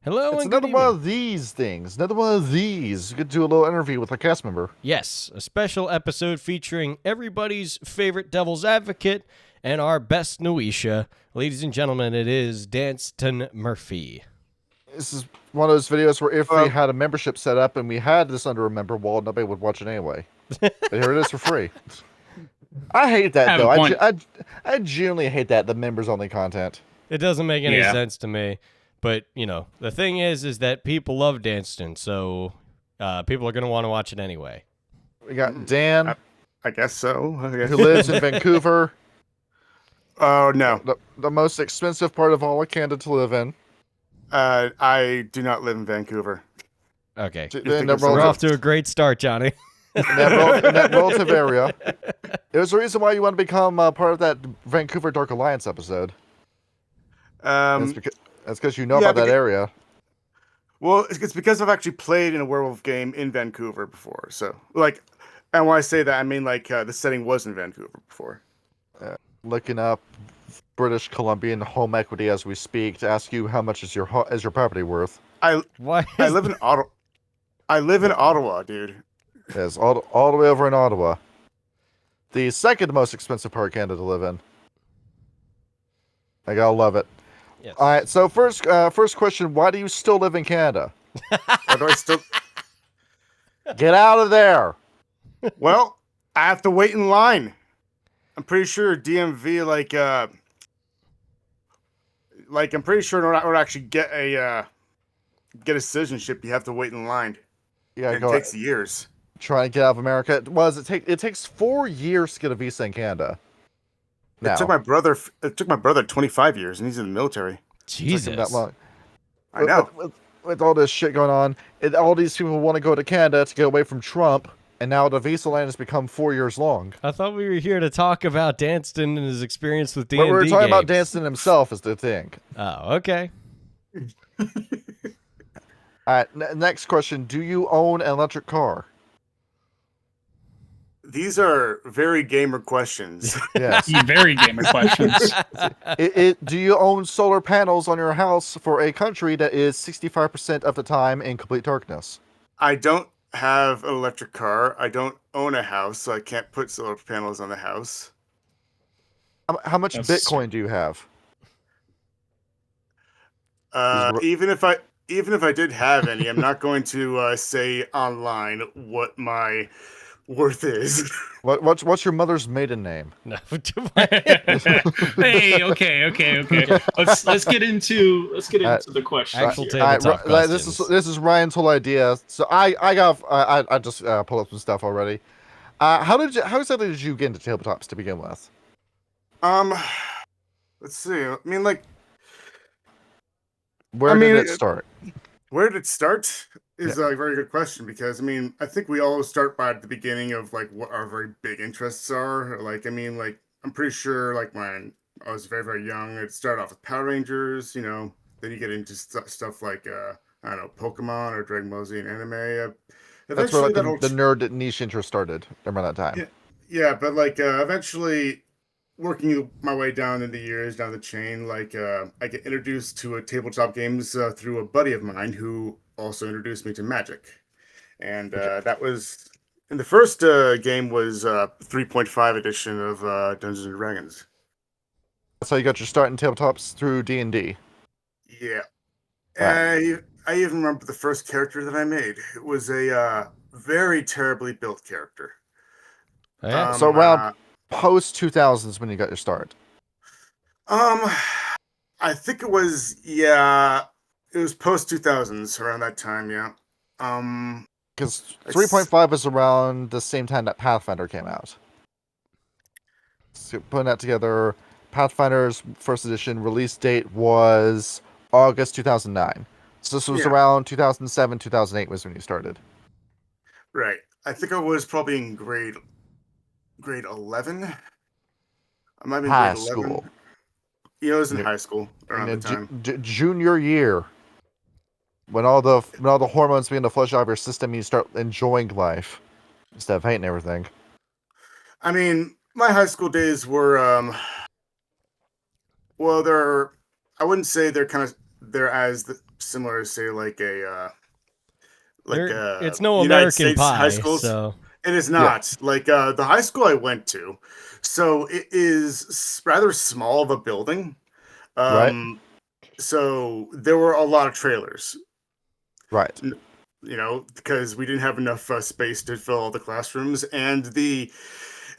Hello It's and good another one evening. of these things. Another one of these. You could do a little interview with a cast member. Yes, a special episode featuring everybody's favorite devil's advocate and our best Nuwisha. Ladies and gentlemen, it is Danston Murphy. This is one of those videos where if we Well- had a membership set up and we had this under a member wall, nobody would watch it anyway. But here it is for free. I hate that Have a though. point. I genuinely hate that, the members only content. It doesn't make any Yeah. sense to me, but the thing is that people love Danston, so people are going to want to watch it anyway. We got Dan, I guess so. who lives in Vancouver, Oh no, the most expensive part of all of Canada to live in. I do not live in Vancouver. Okay. In that We're relative, off to a great start, Johnny. in that relative area. There's a reason why you want to become part of that Vancouver Dark Alliance episode. That's because you know yeah, about that because- area. Well, it's because I've actually played in a werewolf game in Vancouver before. So, and when I say that, I mean the setting was in Vancouver before. Looking up British Columbian home equity as we speak to ask you how much is your property worth. Why? I live in Ottawa. I live in Ottawa, dude. Yes, all the way over in Ottawa. The second most expensive part of Canada to live in. I gotta love it. Yes. All right, so first question: why do you still live in Canada? Why do I still? Get out of there! Well, I have to wait in line. I'm pretty sure DMV I'm pretty sure in order to actually get a citizenship, you have to wait in line. Yeah, It go takes years. try and get out of America. It takes 4 years to get a visa in Canada. Now, It took my brother 25 years, and he's in the military. it took Jesus. him that long. I know. With all this shit going on, all these people want to go to Canada to get away from Trump, and now the visa line has become 4 years long. I thought we were here to talk about Danston and his experience with D&D But we were talking about games. Danston himself is the thing. Oh, okay. All right, next question. Do you own an electric car? These are very gamer questions. Yes. Very gamer questions. Do you own solar panels on your house for a country that is 65% of the time in complete darkness? I don't have an electric car. I don't own a house, so I can't put solar panels on the house. How much That's- Bitcoin do you have? Even if I did have any, I'm not going to say online what my worth is. What's your mother's maiden name? No, Hey, okay. Let's get into the questions. Actual here. tabletop This questions. is Ryan's whole idea. So I just pulled up some stuff already. How exactly did you get into tabletops to begin with? Let's see. I mean, Where mean, did it start? where did it start? Is a very good question, because I think we all start by the beginning of what our very big interests are. I'm pretty sure when I was very, very young, it started off with Power Rangers, then you get into stuff like I don't know, Pokemon or Dragon Ball Z and anime. That's where Eventually the nerd niche interest started around that time. Yeah, but eventually working my way down in the years, down the chain, I get introduced to tabletop games through a buddy of mine who also introduced me to Magic. And that was, and the first game was 3.5 edition of Dungeons and Dragons. That's how you got your start in tabletops through D&D. Yeah. Right. I even remember the first character that I made. It was a very terribly built character. Oh, yeah? So around post 2000s when you got your start. I think it was, it was post 2000s around that time, yeah. Because 3.5 is around the same time that Pathfinder came out. So putting that together, Pathfinder's first edition release date was August 2009. So this was Yeah. around 2007, 2008 was when you started. Right. I think I was probably in grade 11. I might be in High grade 11. school. Yeah, I was in Yeah. high school around In the time. junior year. When all the hormones begin to flush out of your system, you start enjoying life instead of hating everything. I mean, my high school days were, well, I wouldn't say they're they're as similar as say like it's no United American States high Pie, schools. so It is not like the high school I went to. So it is rather small of a building. Right. So there were a lot of trailers. Right. You know, because we didn't have enough space to fill all the classrooms, and they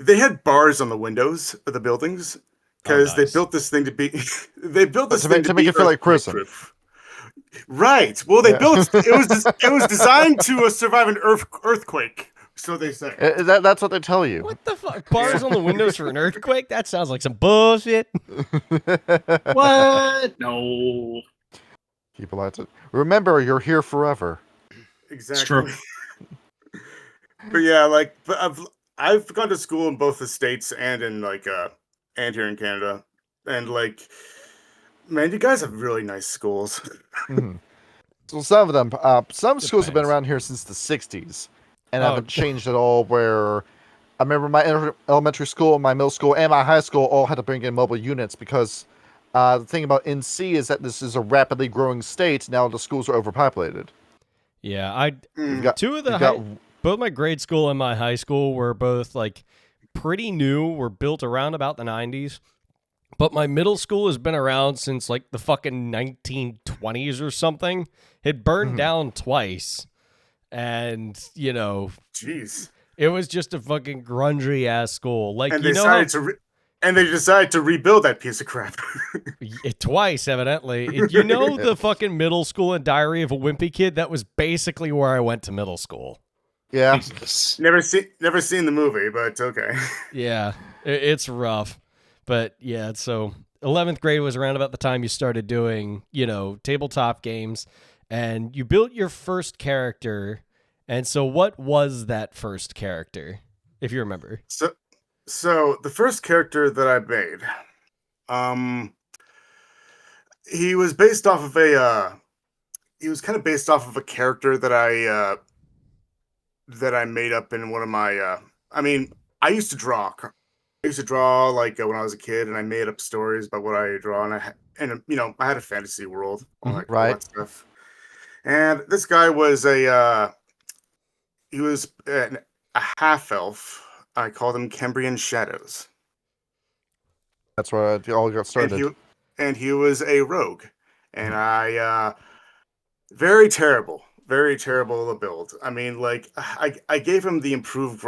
had bars on the windows of the buildings because they built this thing to be to make it feel like prison. Proof. Right. Well, they built it was designed to survive an earthquake. So they say. That's what they tell you. What the fuck? Bars on the windows for an earthquake? That sounds like some bullshit. What? No. People like to remember you're here forever. Exactly. But yeah, like, but I've gone to school in both the States and in and here in Canada, and like, man, you guys have really nice schools. So some of them, some schools have been around here since the '60s, and haven't changed at all. Where I remember my elementary school, my middle school, and my high school all had to bring in mobile units because the thing about NC is that this is a rapidly growing state. Now the schools are overpopulated. Yeah, both my grade school and my high school were both like pretty new, were built around about the 90s. But my middle school has been around since like the fucking 1920s or something. It burned down twice. And, you know, jeez. It was just a fucking grungy ass school. Like, and they decided to rebuild that piece of crap. Twice, evidently. You know the fucking middle school and Diary of a Wimpy Kid? That was basically where I went to middle school. Yeah. Never seen the movie, but okay. Yeah, it's rough. But yeah, so 11th grade was around about the time you started doing, you know, tabletop games, and you built your first character. And so what was that first character, if you remember? So the first character that I made, he was based off of he was kind of based off of a character that I made up in one of my, I mean, I used to draw like when I was a kid, and I made up stories about what I draw, and you know, I had a fantasy world, all that stuff. And this guy was he was a half elf. I called him Cambrian Shadows. That's where it all got started. And he was a rogue, and I very terrible to build. I mean, like I gave him the improved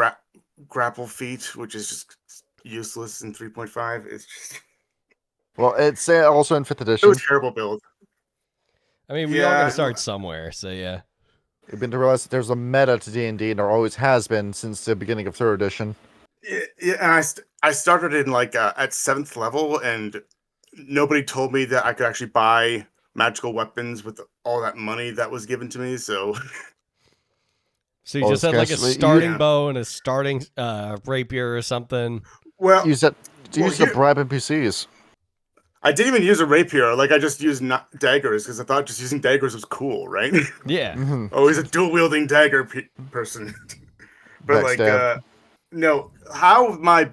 grapple feat, which is just useless in 3.5. It's just well, it's also in 5th edition. It was a terrible build. I mean, we all got to start somewhere, so yeah. You've been to realize that there's a meta to D&D, and there always has been since the beginning of 3rd edition. Yeah, and I started in like at 7th level, and nobody told me that I could actually buy magical weapons with all that money that was given to me. So you just had like a starting bow and a starting rapier or something. Well, use to bribe NPCs. I didn't even use a rapier. Like, I just used daggers because I thought just using daggers was cool, right? Yeah. Oh, he's a dual wielding dagger person. But no, how my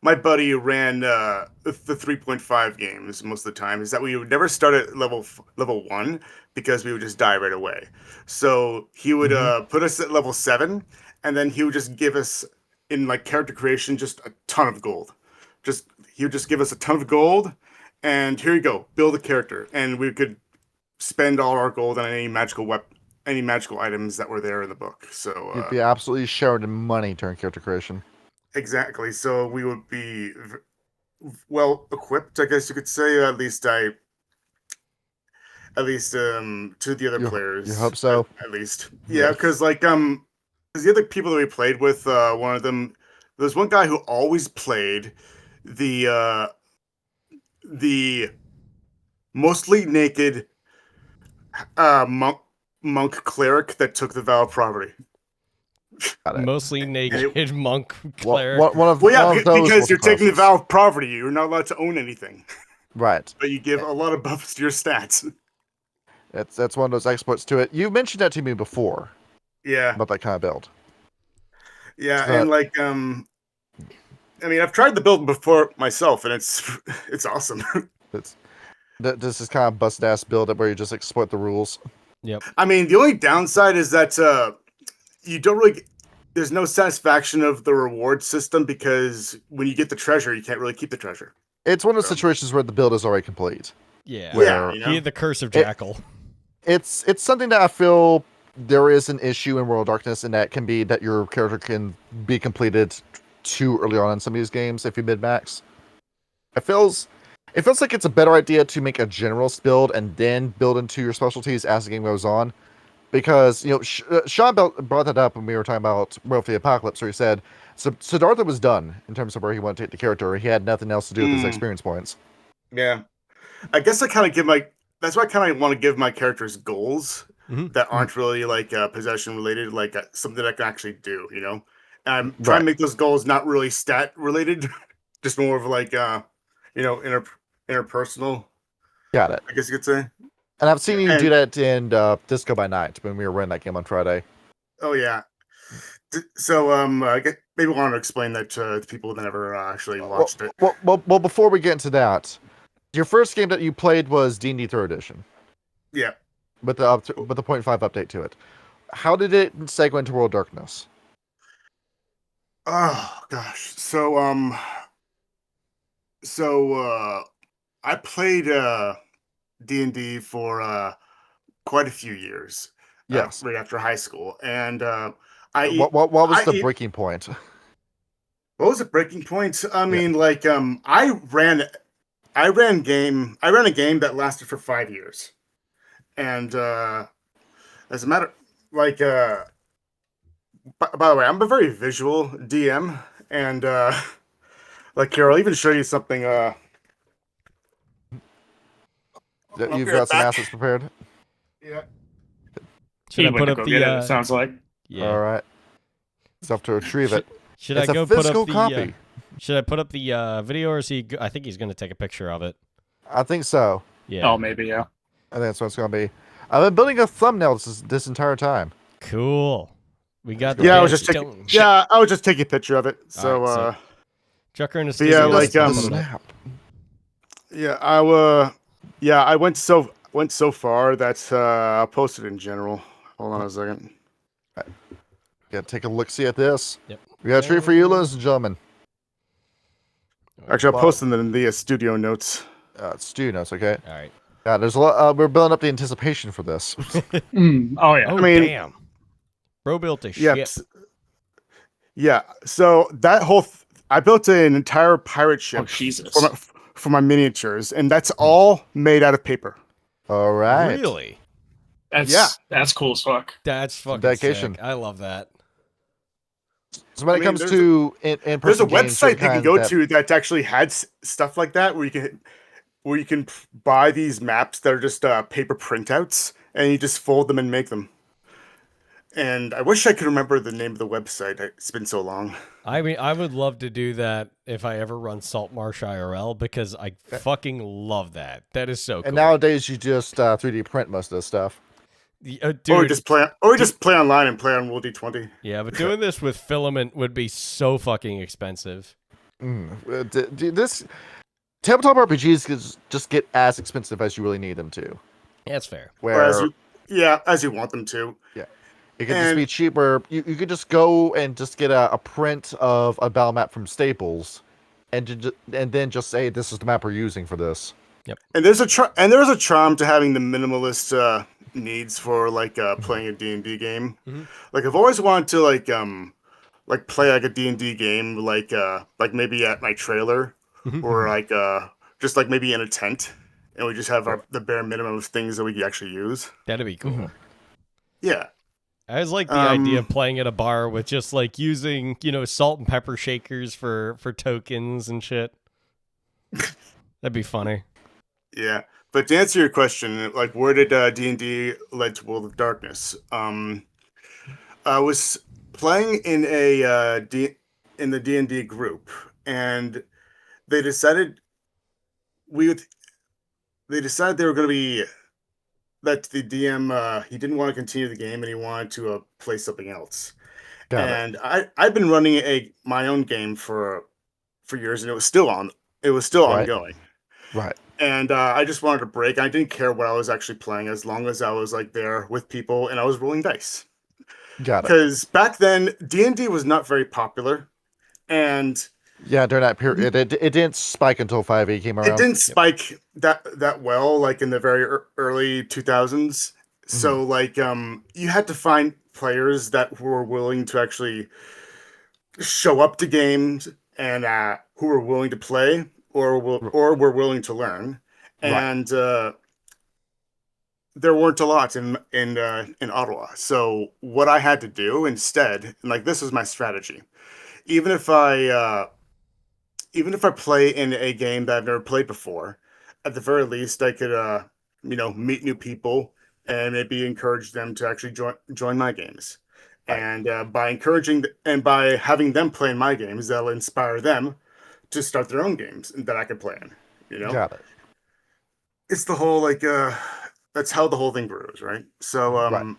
buddy ran the 3.5 games most of the time is that we would never start at level 1 because we would just die right away. So he would put us at level 7, and then he would just give us in like character creation just a ton of gold. He would just give us a ton of gold. And here you go, build a character, and we could spend all our gold on any magical items that were there in the book. So you'd be absolutely showered in money during character creation. Exactly. So we would be well equipped, I guess you could say. At least to the other players. You hope so. At least, yeah, because like because the other people that we played with, one of them, there's one guy who always played the mostly naked monk cleric that took the vow of poverty. Mostly naked monk cleric. Because you're taking the vow of poverty, you're not allowed to own anything. Right. But you give a lot of buffs to your stats. That's one of those exploits to it. You mentioned that to me before. Yeah. About that kind of build. Yeah, and like I mean, I've tried the build before myself, and it's awesome. This is kind of busted ass build up where you just exploit the rules. Yep. I mean, the only downside is that you don't really. There's no satisfaction of the reward system because when you get the treasure, you can't really keep the treasure. It's one of those situations where the build is already complete. Yeah. Where you know? He had the curse of Jackal. It's something that I feel there is an issue in World of Darkness, and that can be that your character can be completed too early on in some of these games if you mid-max. It feels like it's a better idea to make a generalist build and then build into your specialties as the game goes on. Because, Sean brought that up when we were talking about World of the Apocalypse, where he said, Siddhartha was done in terms of where he wanted to take the character. He had nothing else to do with his experience points. Yeah. I guess I kind of that's why I kind of want to give my characters goals that aren't really like possession related, like something I can actually do, And I'm trying to make those goals not really stat related, just more of like, interpersonal. Got it. I guess you could say. And I've seen you do that in Disco by Night when we were running that game on Friday. Oh yeah. So I guess maybe I want to explain that to people that never actually watched it. Well, before we get into that, your first game that you played was D&D 3rd Edition. Yeah. With the 0.5 update to it. How did it segue into World of Darkness? Oh gosh. So I played D&D for quite a few years. Yes. Right after high school, and what was the breaking point? What was the breaking point? I mean, I ran a game that lasted for 5 years, and as a matter, by the way, I'm a very visual DM, and here, I'll even show you something. You've got some assets prepared. Yeah. Should I put up the? It sounds like. Yeah. All right. It's up to retrieve it. Should it's I go a physical put up the? Copy. Should I put up the video, or is he? I think he's going to take a picture of it. I think so. Yeah. Oh, maybe yeah. I think that's what it's going to be. I've been building a thumbnail this entire time. Cool. We got. I was just taking a picture of it. So, right, Chucker and his snap. I went so far that I'll post it in general. Hold on a second. Gotta take a look. See at this. Yep. We got a treat for you, ladies and gentlemen. Actually, I'll post them in the studio notes. Studio notes, okay. All right. Yeah, there's a lot. We're building up the anticipation for this. Oh yeah. Oh, damn. Bro built a ship. Yeah. So that whole I built an entire pirate ship for my miniatures, and that's all made out of paper. All right. Really? That's cool as fuck. That's fucking dedication. Sick. I love that. So when it comes to in-person there's a games, website you can go to that actually had stuff like that, where you can buy these maps that are just paper printouts, and you just fold them and make them. And I wish I could remember the name of the website. It's been so long. I mean, I would love to do that if I ever run Saltmarsh IRL, because I fucking love that. That is so cool. And nowadays, you just 3D print most of this stuff. Dude, or just play online and play on World D20. Yeah, but doing this with filament would be so fucking expensive. This tabletop RPGs just get as expensive as you really need them to. Yeah, that's fair. As you want them to. Yeah. It could just be cheaper. You could just go and just get a print of a battle map from Staples, and then just say this is the map we're using for this. Yep. And there's a charm to having the minimalist needs for playing a D&D game. Mm-hmm. I've always wanted to play a D&D game maybe at my trailer or just maybe in a tent, and we just have the bare minimum of things that we can actually use. That'd be cool. Mm-hmm. Yeah. I was like the idea of playing at a bar with just using, salt and pepper shakers for tokens and shit. That'd be funny. Yeah. But to answer your question, where did D&D lead to World of Darkness? I was playing in in the D&D group, and they decided they were going to be that the DM he didn't want to continue the game, and he wanted to play something else. I've been running my own game for years, and it was still ongoing. Right. And I just wanted a break. I didn't care what I was actually playing as long as I was like there with people and I was rolling dice. Got it. Because back then D&D was not very popular, and yeah, during that period, it didn't spike until 5e came around. It didn't spike that well, like in the very early 2000s. So like you had to find players that were willing to actually show up to games and who were willing to play or were willing to learn. And there weren't a lot in Ottawa. So what I had to do instead, and like this was my strategy, even if I play in a game that I've never played before, at the very least I could meet new people and maybe encourage them to actually join my games. Right. And by encouraging and by having them play in my games, that'll inspire them to start their own games that I could play in. You know, got it. It's the whole that's how the whole thing grows, right? So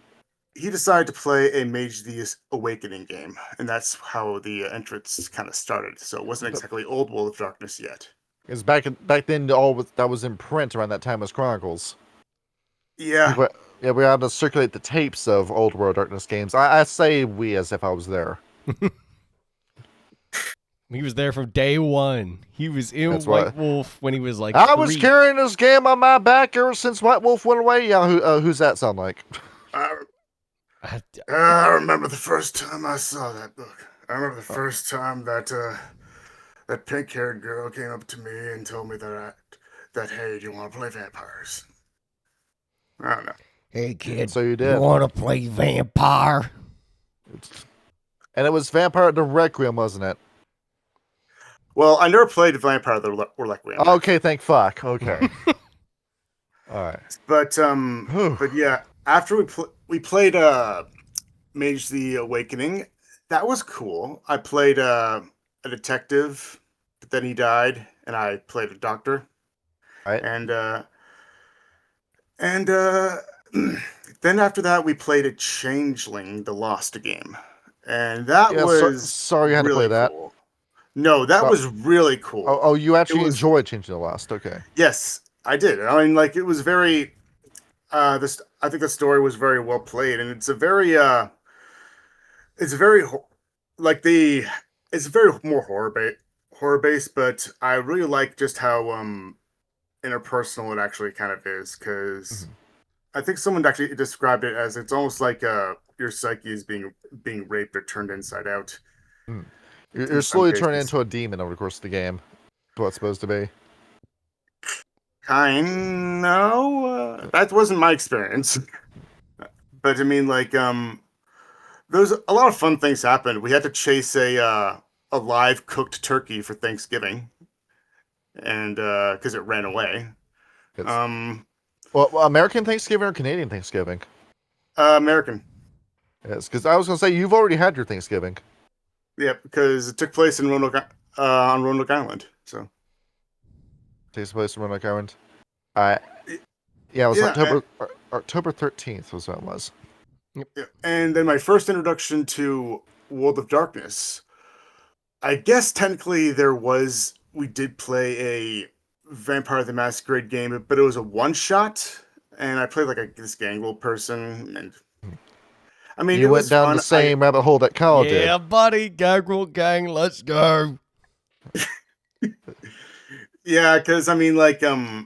he decided to play a Mage the Awakening game, and that's how the entrance kind of started. So it wasn't exactly Old World of Darkness yet. Because back then, that was in print around that time was Chronicles. Yeah. We had to circulate the tapes of Old World Darkness games. I say we as if I was there. He was there from day one. He was in White Wolf when he was like I 3. was carrying this game on my back ever since White Wolf went away. Yeah, who's that sound like? I remember the first time I saw that book. I remember the first time that that pink-haired girl came up to me and told me that hey, do you want to play vampires? I don't know. Hey kid, so you did. You want to play vampire? And it was Vampire the Requiem, wasn't it? Well, I never played Vampire the Requiem. Okay, thank fuck. Okay. All right. But yeah, after we played Mage the Awakening, that was cool. I played a detective, but then he died, and I played a doctor. Right. And then after that, we played a Changeling, the Lost game, and that was sorry you had really to play that. Cool. No, that was really cool. Oh, you actually enjoyed Changing the Lost? Okay. Yes, I did. I mean, like it was very. I think the story was very well played, and it's a very more horror based, but I really like just how interpersonal it actually kind of is, because I think someone actually described it as it's almost like your psyche is being raped or turned inside out. You're slowly turning into a demon over the course of the game. That's what it's supposed to be. That wasn't my experience. But I mean, like, there's a lot of fun things happened. We had to chase a live cooked turkey for Thanksgiving, and because it ran away. Well, American Thanksgiving or Canadian Thanksgiving? American. Yes, because I was going to say you've already had your Thanksgiving. Yeah, because it took place in Roanoke Island. So takes place in Roanoke Island. It was October 13th was what it was. Yeah. And then my first introduction to World of Darkness. I guess technically we did play a Vampire the Masquerade game, but it was a one-shot, and I played like this gangrel person, and I mean, you went down the same rabbit hole that Kyle did. Yeah, buddy, gangrel gang, let's go. Yeah, because I mean, like, I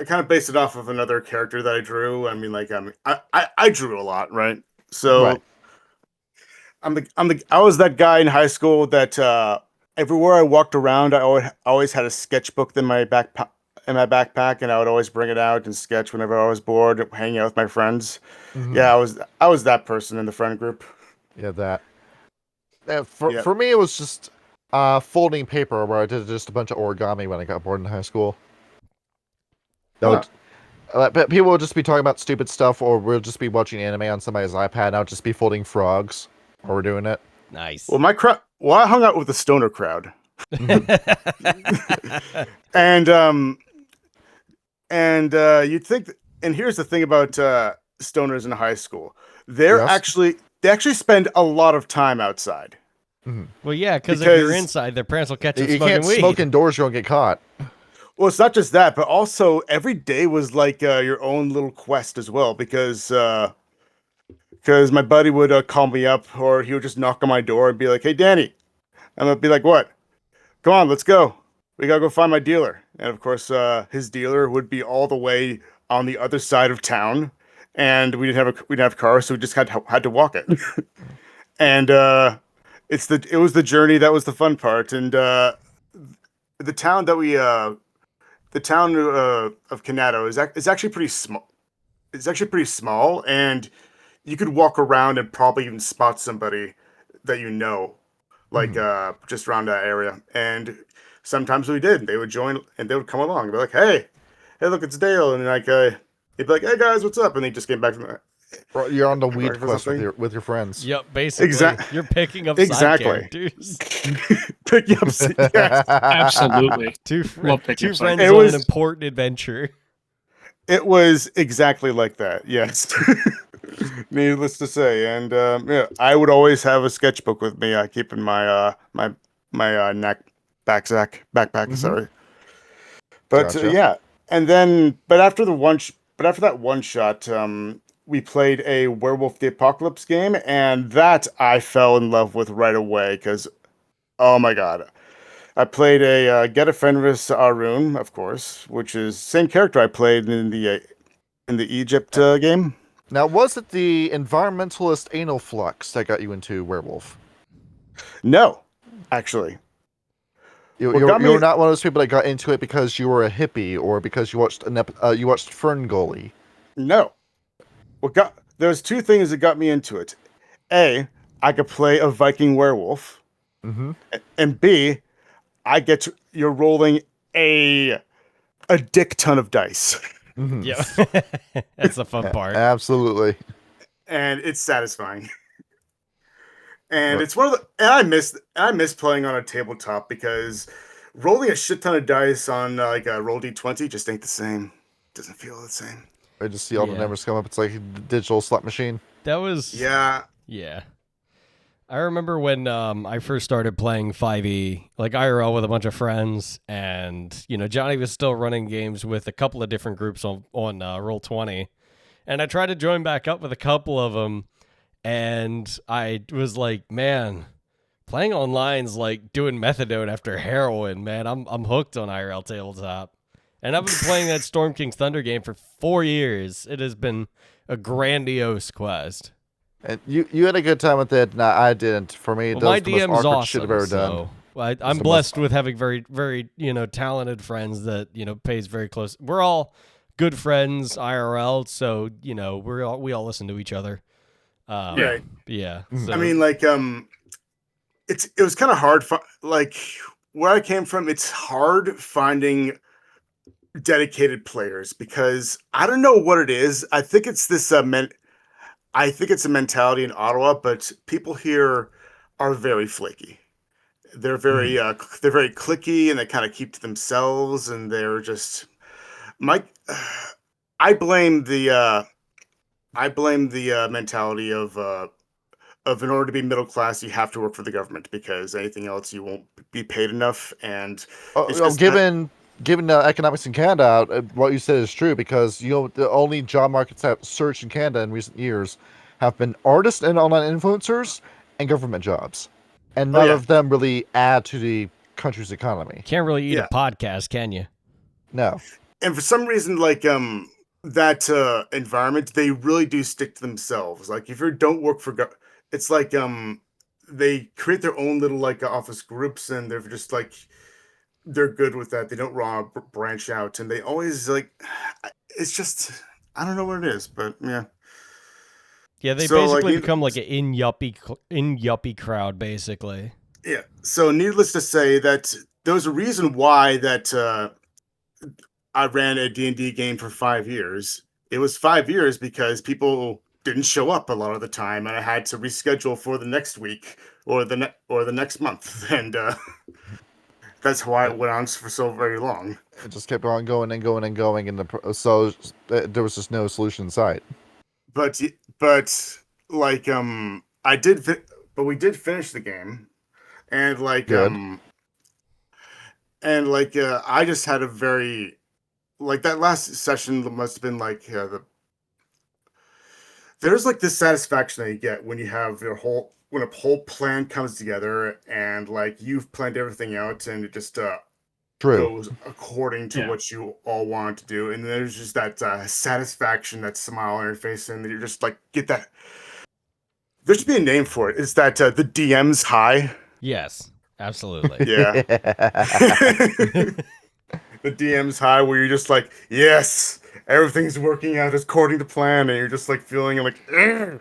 kind of based it off of another character that I drew. I mean, like, I drew a lot, right? So, I was that guy in high school that everywhere I walked around, I always had a sketchbook in my backpack, and I would always bring it out and sketch whenever I was bored, hanging out with my friends. Yeah, I was that person in the friend group. Yeah, that. For me, it was just folding paper, where I did just a bunch of origami when I got bored in high school. People would just be talking about stupid stuff, or we'll just be watching anime on somebody's iPad, and I'll just be folding frogs while we're doing it. Nice. Well, I hung out with the stoner crowd. And you'd think, and here's the thing about stoners in high school. They actually spend a lot of time outside. Well, yeah, because if you're inside, their parents will catch them smoking weed. You can't smoke indoors, you'll get caught. Well, it's not just that, but also every day was like your own little quest as well, because my buddy would call me up, or he would just knock on my door and be like, "Hey, Danny," and I'd be like, "What? Come on, let's go. We gotta go find my dealer." And of course, his dealer would be all the way on the other side of town, and we didn't have cars, so we just had to walk it. And it was the journey that was the fun part, and the town that we the town of Canado is actually pretty small. It's actually pretty small, and you could walk around and probably even spot somebody that you know, like just around that area. And sometimes we did. They would join and they would come along and be like, "Hey, look, it's Dale," and like he'd be like, "Hey guys, what's up?" And they just came back from that. You're on the weed quest with your friends. Yep, basically. Exactly. You're picking up side characters. Picking up, yes. Absolutely. Two friends on an important adventure. It was exactly like that. Yes. Needless to say, and yeah, I would always have a sketchbook with me. I keep in my backpack. Mm-hmm. Sorry, but Gotcha. yeah, and then after that one shot, we played a Werewolf the Apocalypse game, and that I fell in love with right away because, oh my god, I played a Get a Fenris Arun, of course, which is same character I played in the Egypt game. Now, was it the environmentalist anal flux that got you into werewolf? No, actually. You're not one of those people that got into it because you were a hippie or because you watched Fern Gully. No. There's two things that got me into it. A, I could play a Viking werewolf. Mm-hmm. And B, you're rolling a dick ton of dice. Mm-hmm. Yeah. That's the fun part. Absolutely. And it's satisfying. And it's and I miss playing on a tabletop because rolling a shit ton of dice on like a roll d20 just ain't the same. Doesn't feel the same. I just see all the numbers come up. It's like a digital slot machine. That was yeah. I remember when I first started playing 5e, like IRL with a bunch of friends, and Johnny was still running games with a couple of different groups on Roll20, and I tried to join back up with a couple of them, and I was like, man, playing online's like doing methadone after heroin, man. I'm hooked on IRL tabletop. And I've been playing that Storm King's Thunder game for 4 years. It has been a grandiose quest. And you had a good time with it. No, I didn't. For me, my the most DM's awkward awesome. shit I've ever done. I'm blessed with having very, very talented friends that pays very close. We're all good friends IRL, so we all listen to each other. Right. Yeah. Mm-hmm. I mean, like it was kind of hard. Like where I came from, it's hard finding dedicated players because I don't know what it is. I think it's this I think it's a mentality in Ottawa, but people here are very flaky. They're very they're very cliquey and they kind of keep to themselves, and they're just I blame the mentality of in order to be middle class, you have to work for the government because anything else you won't be paid enough. And given the economics in Canada, what you said is true because the only job markets that surged in Canada in recent years have been artists and online influencers and government jobs, and none of them really add to the country's economy. Can't really eat a podcast, can you? No. And for some reason, like that environment, they really do stick to themselves. Like if you don't work for it's like they create their own little like office groups, and they're just like they're good with that. They don't branch out, and they always like it's just I don't know what it is, but yeah. Yeah, they basically become like an in yuppie crowd, basically. Yeah. So needless to say that there was a reason why that I ran a D&D game for 5 years. It was 5 years because people didn't show up a lot of the time, and I had to reschedule for the next week or the next month, and that's why it went on for so very long. It just kept on going and going and going, and so there was just no solution in sight. But like we did finish the game, and like Good. and like I just had a very like that last session must have been like there's like this satisfaction that you get when you have when a whole plan comes together and like you've planned everything out and it just goes according to what you all want to do, and there's just that satisfaction, that smile on your face, and you're just like get that. There should be a name for it. It's that the DM's high. Yes, absolutely. Yeah. The DM's high, where you're just like, yes, everything's working out according to plan, and you're just like feeling like, ugh.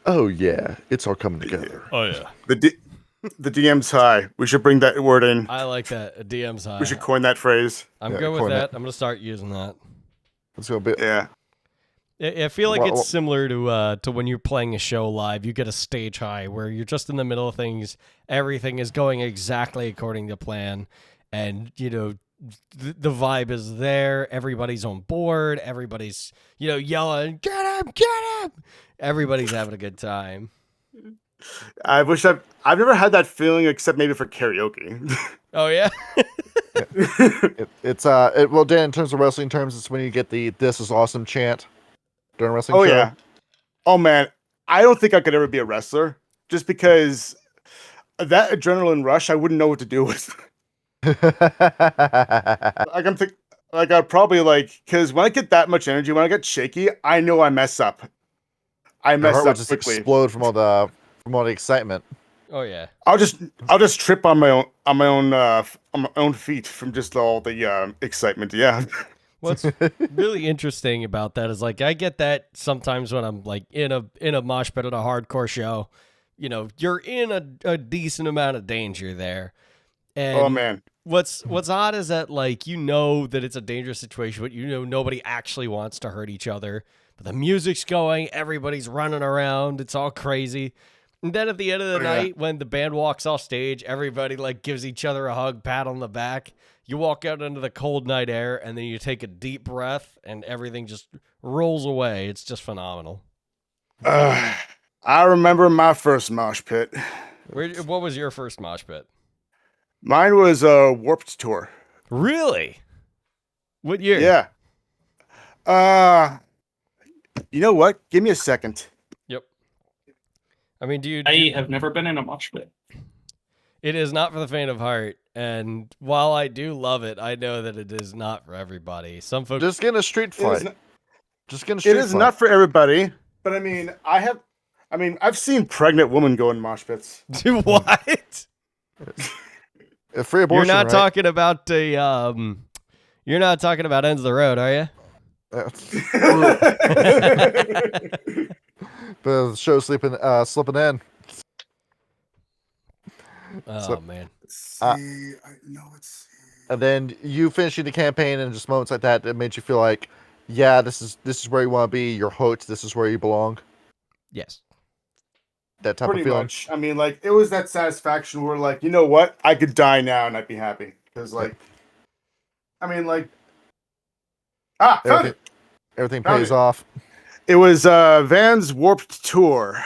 Oh yeah, it's all coming together. Oh yeah. The DM's high. We should bring that word in. I like that. A DM's high. We should coin that phrase. I'm good with that. I'm gonna start using that. Let's go a bit. Yeah. I feel like it's similar to when you're playing a show live. You get a stage high where you're just in the middle of things. Everything is going exactly according to plan, and the vibe is there. Everybody's on board. Everybody's yelling, "Get him! Get him!" Everybody's having a good time. I wish I've never had that feeling except maybe for karaoke. Oh yeah. Well, Dan, in terms of wrestling terms, it's when you get the "This is awesome" chant during a wrestling show. Yeah. Oh man, I don't think I could ever be a wrestler just because that adrenaline rush. I wouldn't know what to do with. I'd probably because when I get that much energy, when I get shaky, I know I mess up. I mess up just quickly. Explode from all the excitement. Oh yeah. I'll just trip on my own feet from just all the excitement. Yeah. What's really interesting about that is like I get that sometimes when I'm like in a mosh pit at a hardcore show, you're in a decent amount of danger there. And oh man. What's odd is that like that it's a dangerous situation, but nobody actually wants to hurt each other. But the music's going, everybody's running around, it's all crazy. And then at the end of the night, when the band walks off stage, everybody like gives each other a hug, pat on the back. You walk out into the cold night air, and then you take a deep breath, and everything just rolls away. It's just phenomenal. I remember my first mosh pit. What was your first mosh pit? Mine was a Warped Tour. Really? What year? Yeah. You know what? Give me a second. Yep. I mean, I have never been in a mosh pit. It is not for the faint of heart, and while I do love it, I know that it is not for everybody. Some folks just get in a street fight. It is not for everybody, but I mean, I've seen pregnant women go in mosh pits. What? A free abortion. You're not talking about you're not talking about Ends of the Road, are you? The show slipping in. Oh man. And then you finishing the campaign and just moments like that made you feel like, yeah, this is where you want to be. You're hooked. This is where you belong. Yes. That type Pretty of feeling. much. I mean, like it was that satisfaction where, like, you know what, I could die now and I'd be happy because, like, I mean, like, everything pays off. It was Van's Warped Tour,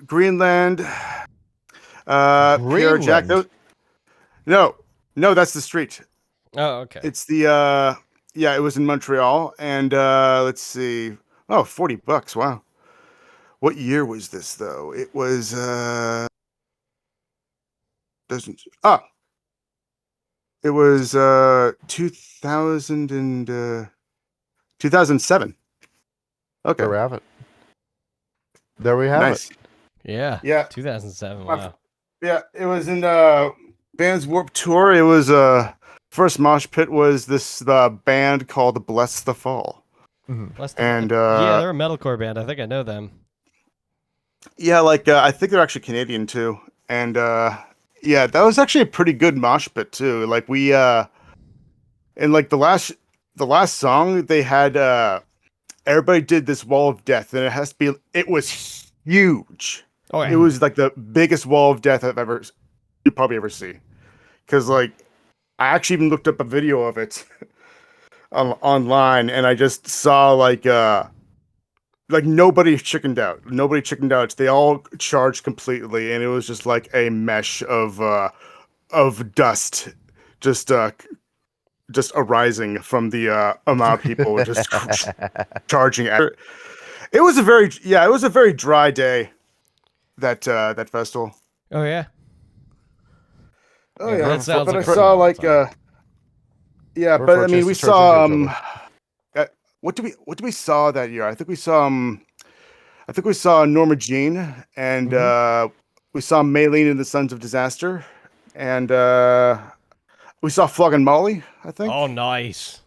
Greenland. Pierre Jack. No, that's the street. Oh, okay. It's the it was in Montreal, and let's see. Oh, $40. Wow. What year was this though? It was it was 2007. Okay. There we have it. Yeah. Yeah. 2007. Wow. Yeah, it was in Band's Warped Tour. It was first mosh pit was the band called Bless the Fall. Mm-hmm. And yeah, they're a metalcore band. I think I know them. Yeah, like I think they're actually Canadian too. And yeah, that was actually a pretty good mosh pit too. Like we and like the last song they had everybody did this wall of death, and it was huge. Oh, yeah. It was like the biggest wall of death you probably ever see. Because like I actually even looked up a video of it online, and I just saw like nobody chickened out. They all charged completely, and it was just like a mesh of dust just arising from the amount of people just charging at it. It was a very dry day, that festival. Oh yeah. Oh Yeah, yeah, that sounds but like I a saw fun like time. yeah, We're but for I a mean chance we to charge saw into each other. what did we saw that year? I think we saw Norma Jean, and we saw Maylene and the Sons of Disaster, and we saw Flogging Molly, I think. Oh, nice.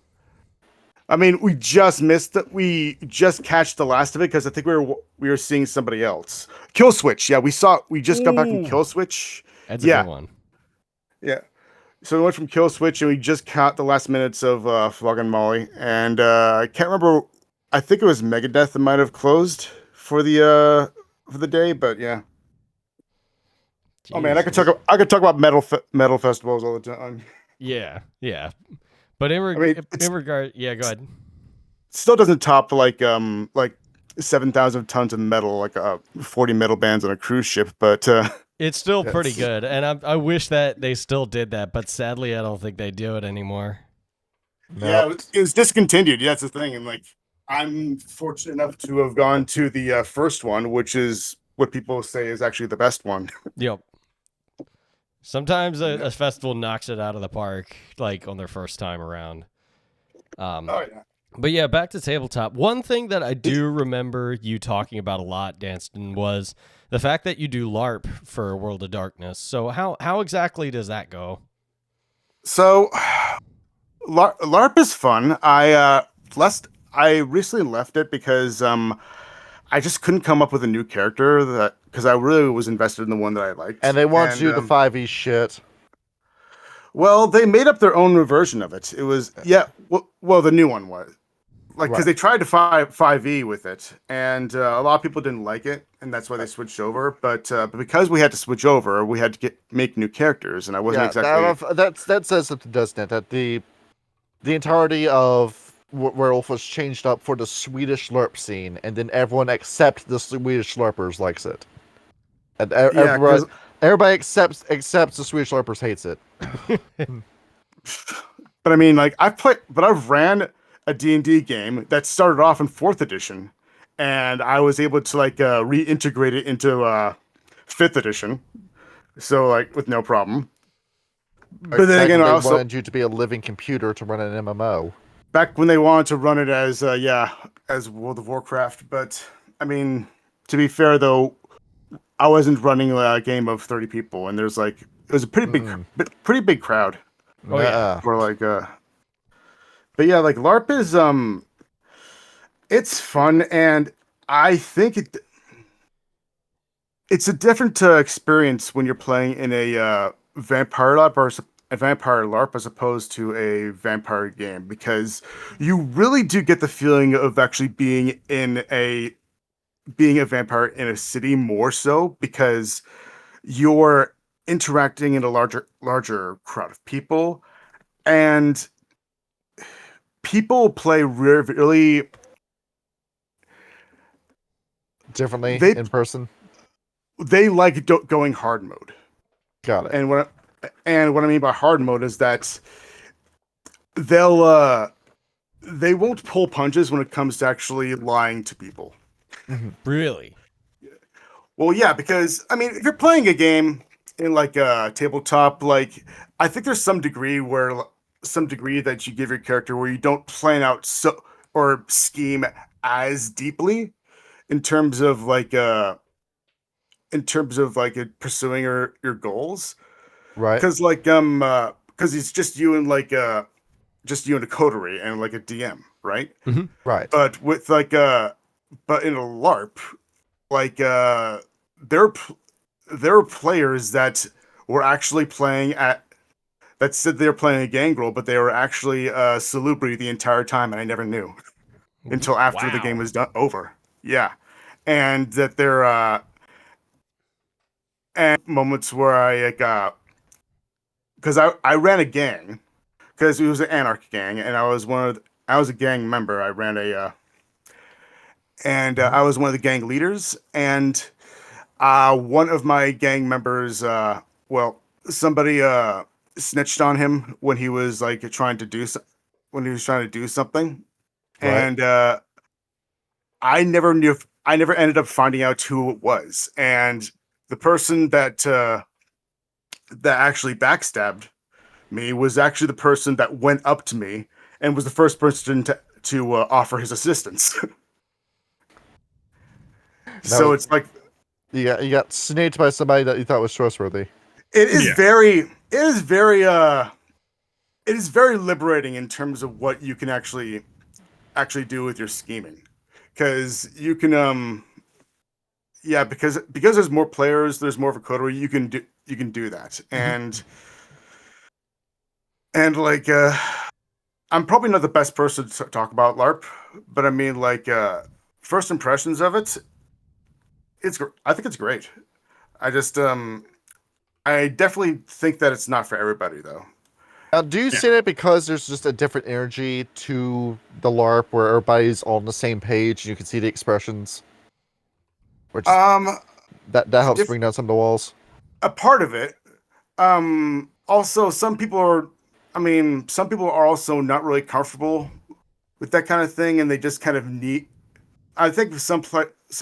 I mean, we just missed it. We just catch the last of it because I think we were seeing somebody else. Kill Switch. Yeah, we just got back from Kill Switch. That's a good one. Yeah. So we went from Kill Switch and we just caught the last minutes of Flogging Molly. And I can't remember. I think it was Megadeth that might have closed for the day, but yeah. Jesus. Oh man, I could talk about metal festivals all the time. Yeah. But in regard, yeah, go ahead. Still doesn't top like 7,000 tons of metal, like 40 metal bands on a cruise ship, but it's still pretty good, and I wish that they still did that, but sadly I don't think they do it anymore. No. Yeah, it was discontinued. Yeah, that's the thing. And like, I'm fortunate enough to have gone to the first one, which is what people say is actually the best one. Yep. Sometimes a festival knocks it out of the park, like on their first time around. Oh yeah. But yeah, back to tabletop. One thing that I do remember you talking about a lot, Danston, was the fact that you do LARP for World of Darkness. So how exactly does that go? So LARP is fun. I recently left it because I just couldn't come up with a new character because I really was invested in the one that I liked. And they want to do the 5e shit. Well, they made up their own version of it. It was well the new one was. Like, because they tried to 5e with it, and a lot of people didn't like it, and that's why they switched over. But because we had to switch over, we had to make new characters, and I wasn't exactly. That says something, doesn't it? That the entirety of Werewolf was changed up for the Swedish LARP scene, and then everyone except the Swedish LARPers likes it, and everybody accepts the Swedish LARPers hates it. But I mean, like I've ran a D&D game that started off in 4th edition, and I was able to like reintegrate it into 5th edition, so like with no problem. But then again, I also wanted you to be a living computer to run an MMO. Back when they wanted to run it as World of Warcraft, but I mean, to be fair though, I wasn't running a game of 30 people, and it was a pretty big crowd. Oh yeah, for like but yeah, like LARP is it's fun, and I think it's a different experience when you're playing in a vampire LARP or a vampire LARP as opposed to a vampire game, because you really do get the feeling of actually being a vampire in a city more so, because you're interacting in a larger crowd of people, and people play really differently in person. They like going hard mode. Got it. And what I mean by hard mode is that they won't pull punches when it comes to actually lying to people. Really? Well, yeah, because I mean, if you're playing a game in like a tabletop, like I think there's some degree that you give your character where you don't plan out or scheme as deeply in terms of pursuing your goals, right? Because because it's just you and a coterie and like a DM, right? Mm-hmm. Right. But with but in a LARP, like there are players that were actually that said they were playing a gang role, but they were actually a celebrity the entire time, and I never knew until after the game was over. Yeah, and that there and moments where I because I ran a gang, because it was an anarch gang, and I was a gang member. I ran I was one of the gang leaders, and one of my gang members, somebody snitched on him when he was like trying to do something, Right. and I never knew. I never ended up finding out who it was, and the person that actually backstabbed me was actually the person that went up to me and was the first person to offer his assistance. So it's like you got snaked by somebody that you thought was trustworthy. it is very liberating in terms of what you can actually do with your scheming, because you can because there's more players, there's more of a coterie, you can do that. And like I'm probably not the best person to talk about LARP, but I mean, like, first impressions of it, I think it's great. I just I definitely think that it's not for everybody, though. Now, do you say that because there's just a different energy to the LARP where everybody's all on the same page and you can see the expressions? Which that helps bring down some of the walls. A part of it. Also, some people are also not really comfortable with that kind of thing, and they just kind of need. I think some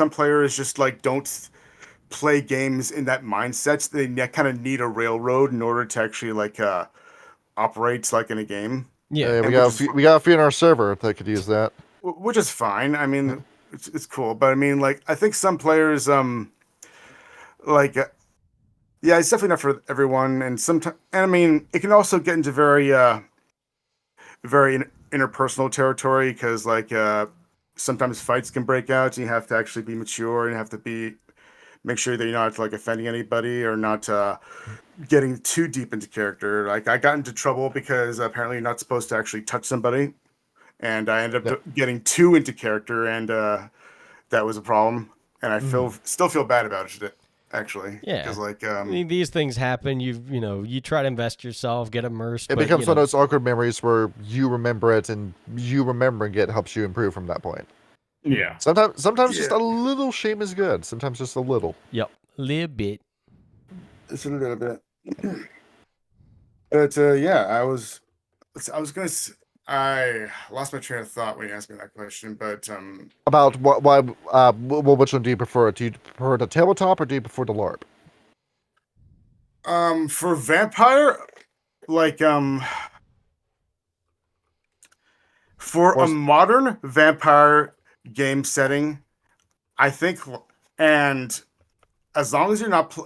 players just like don't play games in that mindset. So they kind of need a railroad in order to actually like operate like in a game. Yeah, we got a few in our server that could use that, which is fine. I mean, it's cool, but I mean, like, I think some players like. Yeah, it's definitely not for everyone, and sometimes, and I mean, it can also get into very interpersonal territory, because like sometimes fights can break out, and you have to actually be mature and have to make sure that you're not like offending anybody or not getting too deep into character. Like, I got into trouble because apparently you're not supposed to actually touch somebody, and I ended up getting too into character, and that was a problem, and I still feel bad about it. Actually, because like I mean, these things happen. You try to invest yourself, get immersed. It becomes one of those awkward memories where you remember it, and you remembering it helps you improve from that point. Yeah. Sometimes just a little shame is good. Sometimes just a little. Yep, little bit. Just a little bit. But yeah, I was gonna. I lost my train of thought when you asked me that question, but about which one do you prefer? Do you prefer the tabletop or do you prefer the LARP? For vampire, like for a modern vampire game setting, I think, and as long as you're not playing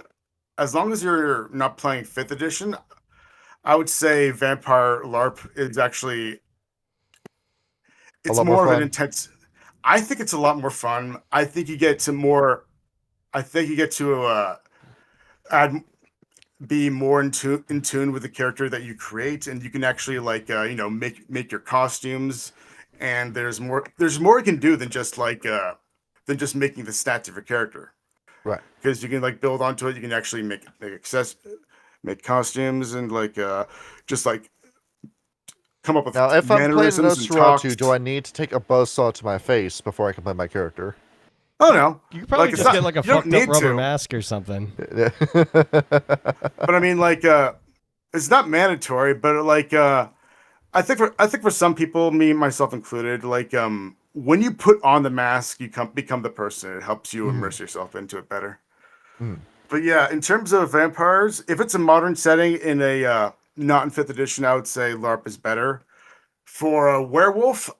5th edition, I would say vampire LARP is actually. It's more of an intense. I think it's a lot more fun. I think you get to be more in tune with the character that you create, and you can actually like make your costumes, and there's more you can do than just making the stats of your character. Right. Because you can like build onto it. You can actually make costumes and like just like. Come up with now, if I'm playing Nosferatu, do I need to take a buzzsaw to my face before I can play my character? Oh no, you could probably just get like a fucked up rubber mask or something. But I mean, like, it's not mandatory, but like, I think for some people, me myself included, like, when you put on the mask, you become the person. It helps you immerse yourself into it better. But yeah, in terms of vampires, if it's a modern setting in a not in 5th edition, I would say LARP is better. For a werewolf,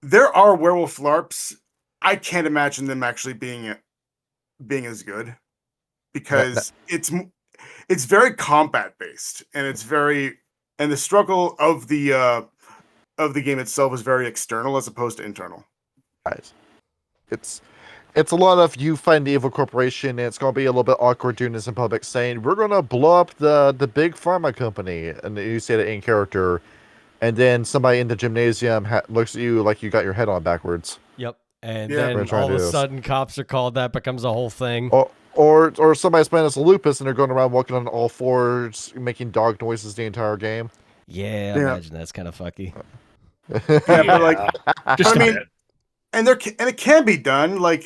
there are werewolf LARPs. I can't imagine them actually being as good, because it's very combat based, and the struggle of the game itself is very external as opposed to internal. Right. It's a lot of you find the evil corporation, and it's going to be a little bit awkward doing this in public, saying, we're going to blow up the big pharma company, and you say it in character, and then somebody in the gymnasium looks at you like you got your head on backwards. Yep, and then all of a sudden cops are called. That becomes a whole thing. Or somebody's playing as a lupus, and they're going around walking on all fours, making dog noises the entire game. Yeah, I imagine that's kind of fucky. Yeah, but like, just I mean. And it can be done, like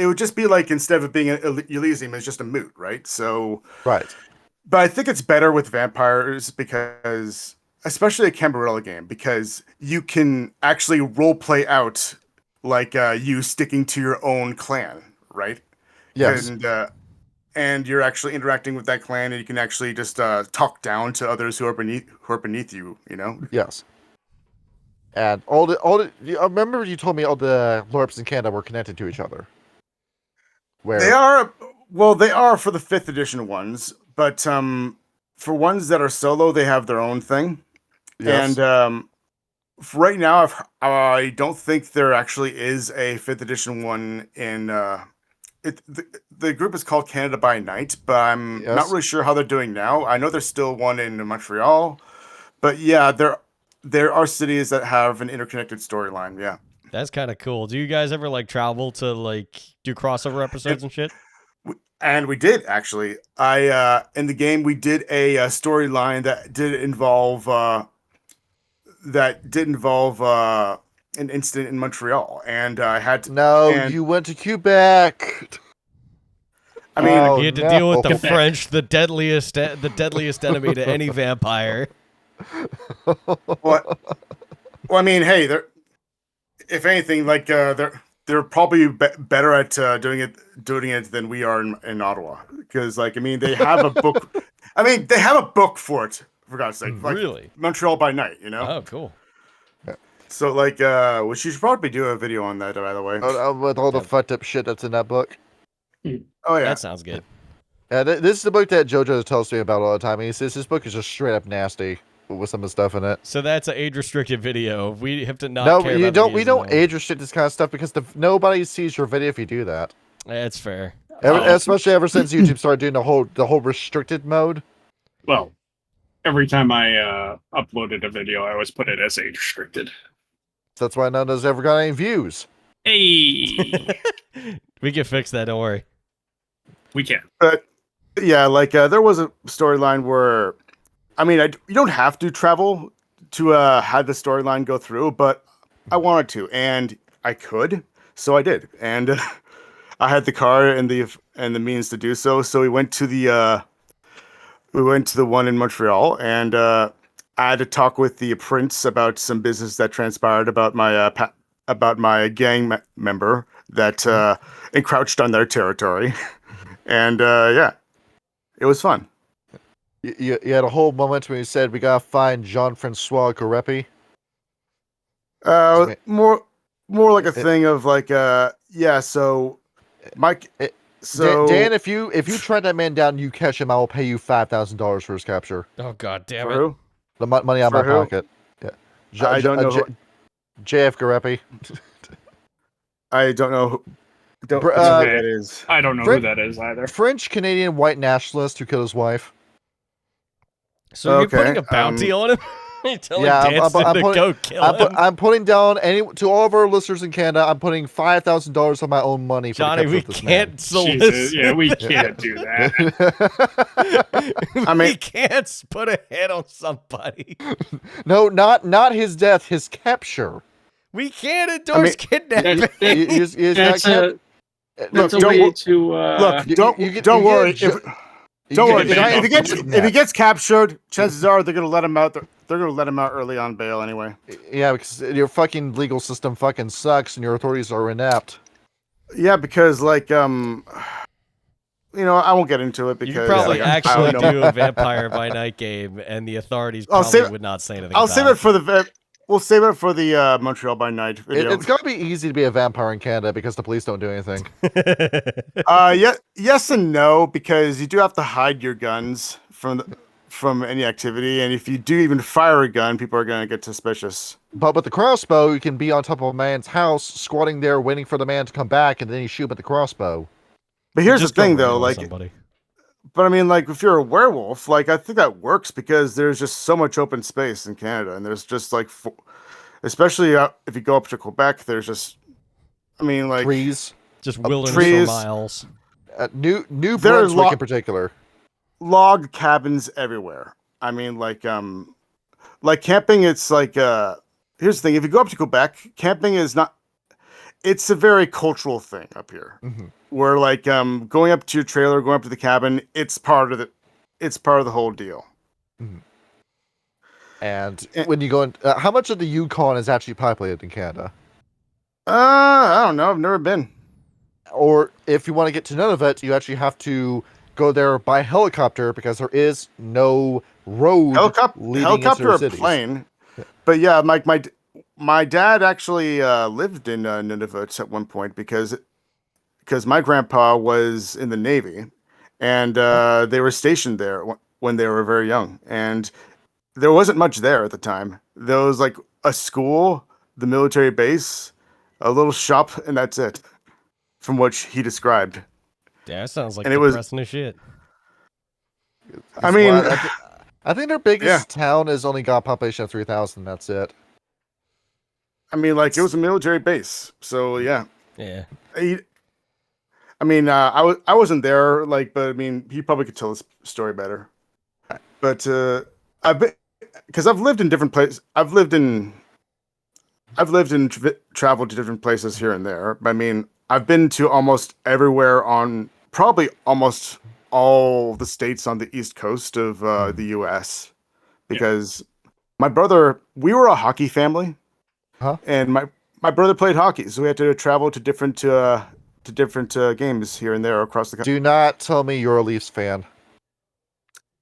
it would just be like, instead of it being Elysium, it's just a moot, right? So, Right. but I think it's better with vampires because, especially a Cambarella game, because you can actually role play out like you sticking to your own clan, right? Yes. And you're actually interacting with that clan, and you can actually just talk down to others who are beneath you. You know. Yes. And all the I remember you told me all the LARPs in Canada were connected to each other. Where They are for the 5th edition ones, but for ones that are solo, they have their own thing. yes. And for right now, I don't think there actually is a 5th edition one in. The group is called Canada by Night, but I'm not really sure how they're doing now. I know there's still one in Montreal, but yeah, there are cities that have an interconnected storyline. Yeah, That's kind of cool. Do you guys ever like travel to like do crossover episodes and shit? and we did actually. In the game we did a storyline that did involve an incident in Montreal, and I had to. No, and, you went to Quebec. I mean, You had to deal with the French, the deadliest enemy to any vampire. Well, I mean, hey, if anything, like they're probably better at doing it than we are in Ottawa, because like I mean they have a book. I mean they have a book for it, for God's sake. Like, really? Montreal by Night, you know? Oh, cool. So like, we should probably do a video on that, by the way. With all the fucked up shit that's in that book. Oh yeah, That sounds good. Yeah, this is the book that JoJo tells me about all the time. He says this book is just straight up nasty with some of the stuff in it. So that's an age-restricted video. We have to not. No, care you about don't. the We age don't zone. age restrict this kind of stuff because nobody sees your video if you do that. That's fair. Especially ever since YouTube started doing the whole restricted mode. Well, every time I uploaded a video, I always put it as age restricted. That's why none of us ever got any views. Hey, We can fix that. Don't worry. we can. but yeah, like there was a storyline where, I mean, you don't have to travel to have the storyline go through, but I wanted to, and I could, so I did, and I had the car and the means to do so. So we went to the one in Montreal, and I had to talk with the prince about some business that transpired about my gang member that encroached on their territory, and yeah, it was fun. You had a whole moment when you said we gotta find Jean-Francois Garepi. More like a thing of like yeah. So Mike, Dan, if you track that man down, you catch him, I will pay you $5,000 for his capture. Oh God damn for it! who? The money out of my For who? pocket. Yeah, I don't know. JF Garepi. I don't know. Don't Br- know uh, who that is. I don't know Fred- who that is either. French Canadian white nationalist who killed his wife. So you're Okay, putting a bounty on him? You're telling Yeah, Danston to go kill him? I'm putting down to all of our listeners in Canada. I'm putting $5,000 of my own money for Johnny, the we capture of this can't man. solicit. Jesus, yeah, we can't do that. I we mean- can't put a hit on somebody. No, not his death, his capture. We can't endorse kidnapping. That's a Look, way to look. you Don't get- don't you worry. get Don't worry. get If he gets kidnapped. if he gets captured, chances are they're gonna let him out. They're gonna let him out early on bail anyway. Yeah, because your fucking legal system fucking sucks and your authorities are inept. Yeah, because like I won't get into it because You could probably like, I actually don't know. do a Vampire by Night game, and the authorities I'll probably save- would not say anything. I'll about save it for the. We'll save it for the Montreal by Night video. It's gonna be easy to be a vampire in Canada because the police don't do anything. it. Yes and no, because you do have to hide your guns from any activity, and if you do even fire a gun, people are gonna get suspicious. But with the crossbow, you can be on top of a man's house, squatting there, waiting for the man to come back, and then you shoot him with the crossbow. But here's the Just go thing, rail though, on like. somebody. But I mean, like, if you're a werewolf, like, I think that works because there's just so much open space in Canada, and there's just like, especially if you go up to Quebec, there's just, I mean, like, Trees, Just wilderness trees. for miles. New There are Brunswick in particular. log cabins everywhere. I mean, like camping. It's like, here's the thing: if you go up to Quebec, camping is not. it's a very cultural thing up here. Mm-hmm. Where like going up to your trailer, going up to the cabin, it's part of the whole deal. Mm-hmm. And when you go in, how much of the Yukon is actually populated in Canada? I don't know. I've never been. Or if you want to get to Nunavut, you actually have to go there by helicopter because there is no road leading into the cities. Or plane. But yeah, my dad actually lived in Nunavut at one point because my grandpa was in the Navy, and they were stationed there when they were very young, and there wasn't much there at the time. There was like a school, the military base, a little shop, and that's it, from what he described. Yeah, that sounds like depressing as shit. I mean, I think their biggest town has only got a population of 3,000. That's it. I mean, like, it was a military base, so yeah. Yeah. I mean, I wasn't there, like, but I mean, he probably could tell his story better. But because I've lived in different places. I've lived and traveled to different places here and there. I mean, I've been to almost everywhere on probably almost all the states on the East Coast of the U.S. Because my brother, we were a hockey family, and my brother played hockey, so we had to travel to different games here and there across the country. Do not tell me you're a Leafs fan.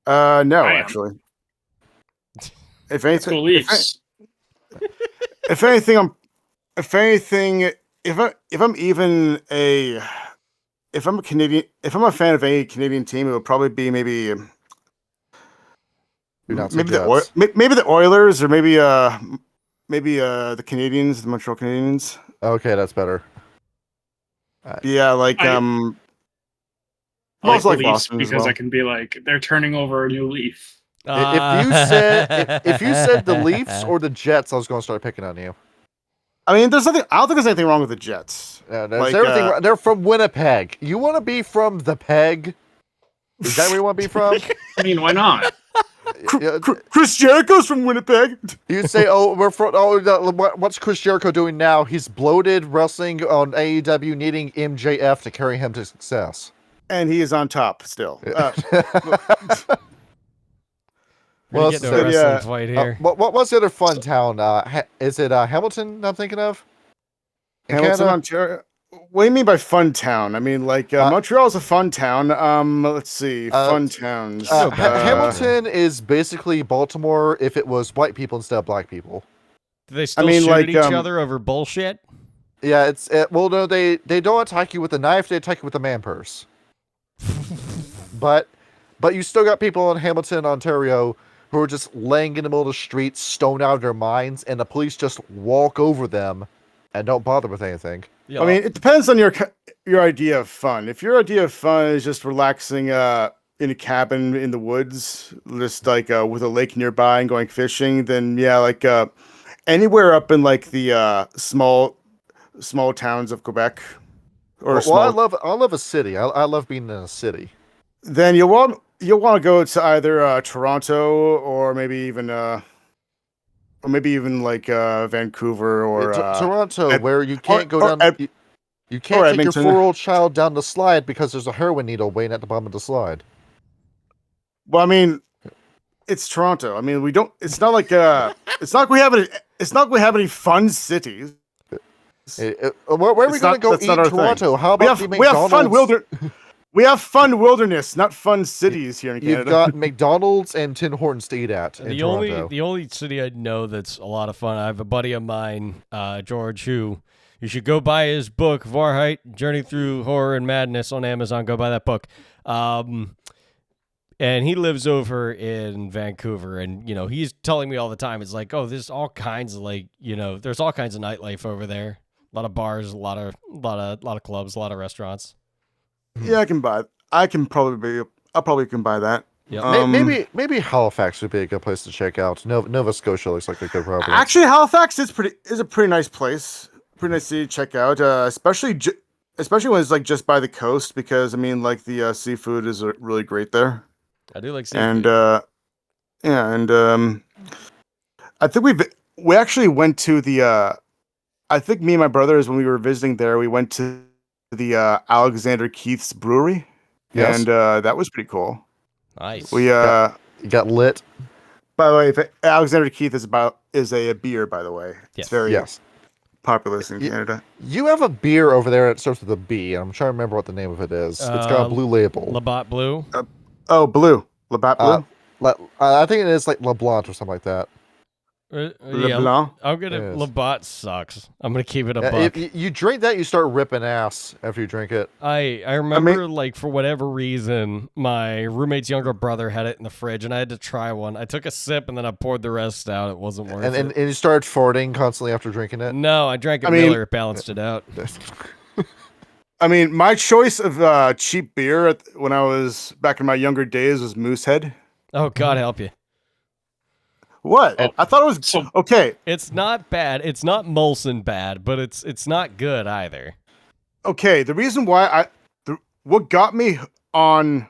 No, actually. If anything, if I'm a fan of any Canadian team, it would probably be maybe the Oilers, or maybe the Canadiens, the Montreal Canadiens. Okay, that's better. Yeah, like most like Boston because I can be like, they're turning over a new leaf. If you said the Leafs or the Jets, I was going to start picking on you. I mean, I don't think there's anything wrong with the Jets. They're from Winnipeg. You want to be from the Peg? Is that where you want to be from? I mean, why not? Chris Jericho's from Winnipeg. You say, we're from. What's Chris Jericho doing now? He's bloated, wrestling on AEW, needing MJF to carry him to success. And he is on top still. Well, get no wrestling fight here. What's the other fun town? Is it Hamilton I'm thinking of? Hamilton, Ontario? What do you mean by fun town? I mean, like, Montreal's a fun town. Let's see. Fun towns. Hamilton is basically Baltimore if it was white people instead of black people. Do they still shoot at each other over bullshit? Yeah, well, no, they don't attack you with a knife. They attack you with a man purse. But you still got people in Hamilton, Ontario, who are just laying in the middle of the street, stoned out of their minds, and the police just walk over them and don't bother with anything. Yeah. I mean, it depends on your idea of fun. If your idea of fun is just relaxing in a cabin in the woods, just like with a lake nearby and going fishing, then yeah, like anywhere up in like the small towns of Quebec. I love a city. I love being in a city. Then you'll want to go to either Toronto or maybe even like Vancouver or Toronto, where you can't go down. You can't take your 4-year-old child down the slide because there's a heroin needle waiting at the bottom of the slide. Well, I mean, it's Toronto. I mean, we don't. It's not like it's not like we have any fun cities. Where are we going to go eat in Toronto? How about we have fun wilderness, not fun cities here in Canada. You've got McDonald's and Tim Hortons to eat at. The only city I know that's a lot of fun. I have a buddy of mine, George, who you should go buy his book, Varheit, Journey Through Horror and Madness, on Amazon. Go buy that book. And he lives over in Vancouver, and he's telling me all the time. It's like, there's all kinds of there's all kinds of nightlife over there. A lot of bars, a lot of clubs, a lot of restaurants. Yeah, I'll probably can buy that. Yeah. Maybe Halifax would be a good place to check out. Nova Scotia looks like a good property. Actually, Halifax is a pretty nice place. Pretty nice city to check out, especially when it's like just by the coast, because I mean, like the seafood is really great there. I do like seafood. And I think we actually went to the I think me and my brothers, when we were visiting there, we went to the Alexander Keith's brewery. Yes. And that was pretty cool. Nice. We you got lit. By the way, Alexander Keith is a beer, by the way. Yes. It's very Yes. populous in Canada. You have a beer over there that starts with a B. I'm trying to remember what the name of it is. It's got a blue label. Labatt Blue. Blue. Labatt Blue? I think it is like LeBlanc or something like that. LeBlanc? I'm gonna. Yes. Labatt sucks. I'm gonna keep it a buck. If you drink that, you start ripping ass after you drink it. I remember, like, for whatever reason, my roommate's younger brother had it in the fridge, and I had to try one. I took a sip, and then I poured the rest out. It wasn't worth it. And you started farting constantly after drinking it. No, I drank a Miller. It balanced it out. I mean, my choice of cheap beer when I was back in my younger days was Moosehead. Oh, God help you. What? I thought it was okay. It's not bad. It's not Molson bad, but it's not good either. Okay, the reason why what got me on,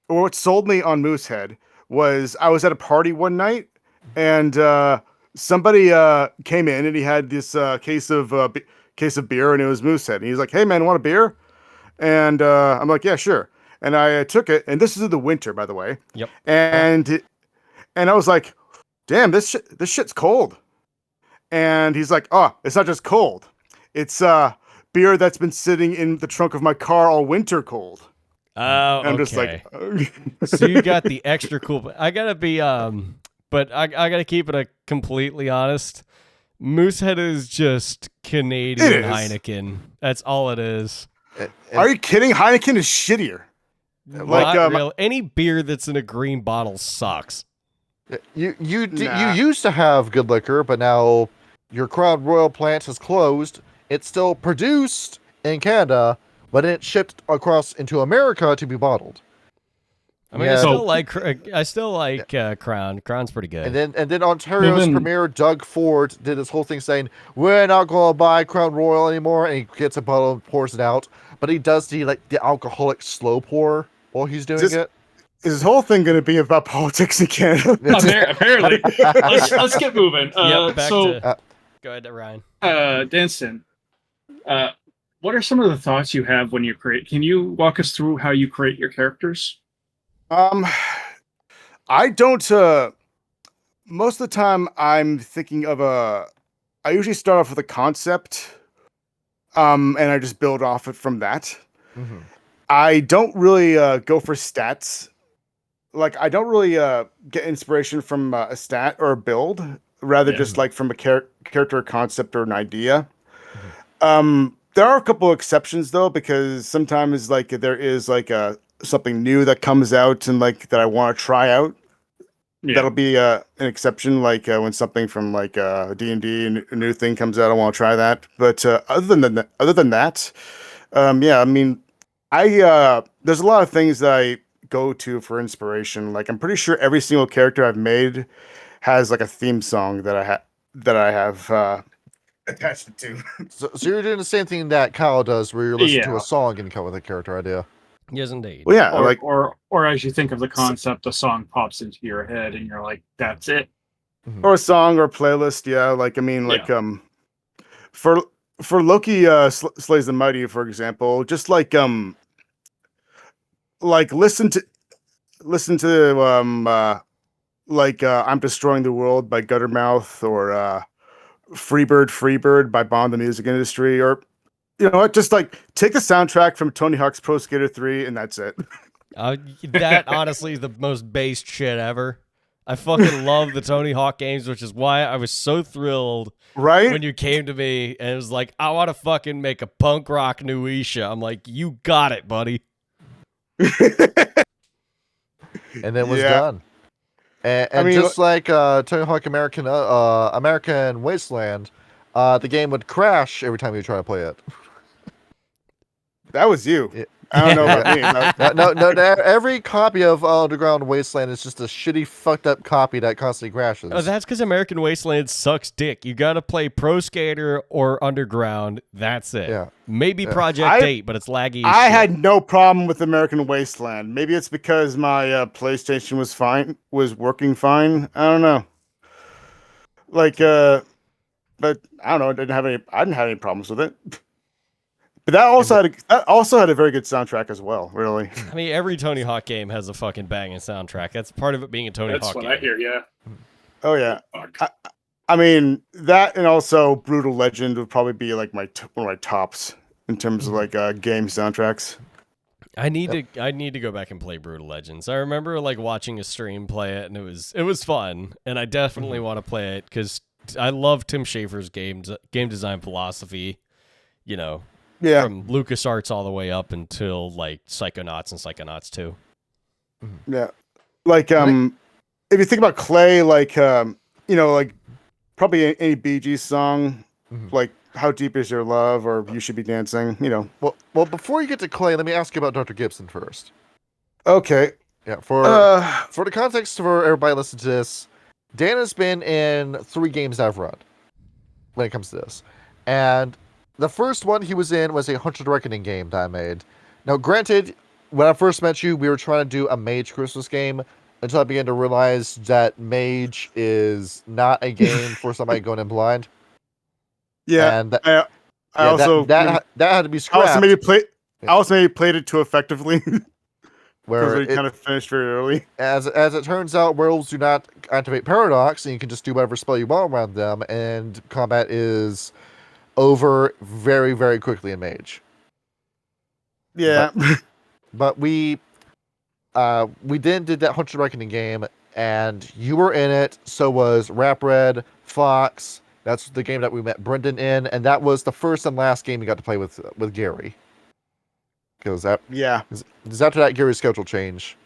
or what sold me on Moosehead was I was at a party one night and somebody came in and he had this case of beer and it was Moosehead and he's like, "Hey man, want a beer?" And I'm like, "Yeah, sure." And I took it, and this is in the winter, by the way. Yep. And I was like, "Damn, this shit's cold." And he's like, "Oh, it's not just cold. It's beer that's been sitting in the trunk of my car all winter cold." Oh, I'm okay. just like, So you got the extra cool. I gotta be but I gotta keep it completely honest. Moosehead is just Canadian Heineken. That's all it is. Are you kidding? Heineken is shittier. Not real. Any beer that's in a green bottle sucks. You used to have good liquor, but now your Crown Royal plant has closed. It's still produced in Canada, but it's shipped across into America to be bottled. I mean, I still like Crown. Crown's pretty good. And then Ontario's Premier Doug Ford did this whole thing saying, "We're not going to buy Crown Royal anymore," and he gets a bottle and pours it out. But he does the alcoholic slow pour while he's doing it. Is this whole thing going to be about politics in Canada? Apparently. Let's get moving. Go ahead, Ryan. Danston, what are some of the thoughts you have when you create? Can you walk us through how you create your characters? I don't. Most of the time, I'm thinking of I usually start off with a concept, and I just build off it from that. Mm-hmm. I don't really go for stats. Like, I don't really get inspiration from a stat or a build, rather just like from a character concept or an idea. Mm-hmm. There are a couple of exceptions though, because sometimes like there is like something new that comes out and like that I want to try out. Yeah. That'll be an exception, like when something from like D&D, a new thing comes out, I want to try that. But other than that, yeah, I mean, there's a lot of things that I go to for inspiration. Like, I'm pretty sure every single character I've made has like a theme song that I have attached it to. So you're doing the same thing that Kyle does, where you're listening to a song and you come up with a character idea. Yes, indeed. Well, yeah, or as you think of the concept, the song pops into your head, and you're like, "That's it." Mm-hmm. Or a song or a playlist. Yeah, like I mean, like for Loki Slays the Mighty, for example, just like listen to I'm Destroying the World by Guttermouth, or Freebird by Bomb the Music Industry, or you know what, just like take the soundtrack from Tony Hawk's Pro Skater 3 and that's it. That honestly is the most based shit ever. I fucking love the Tony Hawk games, which is why I was so thrilled when you came to me and it was like, I want to fucking make a punk rock Nuwisha. I'm like, you got it, buddy. And then was done. And I mean, just like Tony Hawk American Wasteland, the game would crash every time you try to play it. That was you. I don't know about me. No, every copy of Underground Wasteland is just a shitty, fucked up copy that constantly crashes. Oh, that's because American Wasteland sucks dick. You got to play Pro Skater or Underground. That's it. Yeah. Maybe Project 8, but it's laggy as I shit. had no problem with American Wasteland. Maybe it's because my PlayStation was working fine. I don't know. Like, but I don't know. I didn't have any problems with it. But that also had a very good soundtrack as well. Really. I mean, every Tony Hawk game has a fucking banging soundtrack. That's part of it being a Tony Hawk game. That's what I hear. Yeah. Oh yeah. I mean that, and also Brutal Legend would probably be like one of my tops in terms of like game soundtracks. I need to go back and play Brutal Legends. I remember like watching a stream play it, and it was fun, and I definitely want to play it because I love Tim Schafer's game design philosophy. You know, from LucasArts all the way up until like Psychonauts and Psychonauts 2. Yeah, like if you think about Clay, like like probably any Bee Gees song, like How Deep Is Your Love or You Should Be Dancing, Well, before you get to Clay, let me ask you about Dr. Gibson first. Okay. Yeah, for the context for everybody listening to this, Dan has been in 3 games I've run when it comes to this. And the first one he was in was a Hunter the Reckoning game that I made. Now, granted, when I first met you, we were trying to do a Mage Christmas game until I began to realize that Mage is not a game for somebody going in blind. Yeah, and that had to be scrapped. I also maybe played it too effectively. Where we kind of finished very early. As it turns out, werewolves do not activate paradox, and you can just do whatever spell you want around them, and combat is over very, very quickly in Mage. Yeah. But we then did that Hunter Reckoning game, and you were in it, so was Rap Red, Fox. That's the game that we met Brendan in, and that was the first and last game you got to play with Gary. Because after that, Gary's schedule changed.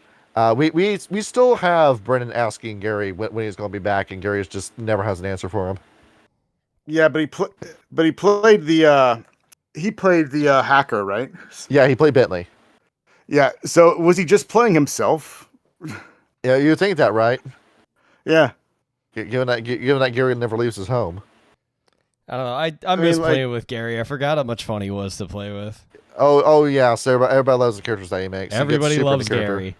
We still have Brendan asking Gary when he's going to be back, and Gary just never has an answer for him. Yeah, but he played the hacker, right? Yeah, he played Bentley. Yeah, so was he just playing himself? Yeah, you think that, right? Yeah. Given that Gary never leaves his home. I don't know. I miss playing with Gary. I forgot how much fun he was to play with. Oh yeah. So everybody loves the characters that he makes. Everybody loves Gary.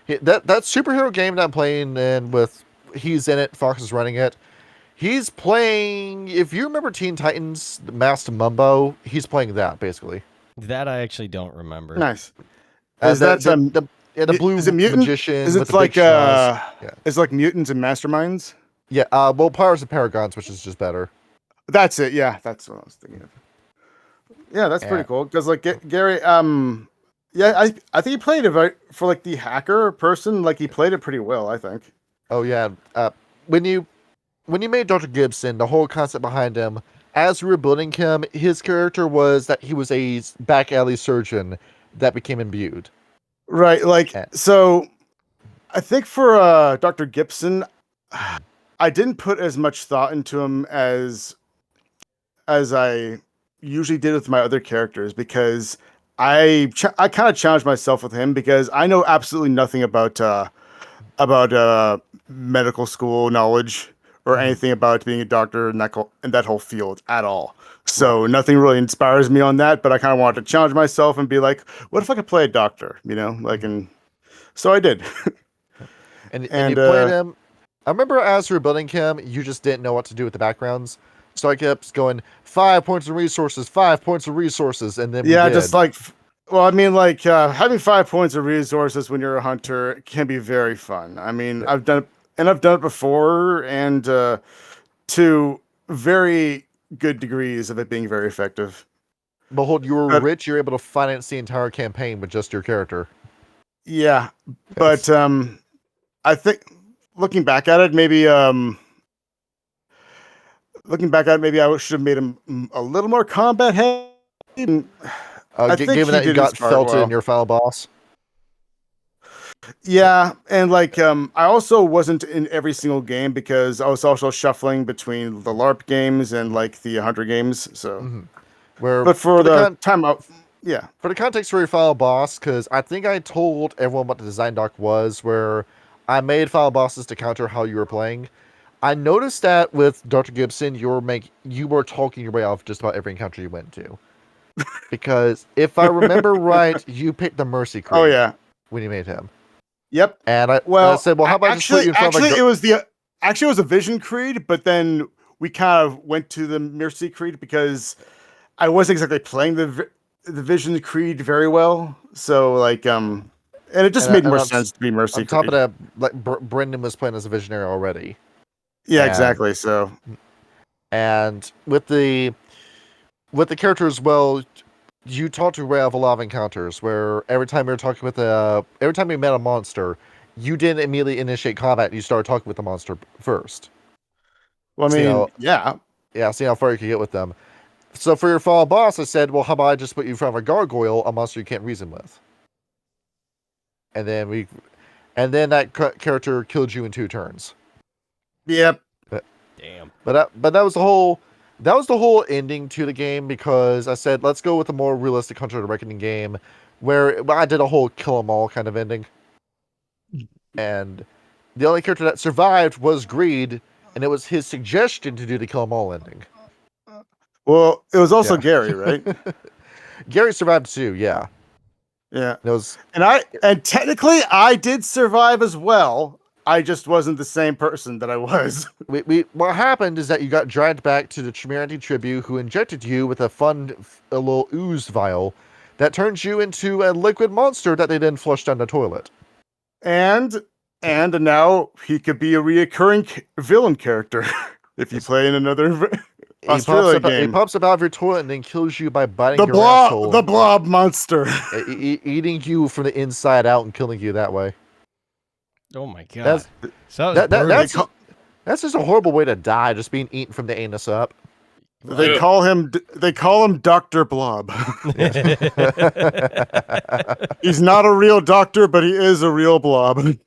That superhero game that I'm playing in with, he's in it. Fox is running it. He's playing. If you remember Teen Titans, Master Mumbo, he's playing that basically. That I actually don't remember. Nice. Is that the blue magician? Is it like it's like mutants and masterminds? Yeah. Well, Pirates and Paragons, which is just better. That's it. Yeah, that's what I was thinking of. Yeah, that's pretty cool. Because like Gary, I think he played it for like the hacker person. Like he played it pretty well, I think. Oh yeah. When you made Dr. Gibson, the whole concept behind him, as we were building him, his character was that he was a back alley surgeon that became imbued. Right. Like so, I think for Dr. Gibson, I didn't put as much thought into him as I usually did with my other characters, because I kind of challenged myself with him, because I know absolutely nothing about medical school knowledge or anything about being a doctor in that whole field at all. So nothing really inspires me on that, but I kind of wanted to challenge myself and be like, what if I could play a doctor, and so I did. and you played him. I remember as we were building him, you just didn't know what to do with the backgrounds. So I kept going 5 points of resources, 5 points of resources, and then just like, well, I mean, like having 5 points of resources when you're a hunter can be very fun. I mean, I've done it before, and to very good degrees of it being very effective. Behold, you were rich. You're able to finance the entire campaign with just your character. Yeah, but I think looking back at it, maybe I should have made him a little more combat heavy. Given that you got felted in your final boss. Yeah, and like I also wasn't in every single game, because I was also shuffling between the LARP games and like the Hunter games. So, but for the time out, yeah. For the context for your final boss, because I think I told everyone what the design doc was, where I made final bosses to counter how you were playing. I noticed that with Dr. Gibson, you were talking your way off just about every encounter you went to. Because if I remember right, you picked the Mercy Creed. Oh yeah, when you made him. Yep. And I said, well, how about it was a Vision Creed, but then we kind of went to the Mercy Creed because I wasn't exactly playing the Vision Creed very well. So like and it just made more sense to be Mercy Creed. On top of that, like Brendan was playing as a Visionary already. Yeah, exactly. So, and with the character as well, you taught your way of a lot of encounters where every time you met a monster, you didn't immediately initiate combat. You started talking with the monster first. Well, I mean, see how far you could get with them. So for your final boss, I said, well, how about I just put you in front of a gargoyle, a monster you can't reason with? And then that character killed you in 2 turns. Yep. Damn. But that was the whole ending to the game, because I said, let's go with a more realistic Hunter the Reckoning game where I did a whole kill 'em all kind of ending. And the only character that survived was Greed, and it was his suggestion to do the kill 'em all ending. Well, it was also Gary, right? Gary survived too, yeah. Yeah. And technically I did survive as well. I just wasn't the same person that I was. What happened is that you got dragged back to the Tremirante Tribute, who injected you with a little ooze vial that turns you into a liquid monster that they then flushed down the toilet. And now he could be a reoccurring villain character if you play in another Australia game. He pops up out of your toilet and then kills you by biting your asshole. The blob monster. Eating you from the inside out and killing you that way. Oh my god. That's just a horrible way to die, just being eaten from the anus up. They call him Dr. Blob. He's not a real doctor, but he is a real blob.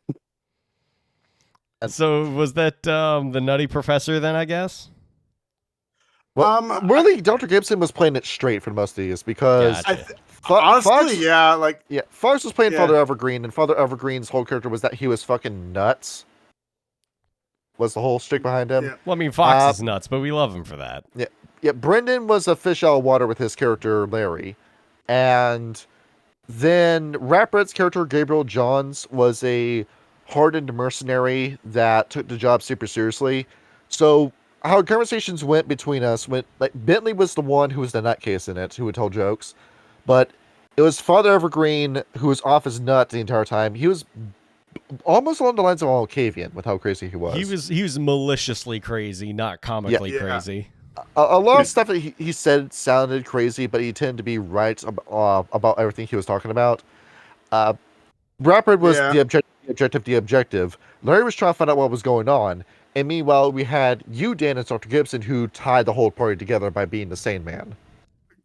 So was that the Nutty Professor then, I guess? Well, really, Dr. Gibson was playing it straight for most of these, because honestly, Fox was playing Father Evergreen, and Father Evergreen's whole character was that he was fucking nuts. Was the whole stick behind him? Yeah. Well, I mean, Fox is nuts, but we love him for that. Yeah. Brendan was a fish out of water with his character Larry, and then Rapret's character Gabriel Johns was a hardened mercenary that took the job super seriously. So how conversations went between us Bentley was the one who was the nutcase in it, who would tell jokes, but it was Father Evergreen who was off his nut the entire time. He was almost along the lines of Alcavian with how crazy he was. He was maliciously crazy, not comically crazy. A lot of stuff that he said sounded crazy, but he tended to be right about everything he was talking about. Rapid was the objective. Larry was trying to find out what was going on. And meanwhile, we had you, Dan, and Dr. Gibson, who tied the whole party together by being the sane man.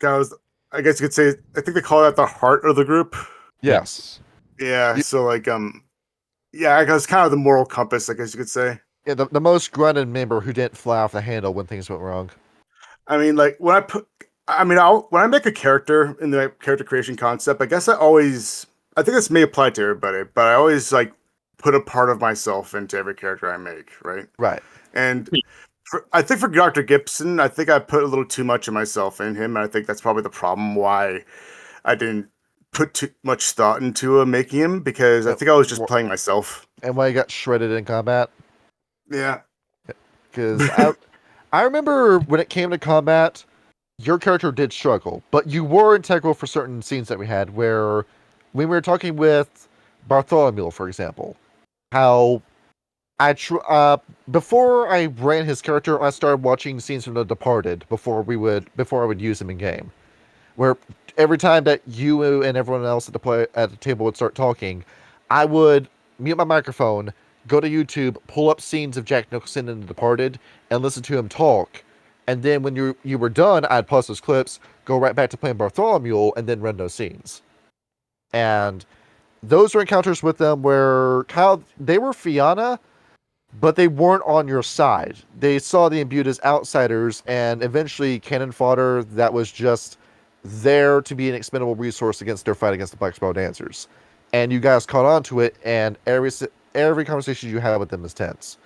Guys, I guess you could say, I think they call that the heart of the group. Yes. Yeah, so I guess kind of the moral compass, I guess you could say. Yeah, the most grunted member who didn't fly off the handle when things went wrong. I mean, like, when I make a character in the character creation concept, I guess I think this may apply to everybody, but I always, put a part of myself into every character I make, right? Right. And I think for Dr. Gibson, I think I put a little too much of myself in him, and I think that's probably the problem why I didn't put too much thought into making him, because I think I was just playing myself. And why he got shredded in combat? Yeah. Because I remember when it came to combat, your character did struggle, but you were integral for certain scenes that we had where when we were talking with Bartholomew, for example, how before I ran his character, I started watching scenes from The Departed before I would use him in game, where every time that you and everyone else at the table would start talking, I would mute my microphone, go to YouTube, pull up scenes of Jack Nicholson in The Departed, and listen to him talk. And then when you were done, I'd pause those clips, go right back to playing Bartholomew, and then run those scenes. And those were encounters with them where they were Fianna, but they weren't on your side. They saw the imbued as outsiders, and eventually cannon fodder that was just there to be an expendable resource against their fight against the Black Sparrow Dancers. And you guys caught on to it, and every conversation you had with them is tense.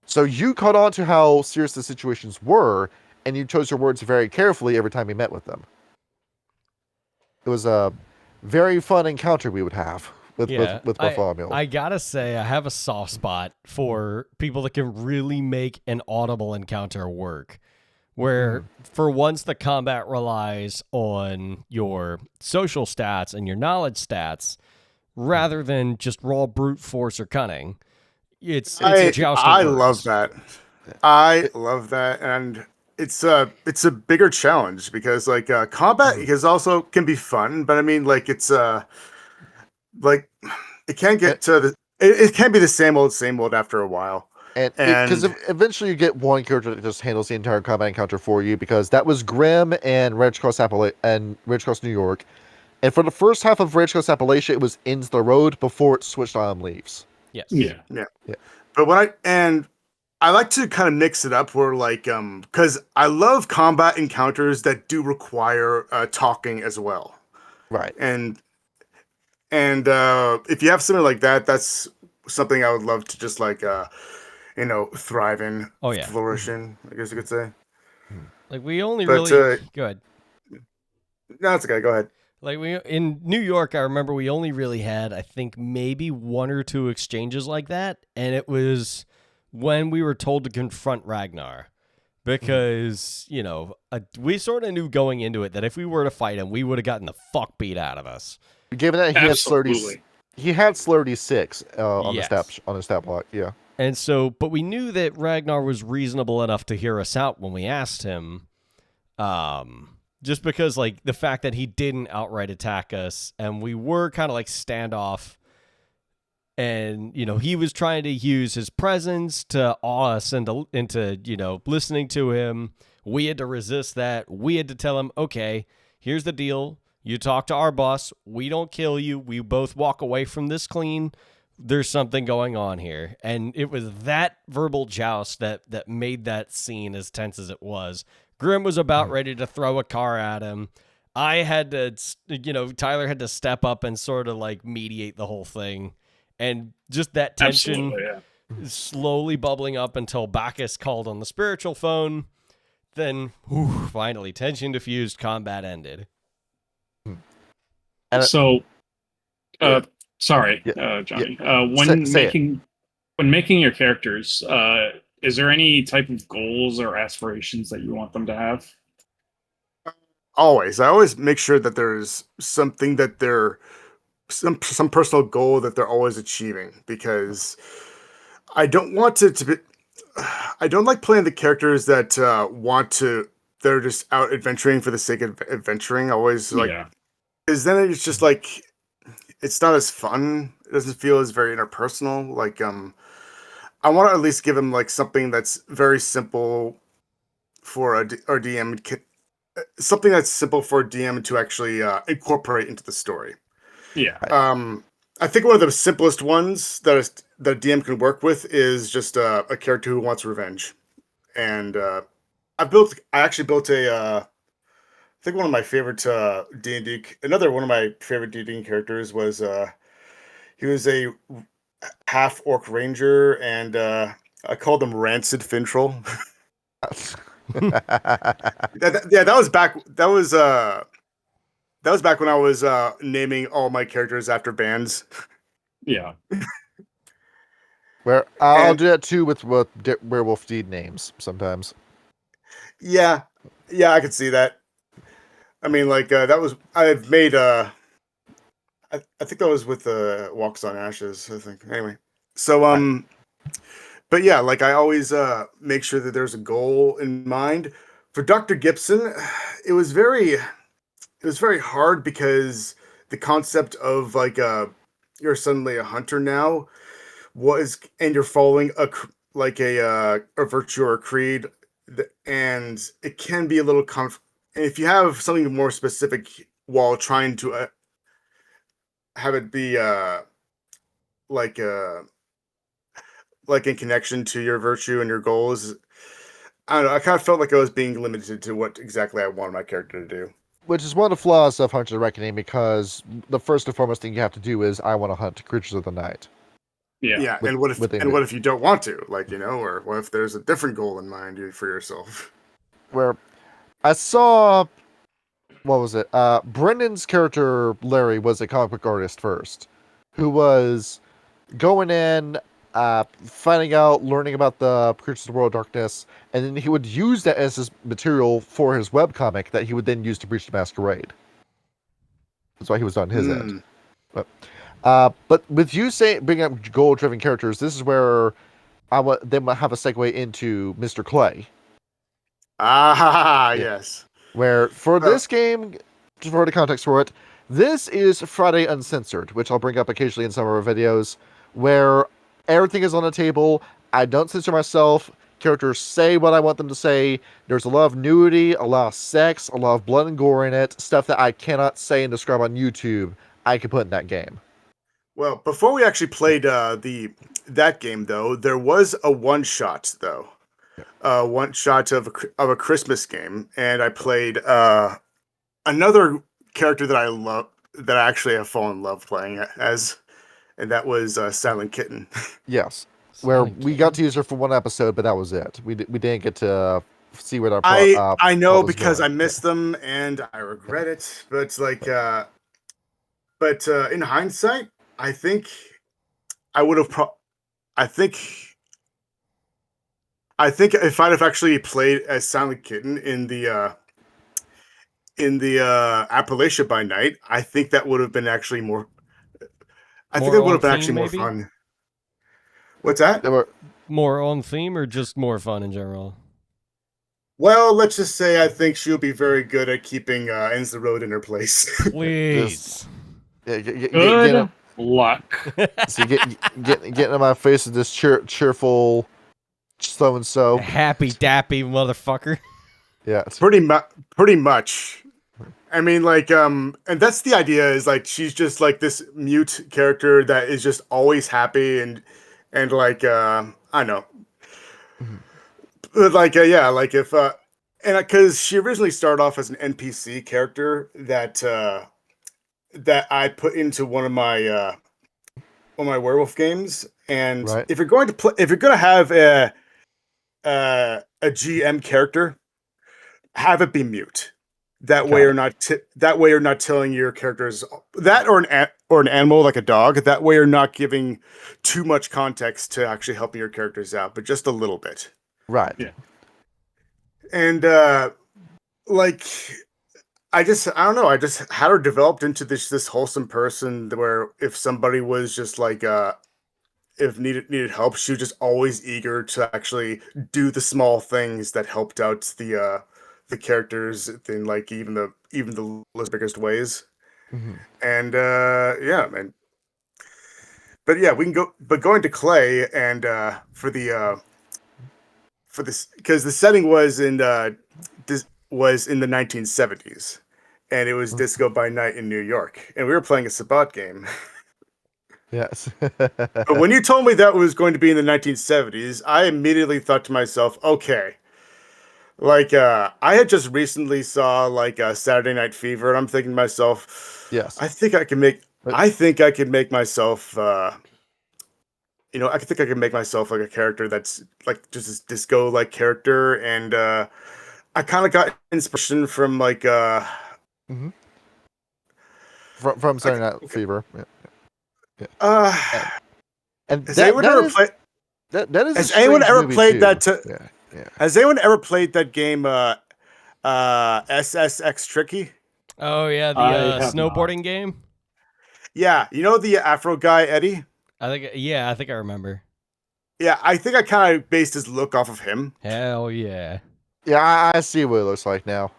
So you caught on to how serious the situations were, and you chose your words very carefully every time you met with them. It was a very fun encounter we would have with Bartholomew. I gotta say, I have a soft spot for people that can really make an audible encounter work. Where, for once, the combat relies on your social stats and your knowledge stats rather than just raw brute force or cunning. It's a joust of I words. love that. I love that, and it's a bigger challenge because like combat can be fun, but I mean like it's like it can't get to the it can't be the same old after a while. And because eventually you get one character that just handles the entire combat encounter for you, because that was Grimm and Ridge Cross New York. And for the first half of Ridge Cross Appalachia, it was Ends the Road before it switched on Leaves. Yes. Yeah. But I like to kind of mix it up where like because I love combat encounters that do require talking as well. Right. And if you have something like that, that's something I would love to just like thrive in. Oh yeah. Flourish in, I guess you could say. Like we only go ahead. No, it's okay. Go ahead. Like in New York, I remember we only really had, I think, maybe one or two exchanges like that, and it was when we were told to confront Ragnar, because we sort of knew going into it that if we were to fight him, we would have gotten the fuck beat out of us. Given that he had Slurdy 6 on the stat block, yeah. And so, but we knew that Ragnar was reasonable enough to hear us out when we asked him. Just because, like, the fact that he didn't outright attack us, and we were kind of like standoff, and he was trying to use his presence to awe us into listening to him. We had to resist that. We had to tell him, okay, here's the deal. You talk to our boss. We don't kill you. We both walk away from this clean. There's something going on here. And it was that verbal joust that made that scene as tense as it was. Grimm was about ready to throw a car at him. I had to, Tyler had to step up and sort of like mediate the whole thing. And just that tension slowly bubbling up until Bacchus called on the spiritual phone. Then, finally, tension diffused, combat ended. So, sorry, Johnny. When making your characters, is there any type of goals or aspirations that you want them to have? Always. I always make sure that there's something that they're some personal goal that they're always achieving, because I don't want it to be. I don't like playing the characters that they're just out adventuring for the sake of adventuring. Always because then it's just like it's not as fun. It doesn't feel as very interpersonal. Like I want to at least give them like something that's very simple for our DM, something that's simple for a DM to actually incorporate into the story. Yeah. I think one of the simplest ones that DM can work with is just a character who wants revenge, and I actually built I think one of my favorite D&D. Another one of my favorite D&D characters was he was a half orc ranger, and I called him Rancid Fintrol. That was back. That was back when I was naming all my characters after bands. Yeah. Where I'll do that too with werewolf deed names sometimes. Yeah, I could see that. I mean, like that was I've made. I think that was with Walks on Ashes. I think anyway. So but yeah, like I always make sure that there's a goal in mind. For Dr. Gibson, it was very hard because the concept of like you're suddenly a hunter now and you're following a virtue or a creed, and it can be a little and if you have something more specific while trying to have it be like in connection to your virtue and your goals, I don't know, I kind of felt like I was being limited to what exactly I wanted my character to do. Which is one of the flaws of Hunter's Reckoning, because the first and foremost thing you have to do is I want to hunt creatures of the night. Yeah. And what if you don't want to, like, or what if there's a different goal in mind for yourself? Where I saw, what was it? Brendan's character Larry was a comic book artist first, who was going in, finding out, learning about the creatures of the world of darkness, and then he would use that as his material for his webcomic that he would then use to breach the masquerade. That's why he was on his end. But with you bringing up goal-driven characters, this is where they might have a segue into Mr. Clay. Yes. Where for this game, for the context for it, this is Friday Uncensored, which I'll bring up occasionally in some of our videos, where everything is on the table. I don't censor myself. Characters say what I want them to say. There's a lot of nudity, a lot of sex, a lot of blood and gore in it. Stuff that I cannot say and describe on YouTube, I can put in that game. Well, before we actually played that game, though, there was a one-shot, though. One-shot of a Christmas game, and I played another character that I love, that I actually have fallen in love playing as, and that was Silent Kitten. Yes. Where we got to use her for one episode, but that was it. We didn't get to see what our I know, because I missed them and I regret it. But in hindsight, I think I would have. I think if I'd have actually played as Silent Kitten in the Appalachia by Night, I think that would have been actually more. I think that would have been actually more fun. What's that? They were more on theme or just more fun in general? Well, let's just say I think she'll be very good at keeping Ends the Road in her place. Please. Good luck. So getting in my face with this cheerful so-and-so. Happy dappy motherfucker. Yeah. Pretty much. I mean, like, and that's the idea, is like she's just like this mute character that is just always happy and like I don't know, but like yeah, like if and because she originally started off as an NPC character that I put into one of my werewolf games, and if you're going to have a GM character, have it be mute. That way you're not telling your characters that, or an animal like a dog. That way you're not giving too much context to actually helping your characters out, but just a little bit. Right. Yeah. And like I don't know. I just had her developed into this wholesome person where if somebody was just like if needed help, she was just always eager to actually do the small things that helped out the characters in like even the biggest ways. And yeah, man. But yeah, we can go. But going to Clay and for this, because the setting was in the 1970s, and it was Disco by Night in New York, and we were playing a Sabbat game. Yes. But when you told me that was going to be in the 1970s, I immediately thought to myself, okay. Like, I had just recently saw like Saturday Night Fever, and I'm thinking to myself, yes, I think I could make myself, I think I can make myself like a character that's like just this disco-like character, and I kind of got inspiration from like from Saturday Night Fever. And has anyone ever played? Has anyone ever played that? Has anyone ever played that game, SSX Tricky? Oh yeah, the snowboarding game. Yeah, you know the Afro guy Eddie. I think I remember. Yeah, I think I kind of based his look off of him. Hell yeah. Yeah, I see what it looks like now.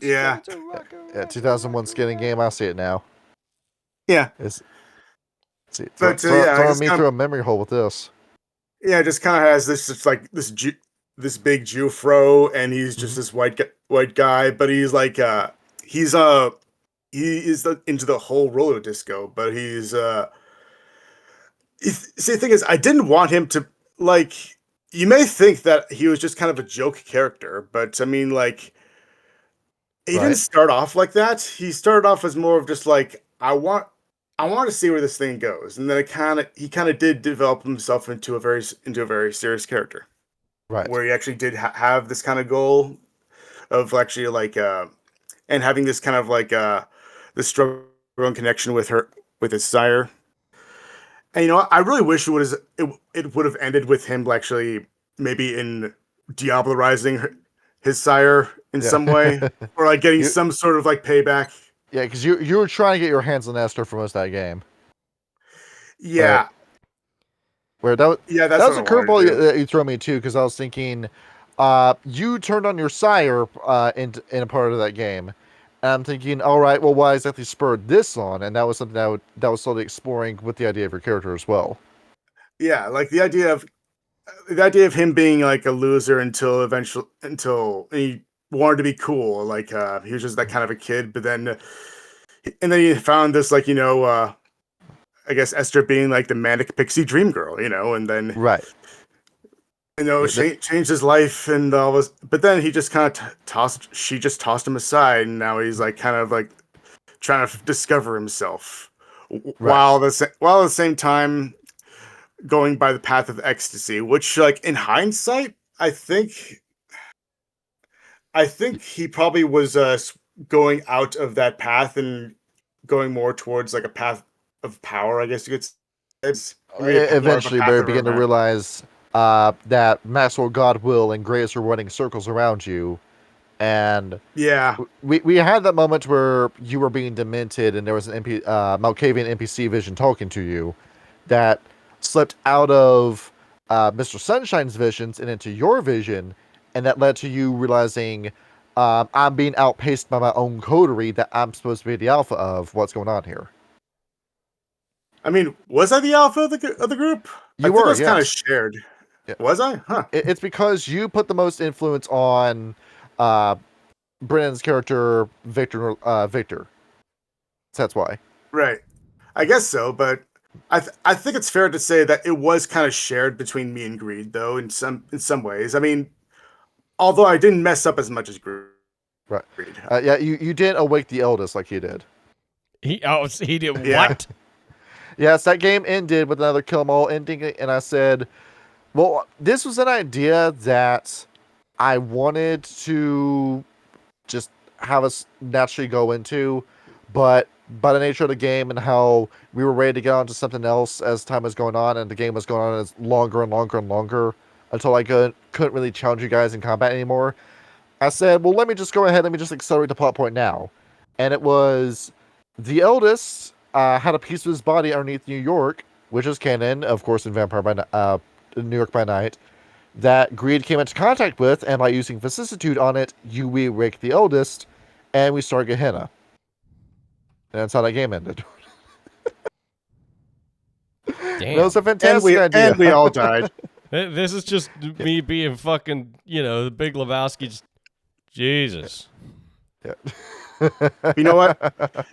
Yeah. 2001 skating game. I see it now. Yeah. Throwing me through a memory hole with this. Yeah, it just kind of has this this big Jew fro, and he's just this white guy, but he's like he is into the whole roller disco, but he's see, the thing is, I didn't want him to, like, you may think that he was just kind of a joke character, but I mean, like, he didn't start off like that. He started off as more of just like, I want to see where this thing goes, and then he kind of did develop himself into a very serious character, right? Where he actually did have this kind of goal of actually like and having this kind of like this struggle and connection with his sire, And you know what? I really wish it would have ended with him actually maybe in Diablerizing his sire in some way, or like getting some sort of like payback. Yeah, because you were trying to get your hands on Esther for most of that game. Yeah. Where that was, that's that was a curveball that you threw me too, because I was thinking, you turned on your sire in a part of that game, and I'm thinking, all right, well, why exactly spurred this on? And that was something that was slowly exploring with the idea of your character as well. Yeah, like the idea of him being like a loser until he wanted to be cool. Like he was just that kind of a kid, but then he found this like I guess Esther being like the manic pixie dream girl, and then right. Changed his life and all this, but then he just kind of she just tossed him aside, and now he's like kind of like trying to discover himself, while at the same time going by the path of ecstasy, which like in hindsight, I think he probably was going out of that path and going more towards like a path of power, I guess you could say. Eventually, they begin to realize that Maxwell Godwill and Grace are running circles around you, and we had that moment where you were being demented, and there was an Malkavian NPC vision talking to you that slipped out of Mr. Sunshine's visions and into your vision, and that led to you realizing I'm being outpaced by my own coterie that I'm supposed to be the alpha of. What's going on here? I mean, was I the alpha of the group? You were, it was kind of shared. Yeah. Was I? Huh. It's because you put the most influence on Brennan's character, Victor. So that's why. Right. I guess so, but I think it's fair to say that it was kind of shared between me and Greed, though, in some ways. I mean, although I didn't mess up as much as Greed. Right. Yeah, you didn't awake the eldest like he did. He did what? Yes, that game ended with another kill 'em all ending, and I said, well, this was an idea that I wanted to just have us naturally go into, but by the nature of the game and how we were ready to get on to something else as time was going on, and the game was going on as longer and longer and longer until I couldn't really challenge you guys in combat anymore, I said, well, let me just go ahead, let me just accelerate the plot point now. And it was the eldest had a piece of his body underneath New York, which is canon, of course, in New York by Night, that Greed came into contact with, and by using vicissitude on it, we wake the eldest, and we start Gehenna. And that's how that game ended. Damn. That was a fantastic idea. And we all died. This is just me being fucking, the Big Lebowski. Just, Jesus. Yeah. You know what?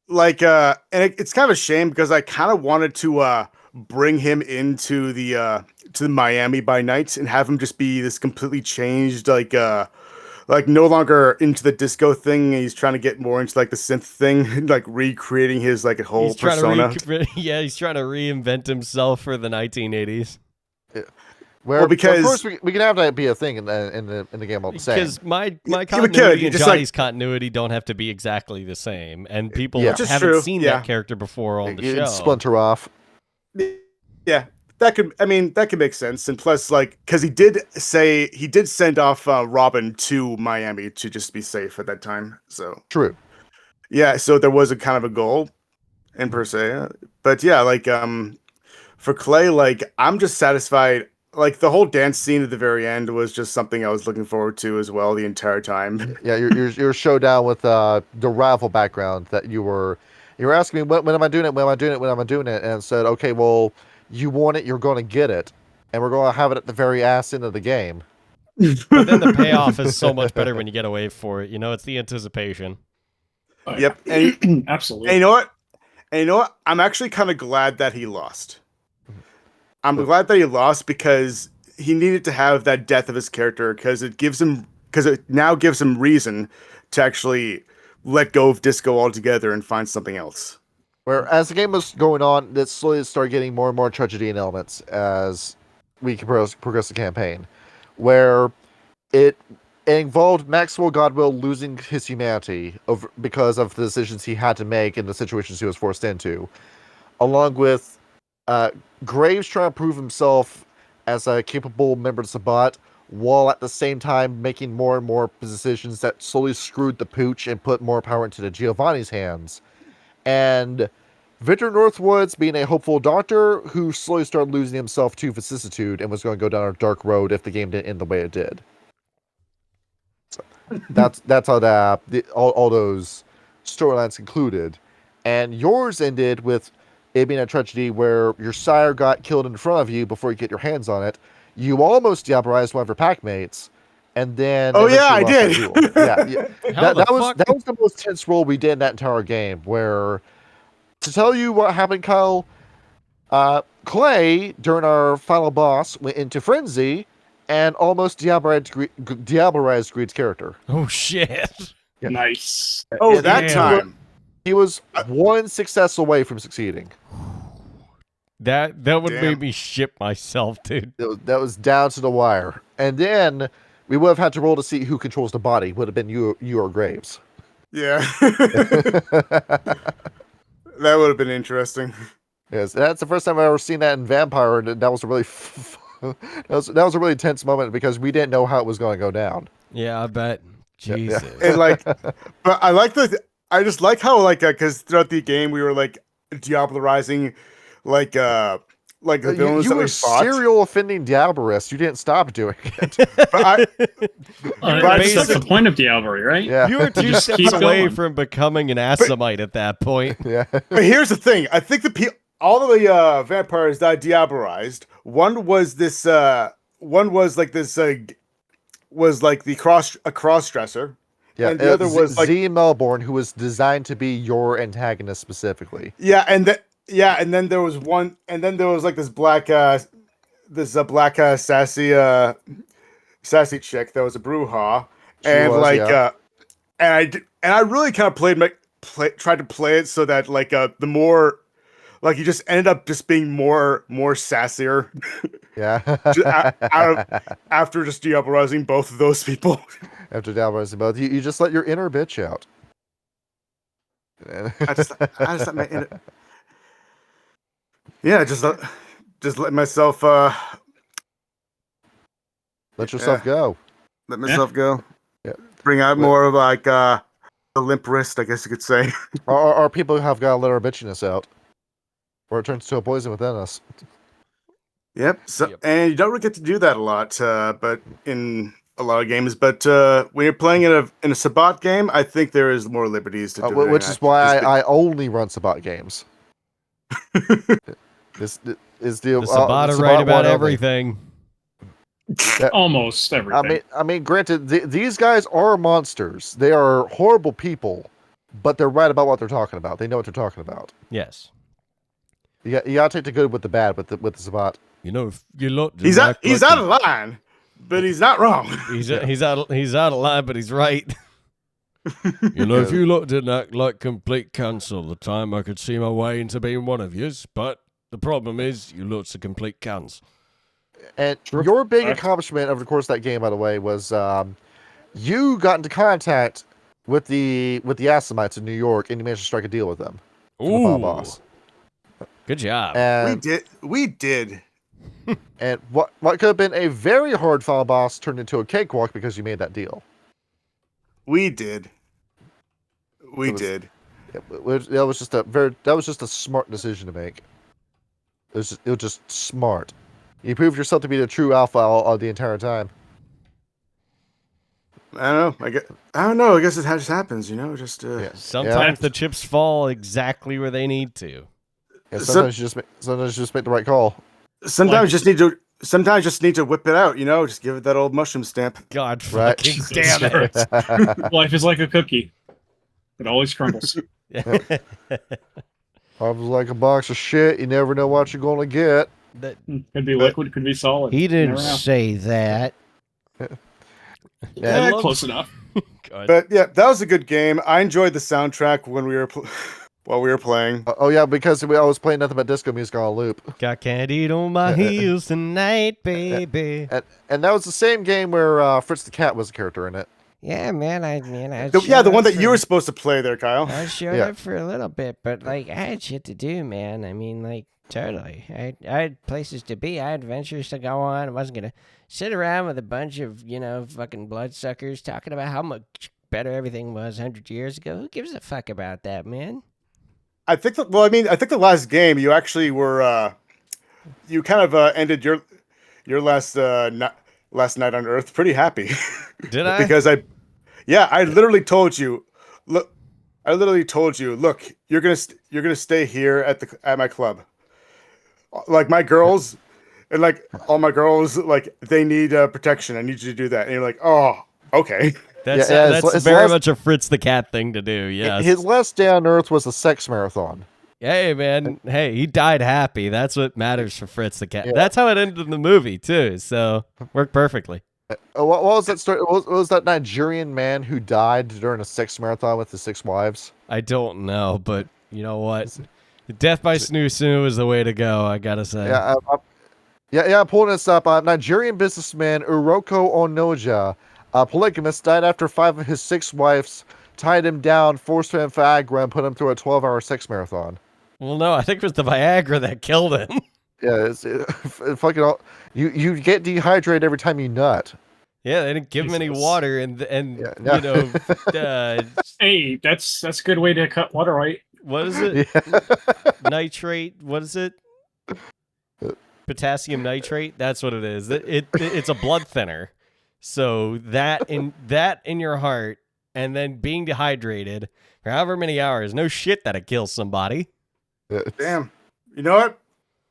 Like, and it's kind of a shame because I kind of wanted to bring him into the Miami by Night and have him just be this completely changed, like no longer into the disco thing. He's trying to get more into like the synth thing, like recreating his like whole persona. He's trying to reinvent himself for the 1980s. Yeah. Well, because of course we can have that be a thing in the game all the same. Because my continuity and Johnny's continuity don't have to be exactly the same, and people haven't seen that character before on the show. Splinter off. Yeah, that could make sense. And plus, like, because he did send off Robin to Miami to just be safe at that time. So true. Yeah, so there was a kind of a goal, in per se. But yeah, like for Clay, like I'm just satisfied. Like the whole dance scene at the very end was just something I was looking forward to as well the entire time. Yeah, your showdown with the rival background that you were asking me when am I doing it? When am I doing it? When am I doing it? And said, okay, well, you want it, you're going to get it, and we're going to have it at the very ass end of the game. But then the payoff is so much better when you get away for it. It's the anticipation. Yep, and absolutely. And you know what? I'm actually kind of glad that he lost. I'm glad that he lost because he needed to have that death of his character because it now gives him reason to actually let go of disco altogether and find something else. Where as the game was going on, it slowly started getting more and more tragedy in elements as we progress the campaign, where it involved Maxwell Godwill losing his humanity because of the decisions he had to make and the situations he was forced into, along with Graves trying to prove himself as a capable member of Sabbat, while at the same time making more and more decisions that slowly screwed the pooch and put more power into the Giovanni's hands. And Victor Northwoods being a hopeful doctor who slowly started losing himself to vicissitude and was going to go down a dark road if the game didn't end the way it did. So that's how all those storylines concluded. And yours ended with it being a tragedy where your sire got killed in front of you before you get your hands on it. You almost diabolized one of your pack mates, and then I did. That was the most tense roll we did in that entire game. Where, to tell you what happened, Kyle, Clay during our final boss went into frenzy and almost diabolized Greed's character. Oh shit! Yeah. Nice. Oh, that time. He was one success away from succeeding. That would make me shit myself, dude. That was down to the wire. And then we would have had to roll to see who controls the body. Would have been you or Graves. Yeah. That would have been interesting. Yes, that's the first time I've ever seen that in Vampire, and that was a really that was a really tense moment because we didn't know how it was going to go down. Yeah, I bet. Jesus. And but I just like how because throughout the game we were diablerizing the villains that we fought. Serial offending diabolist. You didn't stop doing it. But that's the point of diablery, right? Yeah. You were two steps away from becoming an Assamite at that point. Yeah. But here's the thing. I think all of the vampires that I diablerized. One was this. One was the cross dresser. Yeah, and the other was Z Melbourne, who was designed to be your antagonist specifically. Yeah, and then there was one, and then there was this black sassy chick that was a Bruja, and I really kind of tried to play it so that the more you just ended up just being more sassier. Yeah. After just diabolizing both of those people. After diabolizing both, you just let your inner bitch out. I just let my inner. Yeah, just let myself. Let yourself go. Let myself go. Yeah. Bring out more of the limp wrist, I guess you could say. Or people who have got to let our bitchiness out. Or it turns to a poison within us. Yep. So, and you don't really get to do that a lot, but in a lot of games. But when you're playing in a Sabbat game, I think there is more liberties to do. Which is why I only run Sabbat games. This is the Sabbat are right about everything. Almost everything. I mean, granted, these guys are monsters. They are horrible people, but they're right about what they're talking about. They know what they're talking about. Yes. You gotta take the good with the bad with the Sabbat. You know, if you look, he's out of line, but he's not wrong. He's out of line, but he's right. You know, if you looked and act like complete cancel the time, I could see my way into being one of yous. But the problem is, you look's a complete cans. And your big accomplishment over the course of that game, by the way, was you got into contact with the Assamites in New York, and you managed to strike a deal with them. Ooh, the boss. Good job. And we did. And what could have been a very hard final boss turned into a cakewalk because you made that deal. We did. That was just a smart decision to make. It was just smart. You proved yourself to be the true alpha all the entire time. I don't know. I guess it just happens, you know. Sometimes the chips fall exactly where they need to. Yeah, sometimes you just make the right call. Sometimes just need to whip it out, you know. Just give it that old mushroom stamp. God fucking damn it! Life is like a cookie; it always crumbles. I was like a box of shit. You never know what you're gonna get. That could be liquid, could be solid. He didn't say that. Yeah, close enough. But yeah, that was a good game. I enjoyed the soundtrack when we were while we were playing. Oh yeah, because I was playing nothing but disco music on a loop. Got candy on my heels tonight, baby. And that was the same game where Fritz the Cat was a character in it. Yeah, man. I the one that you were supposed to play there, Kyle. I showed up for a little bit, but like I had shit to do, man. I mean, like totally. I had places to be. I had adventures to go on. I wasn't gonna sit around with a bunch of fucking bloodsuckers talking about how much better everything was 100 years ago. Who gives a fuck about that, man? I think I think the last game you actually were you kind of ended your last last night on Earth pretty happy. Did I? Because I literally told you, look, you're gonna stay here at my club. Like my girls, and like all my girls, like they need protection. I need you to do that. And you're like, oh, okay. That's it's very much a Fritz the Cat thing to do. Yes. His last day on Earth was a sex marathon. Hey man, hey, he died happy. That's what matters for Fritz the Cat. Yeah. That's how it ended in the movie too. So worked perfectly. What was that story? What was that Nigerian man who died during a sex marathon with his 6 wives? I don't know, but you know what? Death by snoo is the way to go. I gotta say. Yeah. I'm pulling this up. Nigerian businessman Uroko Onoja, a polygamist, died after 5 of his 6 wives tied him down, forced him Viagra, and put him through a 12-hour sex marathon. Well, no, I think it was the Viagra that killed him. Yeah, it's fucking all. You get dehydrated every time you nut. Yeah, they didn't give him any water, and hey, that's a good way to cut water, right? What is it? Yeah. Nitrate? What is it? Potassium nitrate? That's what it is. It's a blood thinner. So that in your heart, and then being dehydrated for however many hours, no shit that it kills somebody. Damn. You know what?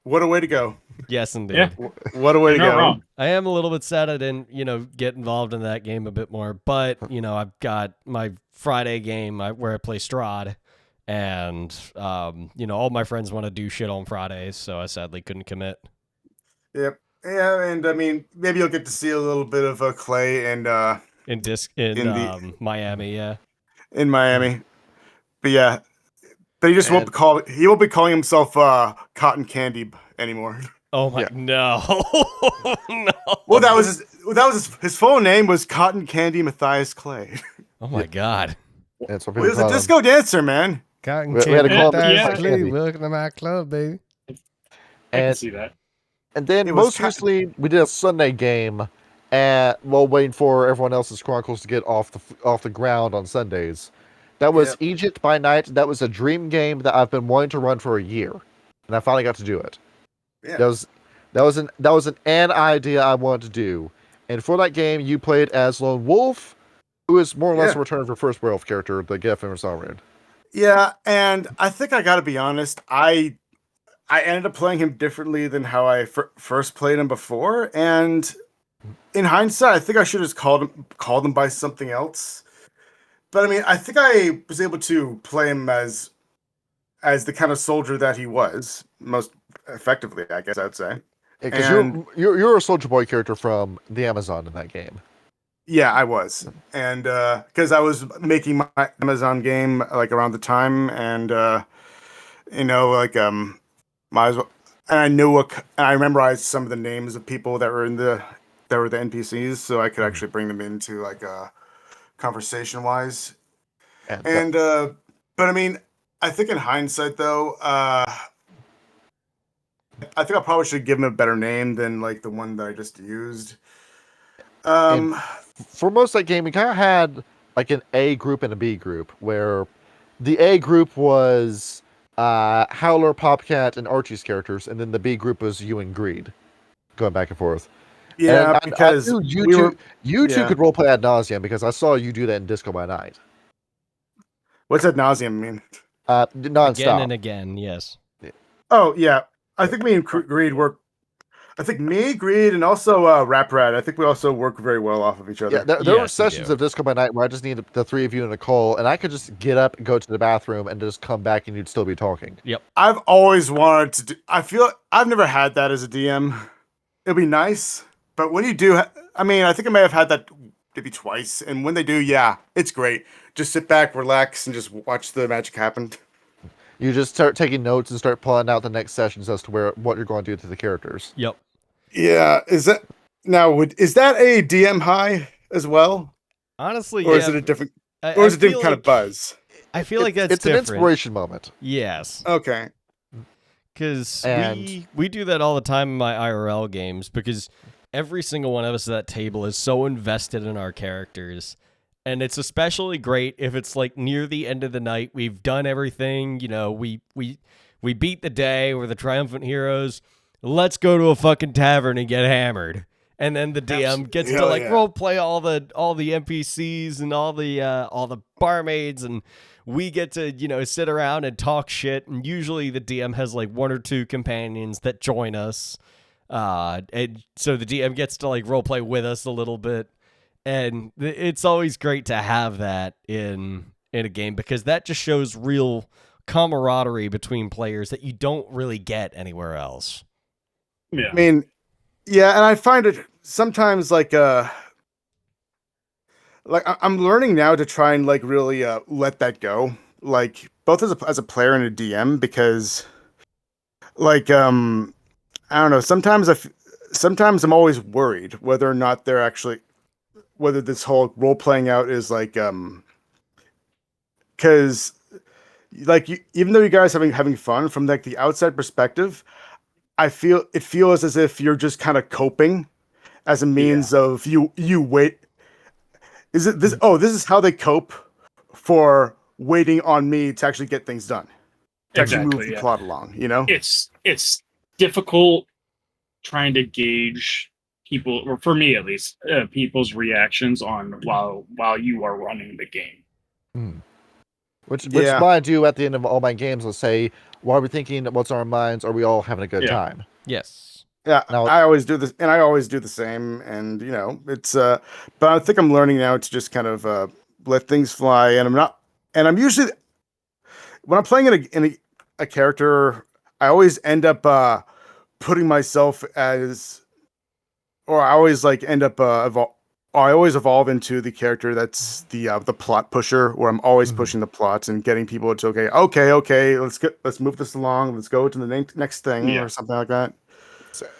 What a way to go. Yes, indeed. Yeah. What a way to go. Wrong. I am a little bit sad I didn't, get involved in that game a bit more. But, I've got my Friday game where I play Strahd. And, all my friends want to do shit on Fridays. So I sadly couldn't commit. Yep. Yeah, and I mean, maybe you'll get to see a little bit of Clay and in Miami, yeah. In Miami. But yeah. But he just won't be calling himself Cotton Candy anymore. Oh my no. No. Well, that was his full name was Cotton Candy Matthias Clay. Oh my god. That's what he was a disco dancer, man. Cotton Candy Matthias Clay. Welcome to my club, baby. I can see that. And then most recently we did a Sunday game while waiting for everyone else's Chronicles to get off the ground on Sundays. That was Egypt by Night. That was a dream game that I've been wanting to run for a year, and I finally got to do it. Yeah. That was an idea I wanted to do, and for that game, you played as Lone Wolf, who is more or less a return of your first werewolf character, the Geffen or Salrun. Yeah, and I think I got to be honest. I ended up playing him differently than how I first played him before, and in hindsight, I think I should have called him by something else. But I mean, I think I was able to play him as the kind of soldier that he was most effectively, I guess I'd say. Because you're a Soldier Boy character from the Amazon in that game. Yeah, I was, and because I was making my Amazon game like around the time, and might as well. And I knew and I memorized some of the names of people that were the NPCs, so I could actually bring them into like conversation wise. But I mean, I think in hindsight though, I think I probably should give him a better name than like the one that I just used. For most of that game, we kind of had like an A group and a B group, where the A group was Howler, Popcat, and Archie's characters, and then the B group was you and Greed, going back and forth. Yeah, and because I knew you two could roleplay ad nauseum because I saw you do that in Disco by Night. What's ad nauseum mean? Non-stop. Again and again, yes. Oh yeah, I think me and Greed work. I think me, Greed, and also Rap Rat. I think we also work very well off of each other. Yeah, there were sessions of Disco by Night where I just needed the 3 of you and Nicole, and I could just get up, go to the bathroom, and just come back, and you'd still be talking. Yep. I've always wanted to do. I feel I've never had that as a DM. It'd be nice, but when you do, I mean, I think I may have had that maybe twice, and when they do, yeah, it's great. Just sit back, relax, and just watch the magic happen. You just start taking notes and start pulling out the next sessions as to what you're going to do to the characters. Yep. Yeah, is that a DM high as well? Honestly, or is it a different? Or is it a different kind of buzz? I feel like that's it's different. an inspiration moment. Yes. Okay. Because we do that all the time in my IRL games, because every single one of us at that table is so invested in our characters. And it's especially great if it's like near the end of the night, we've done everything, we beat the day, we're the triumphant heroes. Let's go to a fucking tavern and get hammered. And then the DM gets to role play all the NPCs and all the barmaids, and we get to sit around and talk shit. And usually the DM has like one or two companions that join us, and so the DM gets to like role play with us a little bit. And it's always great to have that in a game, because that just shows real camaraderie between players that you don't really get anywhere else. Yeah. I mean, yeah, and I find it sometimes like I'm learning now to try and like really let that go, like both as a player and a DM, because like I don't know, sometimes I'm always worried whether or not they're actually, whether this whole role playing out is like because like even though you guys having fun from like the outside perspective, it feels as if you're just kind of coping as a means of you wait. Is it this? Oh, this is how they cope for waiting on me to actually get things done, to actually move the plot along. It's difficult trying to gauge people, or for me at least, people's reactions on while you are running the game. Which I do at the end of all my games. Let's say, what are we thinking? What's on our minds? Are we all having a good time? Yes. Yeah, now, I always do this, and I always do the same. And it's but I think I'm learning now to just kind of let things fly. And I'm usually, when I'm playing in a character, I always end up putting myself as, or I always like end up I always evolve into the character that's the plot pusher, where I'm always pushing the plots and getting people to okay, let's move this along, let's go to the next thing or something like that.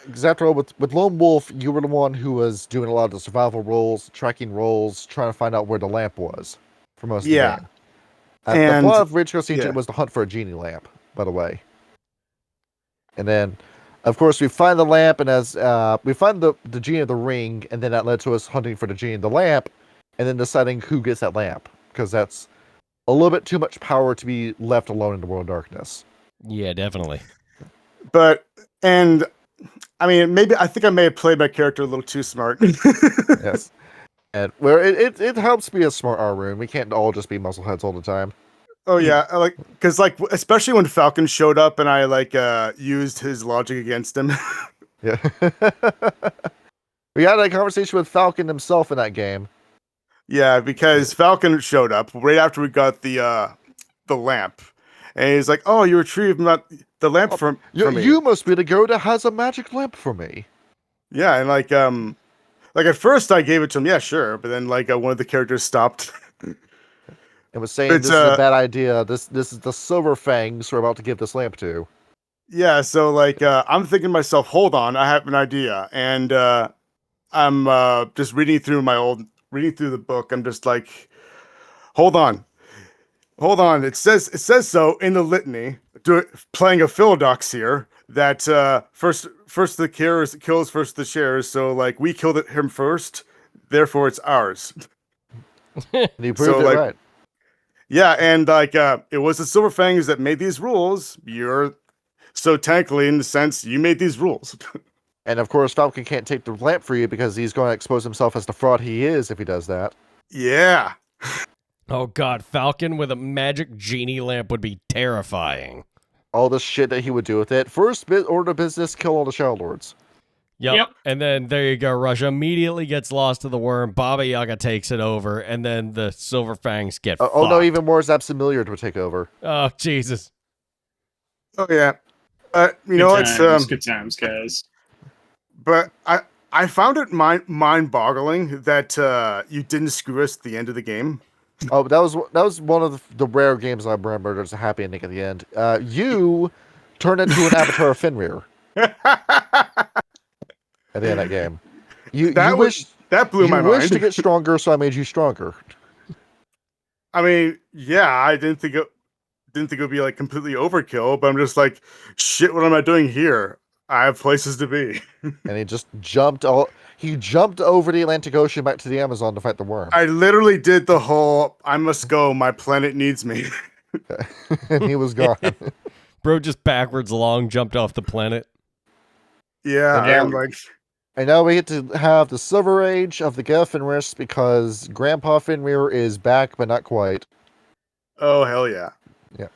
Because after all, with Lone Wolf, you were the one who was doing a lot of the survival roles, tracking roles, trying to find out where the lamp was for most of the game. And the plot of Rage Girl Agent was to hunt for a genie lamp, by the way. And then, of course, we find the lamp, and as we find the genie of the ring, and then that led to us hunting for the genie of the lamp, and then deciding who gets that lamp, because that's a little bit too much power to be left alone in the world of darkness. Yeah, definitely. I mean, I think I may have played my character a little too smart. Yes. And where it helps be a smart R-Rune. We can't all just be muscleheads all the time. Oh yeah, because especially when Falcon showed up and I used his logic against him. Yeah. We had a conversation with Falcon himself in that game. Yeah, because Falcon showed up right after we got the lamp. And he's like, "Oh, you retrieved the lamp from me. You must be the girl that has a magic lamp for me." Yeah, and at first I gave it to him. Yeah, sure, but then one of the characters stopped and was saying, "This is a bad idea. This is the Silver Fangs we're about to give this lamp to." Yeah, so I'm thinking to myself, "Hold on, I have an idea," and I'm just reading through the book. I'm just like, "Hold on. It says so in the litany, playing a Philodox here, that first the kills first the shares. So we killed him first, therefore it's ours." You proved it right. Yeah, and it was the Silver Fangs that made these rules. So technically, in the sense, you made these rules. And of course, Falcon can't take the lamp for you because he's going to expose himself as the fraud he is if he does that. Yeah. Oh god, Falcon with a magic genie lamp would be terrifying. All the shit that he would do with it. First order of business, kill all the Shadow Lords. Yep. And then there you go, Russia immediately gets lost to the worm, Baba Yaga takes it over, and then the Silver Fangs get fucked. Oh no, even more Zapsimilyard would take over. Oh, Jesus. Oh yeah. It's good times, guys. But I found it mind-boggling that you didn't screw us at the end of the game. Oh, that was one of the rare games I remember. There's a happy ending at the end. You turned into an avatar of Fenrir at the end of that game. That blew my mind. You wish to get stronger, so I made you stronger. I mean, yeah, I didn't think it would be like completely overkill, but I'm just like, shit, what am I doing here? I have places to be. And he just jumped over the Atlantic Ocean back to the Amazon to fight the worm. I literally did the whole, I must go, my planet needs me. And he was gone. Bro just backwards along jumped off the planet. Yeah, I'm like... And now we get to have the Silver Age of the Geth Fenris because Grandpa Fenrir is back, but not quite. Oh, hell yeah. Yeah.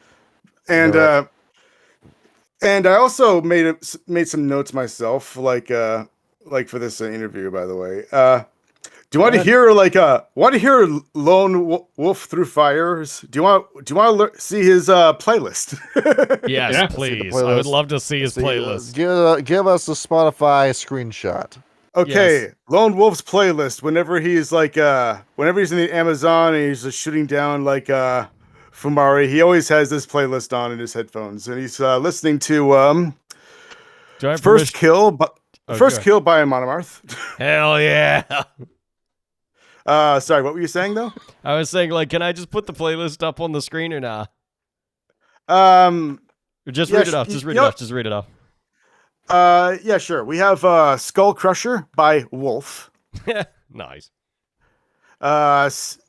And I also made some notes myself, like for this interview, by the way. Do you want to hear Lone Wolf Through Fires? Do you want to see his playlist? Yes, yeah, please. I would love to see his playlist. Give us a Spotify screenshot. Okay, yes. Lone Wolf's playlist. Whenever he's in the Amazon and he's just shooting down Fumari, he always has this playlist on in his headphones, and he's listening to First Kill by Monomarth. Hell yeah. Sorry, what were you saying though? I was saying, can I just put the playlist up on the screen or nah? Just read it off. Just read it off. Yeah, sure. We have Skull Crusher by Wolf. Nice.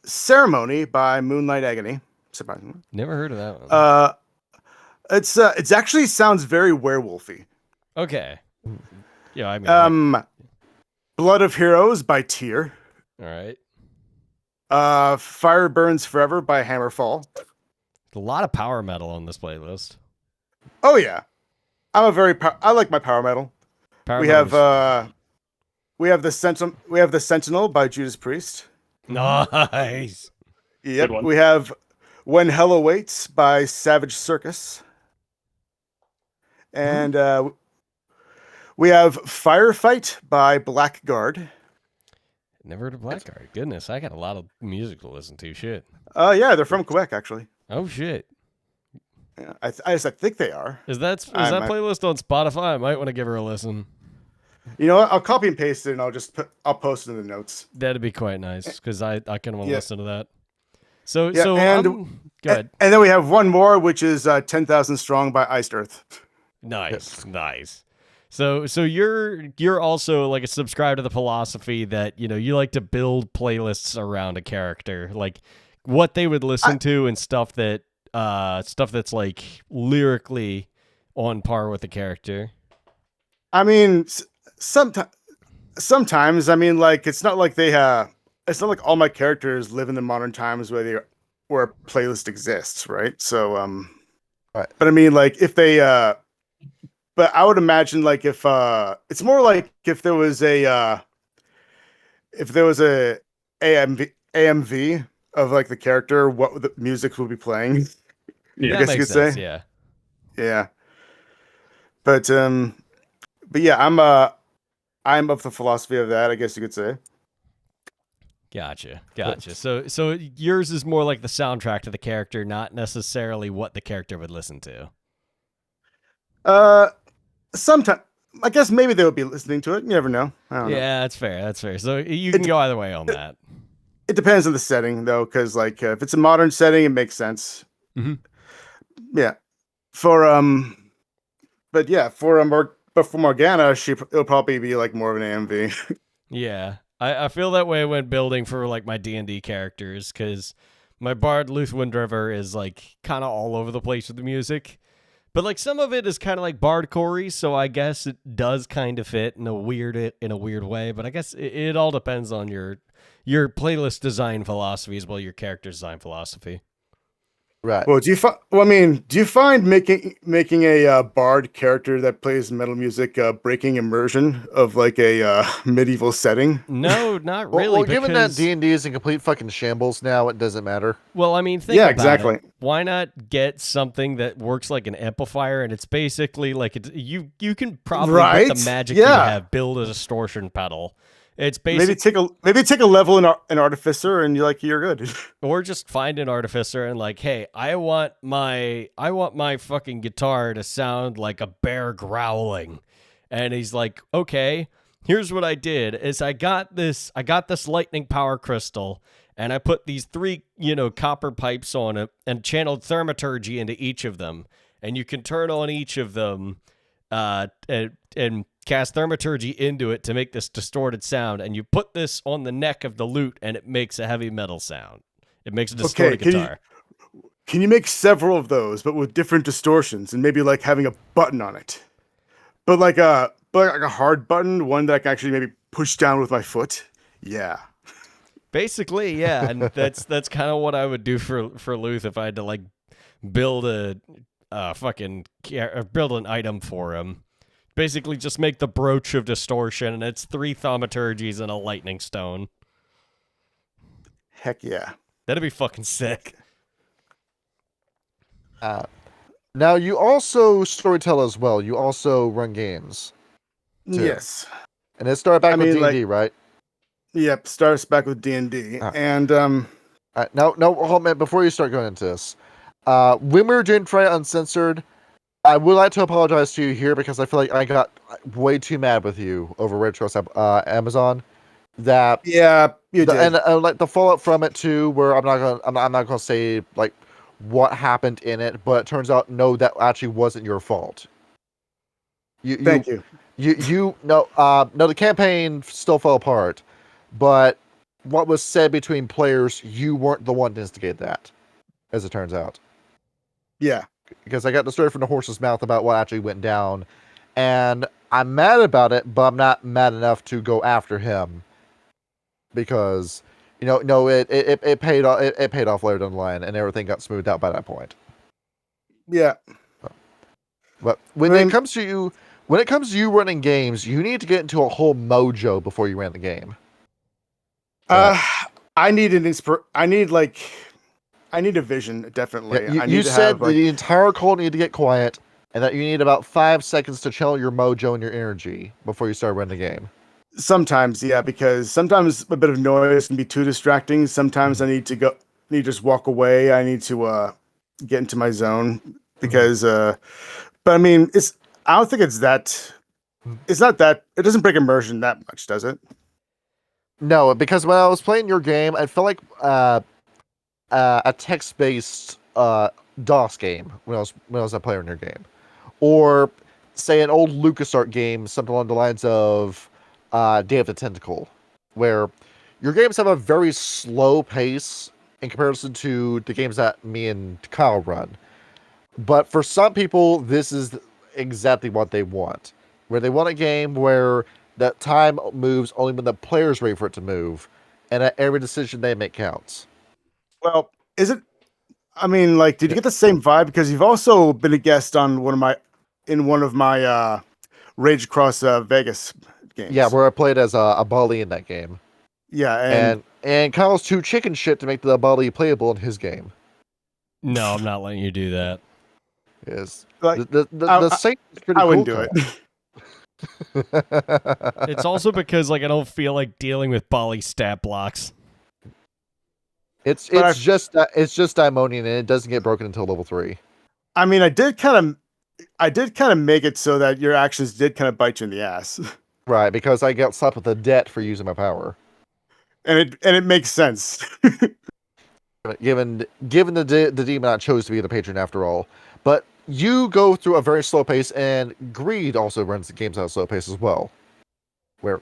Ceremony by Moonlight Agony. Surprisingly. Never heard of that one. It's actually sounds very werewolfy. Okay. Yeah, I mean. Blood of Heroes by Tyr. All right. Fire Burns Forever by Hammerfall. A lot of power metal on this playlist. Oh yeah, I like my power metal. We have the Sentinel by Judas Priest. Nice. Yep. We have When Hell Awaits by Savage Circus. And we have Firefight by Blackguard. Never heard of Blackguard. Goodness, I got a lot of music to listen to. Shit. Yeah, they're from Quebec, actually. Oh shit. Yeah, I think they are. Is that playlist on Spotify? I might want to give her a listen. You know what? I'll copy and paste it, and I'll post it in the notes. That'd be quite nice because I kind of want to listen to that. Go ahead. And then we have one more, which is 10,000 Strong by Iced Earth. Nice, nice. So you're also a subscribe to the philosophy that you like to build playlists around a character, like what they would listen to and stuff that's lyrically on par with the character. I mean, sometimes I mean, it's not like it's not like all my characters live in the modern times where a playlist exists, right? So right. But I mean, if they but I would imagine if it's more like if there was a AMV of the character, what the music would be playing. Yeah, I guess you could sense, say. Yeah. But yeah, I'm of the philosophy of that, I guess you could say. Gotcha. So yours is more like the soundtrack to the character, not necessarily what the character would listen to. Sometimes I guess maybe they would be listening to it. You never know. I don't know. Yeah, that's fair. So you can go either way on that. It depends on the setting, though, because if it's a modern setting, it makes sense. Mm-hmm. Yeah. For Morgana, it'll probably be more of an AMV. Yeah, I feel that way when building for my D&D characters, because my bard Luthwind River is kind of all over the place with the music. But some of it is kind of bardcore-y, so I guess it does kind of fit in a weird way. But I guess it all depends on your playlist design philosophy as well, your character design philosophy. Right. Well, do you find making a bard character that plays metal music breaking immersion of a medieval setting? No, not really. Well, given that D&D is in complete fucking shambles now, it doesn't matter. Well, I mean, think about exactly. it. Why not get something that works like an amplifier, and it's basically you can probably with the magic you have build a distortion pedal. It's basically maybe take a level in Artificer and you're good. Or just find an Artificer and hey, I want my fucking guitar to sound like a bear growling. And he's like, okay, here's what I did is I got this lightning power crystal, and I put these 3, copper pipes on it and channeled thaumaturgy into each of them. And you can turn on each of them and cast thaumaturgy into it to make this distorted sound. And you put this on the neck of the lute, and it makes a heavy metal sound. It makes a distorted guitar. Can you make several of those, but with different distortions, and maybe like having a button on it, but like a hard button, one that I can actually maybe push down with my foot? Yeah. Basically, yeah, and that's kind of what I would do for Luth if I had to like build build an item for him. Basically, just make the brooch of distortion, and it's 3 thaumaturgies and a lightning stone. Heck yeah, that'd be fucking sick. Now you also storytell as well. You also run games, too. Yes, and it started back with D&D, right? Yep, starts back with D&D, and no, hold on, man. Before you start going into this, when we were doing Try Uncensored, I would like to apologize to you here because I feel like I got way too mad with you over Red Cross Amazon. That you did, and like the fallout from it too, where I'm not gonna say like what happened in it, but it turns out no, that actually wasn't your fault. Thank you. The campaign still fell apart, but what was said between players, you weren't the one to instigate that, as it turns out. Yeah. Because I got the story from the horse's mouth about what actually went down, and I'm mad about it, but I'm not mad enough to go after him. Because, it paid off. It paid off later down the line, and everything got smoothed out by that point. Yeah. But when it comes to you running games, you need to get into a whole mojo before you ran the game. I need a vision, definitely. Yeah, you said that the entire call needed to get quiet, and that you need about 5 seconds to channel your mojo and your energy before you start running the game. Sometimes, yeah, because sometimes a bit of noise can be too distracting. Sometimes I need to just walk away. I need to get into my zone because, but I mean, I don't think it's not that, it doesn't break immersion that much, does it? No, because when I was playing your game, I felt like a text-based DOS game when I was a player in your game, or say an old LucasArts game, something along the lines of Day of the Tentacle, where your games have a very slow pace in comparison to the games that me and Kyle run. But for some people, this is exactly what they want, where they want a game where that time moves only when the player's ready for it to move, and that every decision they make counts. Well, did you get the same vibe? Because you've also been a guest on one of my Rage Across Vegas games. Yeah, where I played as a Bali in that game. Yeah, and Kyle's too chicken shit to make the Bali playable in his game. No, I'm not letting you do that. Yes, like, the same. I wouldn't do it. It's also because I don't feel like dealing with Bali stat blocks. It's just Daimonian, and it doesn't get broken until level 3. I mean, I did kind of make it so that your actions did kind of bite you in the ass. Right, because I got slapped with a debt for using my power. And it makes sense. Given the demon I chose to be the patron after all. But you go through a very slow pace, and Greed also runs the games at a slow pace as well. Where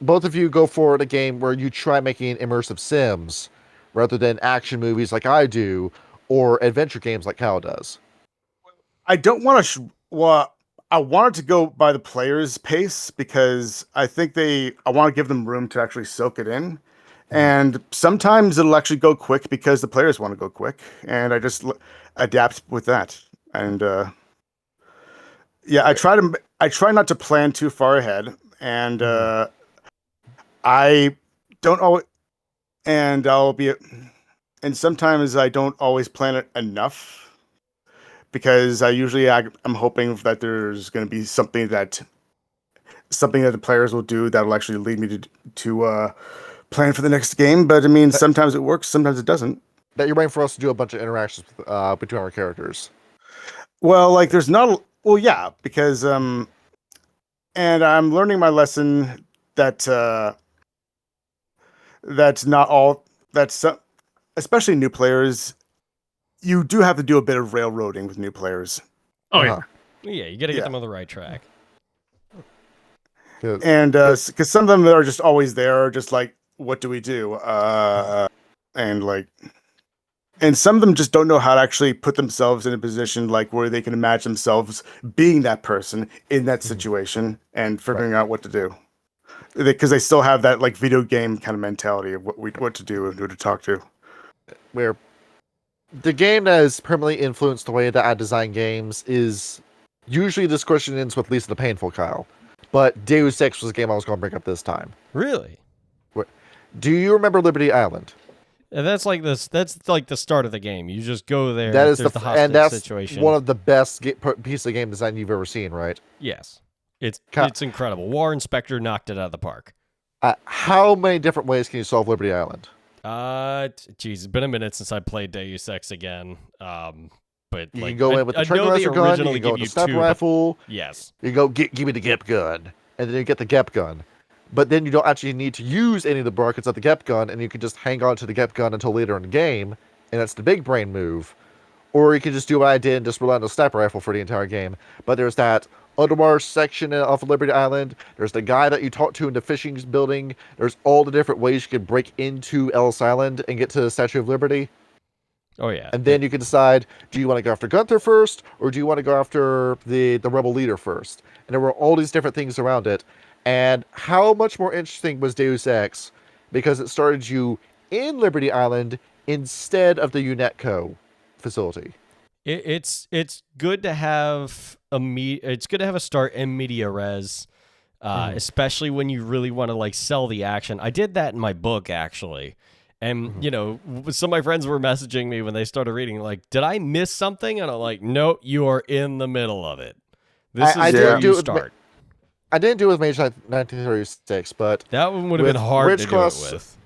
both of you go for a game where you try making immersive sims rather than action movies like I do, or adventure games like Kyle does. I don't want to. I wanted to go by the player's pace because I think I want to give them room to actually soak it in. And sometimes it'll actually go quick because the players want to go quick, and I just adapt with that. And I try not to plan too far ahead, and I don't always, and sometimes I don't always plan it enough because I'm hoping that there's going to be something that the players will do that will actually lead me to plan for the next game. But I mean, sometimes it works, sometimes it doesn't. That you're waiting for us to do a bunch of interactions between our characters. Well, there's not. Well, yeah, because and I'm learning my lesson that that's not all. That's especially new players. You do have to do a bit of railroading with new players. Oh yeah. Yeah, you got to get them on the right track. And because some of them are just always there, just like, what do we do? And some of them just don't know how to actually put themselves in a position like where they can imagine themselves being that person in that situation and figuring out what to do. Because they still have that like video game kind of mentality of what to do and who to talk to. Where the game that has permanently influenced the way that I design games is usually this question ends with Lisa the Painful, Kyle. But Deus Ex was a game I was going to bring up this time. Really? Do you remember Liberty Island? That's like this. That's like the start of the game. You just go there. That is the hostage situation. One of the best piece of game design you've ever seen, right? Yes, it's incredible. War Inspector knocked it out of the park. How many different ways can you solve Liberty Island? Geez, it's been a minute since I played Deus Ex again. But you can go in with the trigger gun. You can go with the sniper rifle. Yes. You go give me the GEP gun, and then you get the GEP gun. But then you don't actually need to use any of the buckets of the GEP gun, and you can just hang on to the GEP gun until later in the game, and that's the big brain move. Or you can just do what I did and just rely on the sniper rifle for the entire game. But there's that underwater section of Liberty Island. There's the guy that you talk to in the fishing building. There's all the different ways you can break into Ellis Island and get to the Statue of Liberty. Oh, yeah. And then you can decide, do you want to go after Gunther first, or do you want to go after the rebel leader first? And there were all these different things around it. And how much more interesting was Deus Ex? Because it started you in Liberty Island instead of the UNETCO facility. It's good to have a start in media res, especially when you really want to like sell the action. I did that in my book actually, and you know, some of my friends were messaging me when they started reading, like, "Did I miss something?" And I'm like, "Nope, you are in the middle of it. This is where you start." I didn't do it with Mage 1936, but that one would have been hard to do it with.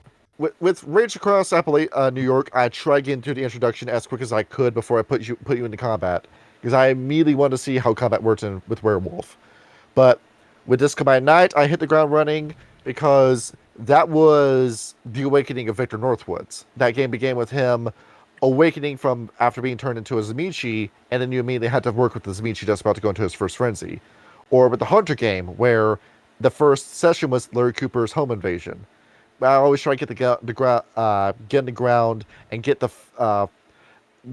With Rage Across New York, I tried getting through the introduction as quick as I could before I put you into combat, because I immediately wanted to see how combat worked with Werewolf. But with Disco by Night, I hit the ground running because that was the awakening of Victor Northwoods. That game began with him awakening from after being turned into a Zamichi, and then you immediately had to work with the Zamichi that's about to go into his first frenzy. Or with the Hunter game, where the first session was Larry Cooper's home invasion. I always try to get get in the ground and get the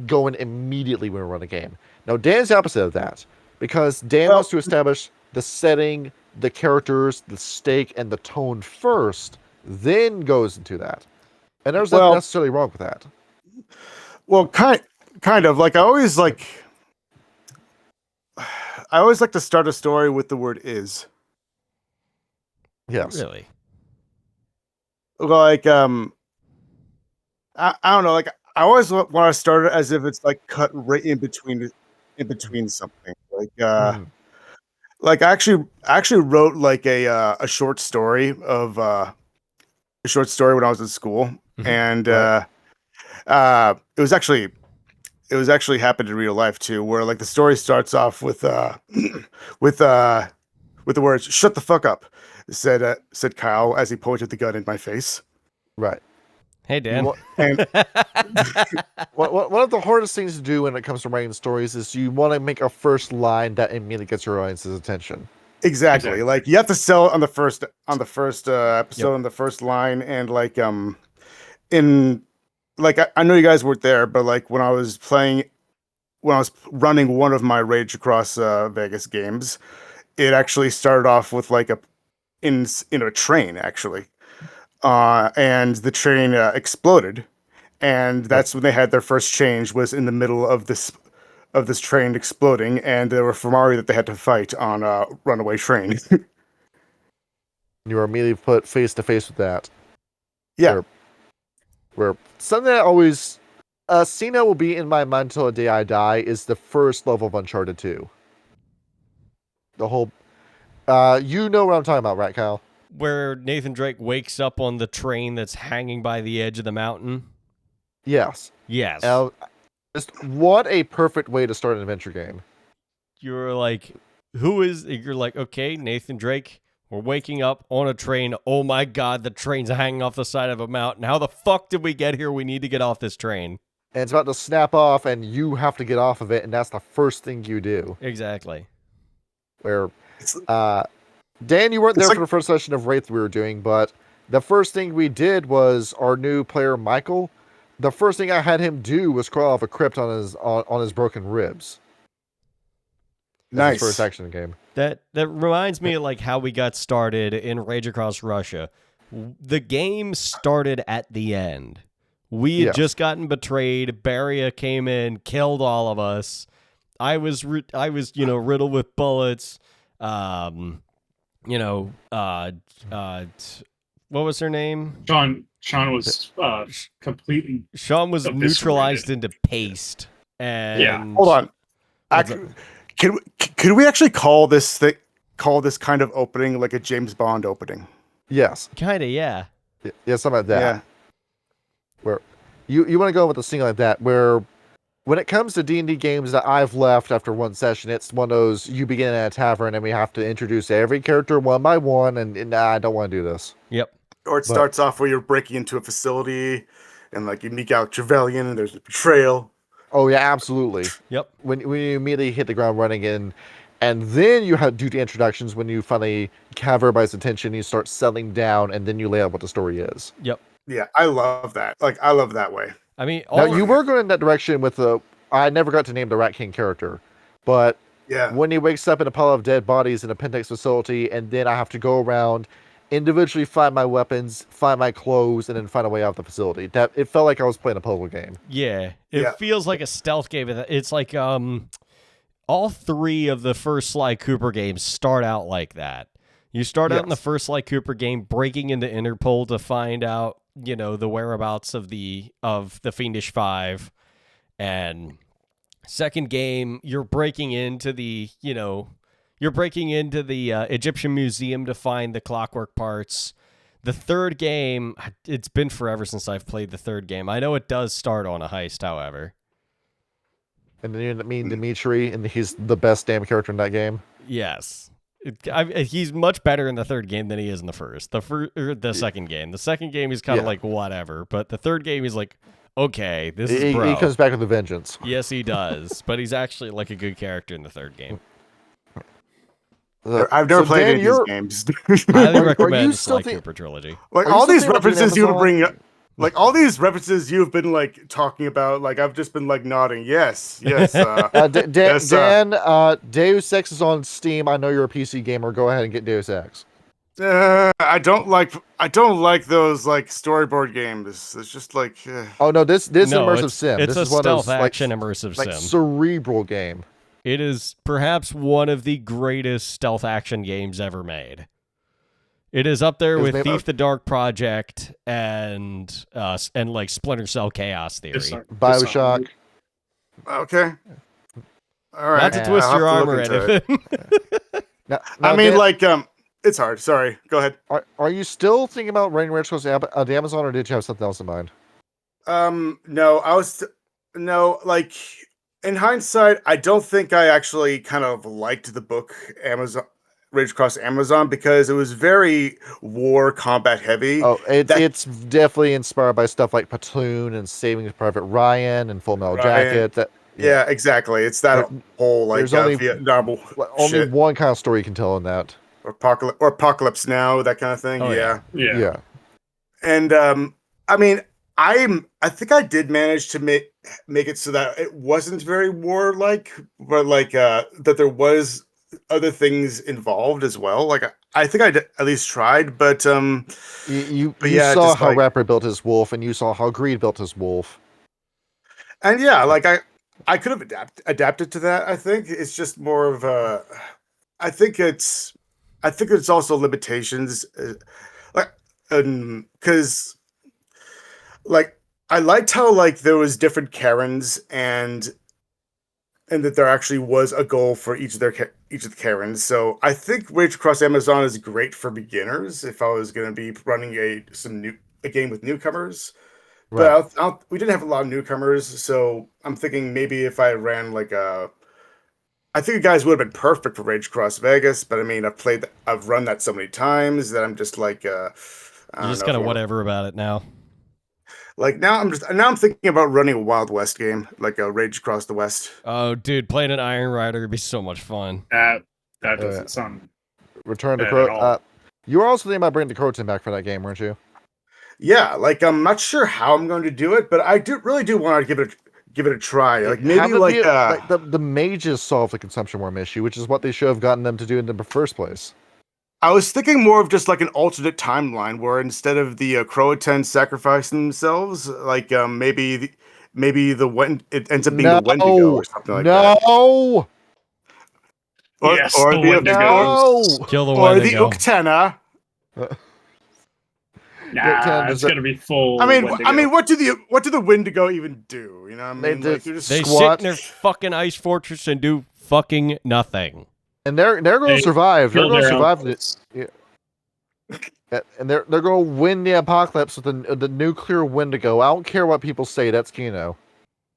going immediately when we run a game. Now Dan's the opposite of that, because Dan wants to establish the setting, the characters, the stake, and the tone first, then goes into that. And there's nothing necessarily wrong with that. Well, kind of like I always like to start a story with the word "is." Yes. Really. Like I don't know, like I always want to start it as if it's like cut right in between something. Like I actually wrote like a short story when I was in school, and it was actually happened in real life too, where like the story starts off with the words "shut the fuck up," said Kyle as he pointed the gun in my face. Right. Hey, Dan. And one of the hardest things to do when it comes to writing stories is you want to make a first line that immediately gets your audience's attention. Exactly. Like you have to sell it on the first episode, on the first line, and like I know you guys weren't there, but like when I was running one of my Rage Across Vegas games, it actually started off with like in a train actually. And the train exploded, and that's when they had their first change, was in the middle of this train exploding, and there were Ferrari that they had to fight on a runaway train. You were immediately put face to face with that. Yeah. Where something that always scene that will be in my mind until the day I die is the first level of Uncharted 2. The whole you know what I'm talking about, right, Kyle? Where Nathan Drake wakes up on the train that's hanging by the edge of the mountain. Yes. Yes. Just what a perfect way to start an adventure game. You're like, you're like, okay, Nathan Drake, we're waking up on a train. Oh my God, the train's hanging off the side of a mountain. How the fuck did we get here? We need to get off this train. And it's about to snap off, and you have to get off of it, and that's the first thing you do. Exactly. Where, Dan, you weren't there for the first session of Wraith we were doing, but the first thing we did was our new player, Michael. The first thing I had him do was crawl off a crypt on his broken ribs. Nice. First action game. That reminds me of like how we got started in Rage Across Russia. The game started at the end. We had just gotten betrayed. Baria came in, killed all of us. I was riddled with bullets. What was her name? Sean was completely. Sean was neutralized into paste. And hold on. Could we actually call this kind of opening like a James Bond opening? Yes. Kind of, yeah. Yeah, something like that. Yeah. Where you want to go with a thing like that, where when it comes to D&D games that I've left after one session, it's one of those, you begin at a tavern and we have to introduce every character one by one, and I don't want to do this. Yep. Or it starts off where you're breaking into a facility and like you meet out Trevelyan and there's a betrayal. Oh yeah, absolutely. Yep. When you immediately hit the ground running and then you have do the introductions when you finally have everybody's attention, you start settling down, and then you lay out what the story is. Yep. Yeah, I love that. Like, I love that way. I mean, you were going in that direction with I never got to name the Rat King character, but when he wakes up in a pile of dead bodies in a Pentex facility, and then I have to go around, individually find my weapons, find my clothes, and then find a way out of the facility. That it felt like I was playing a puzzle game. Yeah, it feels like a stealth game. It's like all three of the first Sly Cooper games start out like that. You start out in the first Sly Cooper game breaking into Interpol to find out, the whereabouts of the Fiendish Five, and second game you're breaking into the Egyptian Museum to find the clockwork parts. The third game, it's been forever since I've played the third game. I know it does start on a heist, however. And then you mean Dimitri, and he's the best damn character in that game. Yes. He's much better in the third game than he is in the first. The second game. The second game is kind of like whatever, but the third game he's like, okay, this is bro. He comes back with a vengeance. Yes, he does, but he's actually like a good character in the third game. I've never played any of these games. Highly recommend the Sly Cooper trilogy. Like all these references you bring up. Like all these references you've been like talking about, like I've just been like nodding. Yes. Dan, Deus Ex is on Steam. I know you're a PC gamer. Go ahead and get Deus Ex. I don't like those like storyboard games. It's just like. Oh no, this is an immersive sim. It's this a is stealth one of those, action immersive sim. Like cerebral game. It is perhaps one of the greatest stealth action games ever made. It is up there with Thief the Dark Project and like Splinter Cell Chaos Theory. BioShock. Okay. All right. Not to twist your arm or anything. I mean, like, it's hard. Sorry. Go ahead. Are you still thinking about running Rage Across the Amazon, or did you have something else in mind? No, like, in hindsight, I don't think I actually kind of liked the book Rage Across Amazon because it was very war combat heavy. Oh, it's definitely inspired by stuff like Platoon and Saving Private Ryan and Full Metal Jacket. Yeah, exactly. It's that whole like Vietnam only one kind of story you can tell in that. Or Apocalypse Now, that kind of thing. Oh, yeah. And I mean, I think I did manage to make it so that it wasn't very war-like, but like that there was other things involved as well. Like I think I at least tried, but you saw how Rapper built his wolf, and you saw how Greed built his wolf, and like I could have adapted to that. I think it's just more of a. I think it's also limitations, like because like I liked how like there was different Karens and that there actually was a goal for each of the Karens. So I think Rage Across Amazon is great for beginners if I was going to be running a game with newcomers. Right. But we didn't have a lot of newcomers, so I'm thinking maybe if I ran like I think you guys would have been perfect for Rage Across Vegas, but I mean, I've run that so many times that I'm just like, You're just kind of whatever about it now. Like now I'm thinking about running a Wild West game, like a Rage Across the West. Oh, dude, playing an Iron Rider would be so much fun. That doesn't sound. Return to Crow. You were also thinking about bringing the Croton back for that game, weren't you? Yeah, like I'm not sure how I'm going to do it, but I really do want to give it a try. Like maybe like the mages solve the consumption worm issue, which is what they should have gotten them to do in the first place. I was thinking more of just like an alternate timeline where instead of the Croatan sacrificing themselves, like maybe the it ends up being the Wendigo or something like that. No. Yes, or the the Wendigo. Kill the or Wendigo. the Uktena. Nah, it's gonna be full. I mean, Wendigo. what do the Wendigo even do? You know, what I mean, They they just They squat. sit in their fucking ice fortress and do fucking nothing. And they're going to survive. They're kill going to their survive uncles. this. Yeah. And they're going to win the apocalypse with the nuclear Wendigo. I don't care what people say. That's Kino.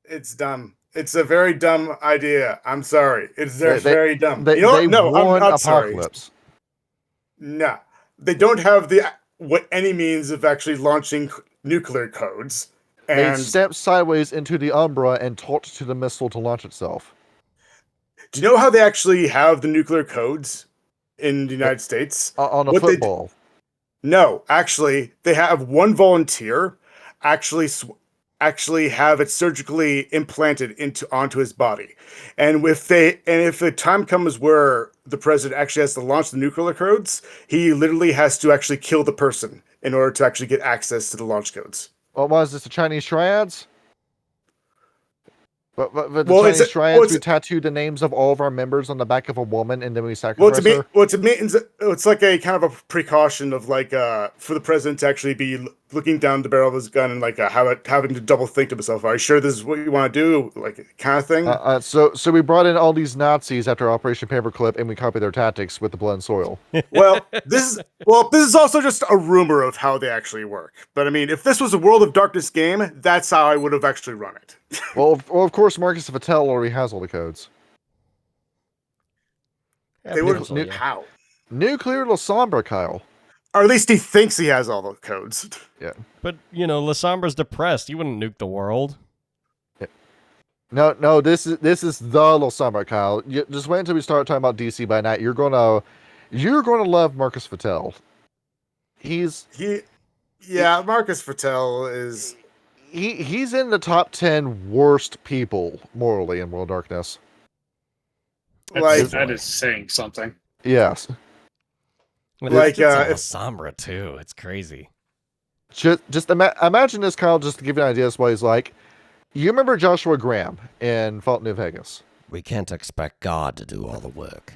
It's dumb. It's a very dumb idea. I'm sorry. It's very dumb. They I'm won not sorry. apocalypse. No, they don't have any means of actually launching nuclear codes. They And stepped sideways into the Umbra and talked to the missile to launch itself. do you know how they actually have the nuclear codes in the United States? On a What they do- football. No, actually, they have one volunteer actually have it surgically implanted onto his body, and if the time comes where the president actually has to launch the nuclear codes, he literally has to actually kill the person in order to actually get access to the launch codes. What was this? The Chinese triads? But the Well, Chinese triads, we tattooed the names of all of our members on the back of a woman, and then we sacrifice her. It's like a kind of a precaution of like for the president to actually be looking down the barrel of his gun and like having to double think to himself, are you sure this is what you want to do, like kind of thing. So we brought in all these Nazis after Operation Paperclip, and we copied their tactics with the blood and soil. Well, this is also just a rumor of how they actually work. But I mean, if this was a World of Darkness game, that's how I would have actually run it. well, of course, Marcus Vattel already has all the codes. Yeah, They would yeah. how? Nuclear La Sombra, Kyle. Or at least he thinks he has all the codes. Yeah. But, La Sombra's depressed. He wouldn't nuke the world. No, this is the La Sombra, Kyle. Just wait until we start talking about DC by night. You're gonna love Marcus Vattel. Marcus Vattel is he's in the top 10 worst people morally in World Darkness. That is saying something. Yes. It's La Sombra too. It's crazy. Just imagine this, Kyle, just to give you an idea of what he's like. You remember Joshua Graham in Fallout New Vegas? We can't expect God to do all the work.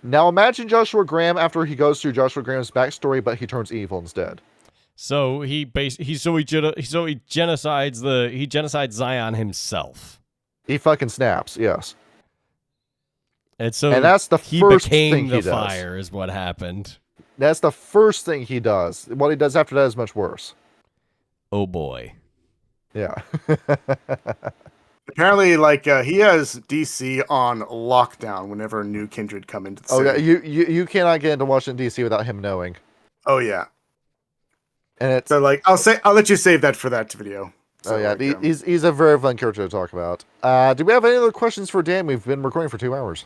Now imagine Joshua Graham after he goes through Joshua Graham's backstory, but he turns evil instead. So he genocides Zion himself. He fucking snaps, yes. And so that's the he first became thing the he does. fire is what happened. That's the first thing he does. What he does after that is much worse. Oh boy. Yeah. apparently he has DC on lockdown whenever a new kindred come into the city. Oh yeah, you cannot get into Washington DC without him knowing. Oh yeah. And it's so I'll let you save that for that video. So, he's a very fun character to talk about. Do we have any other questions for Dan? We've been recording for 2 hours.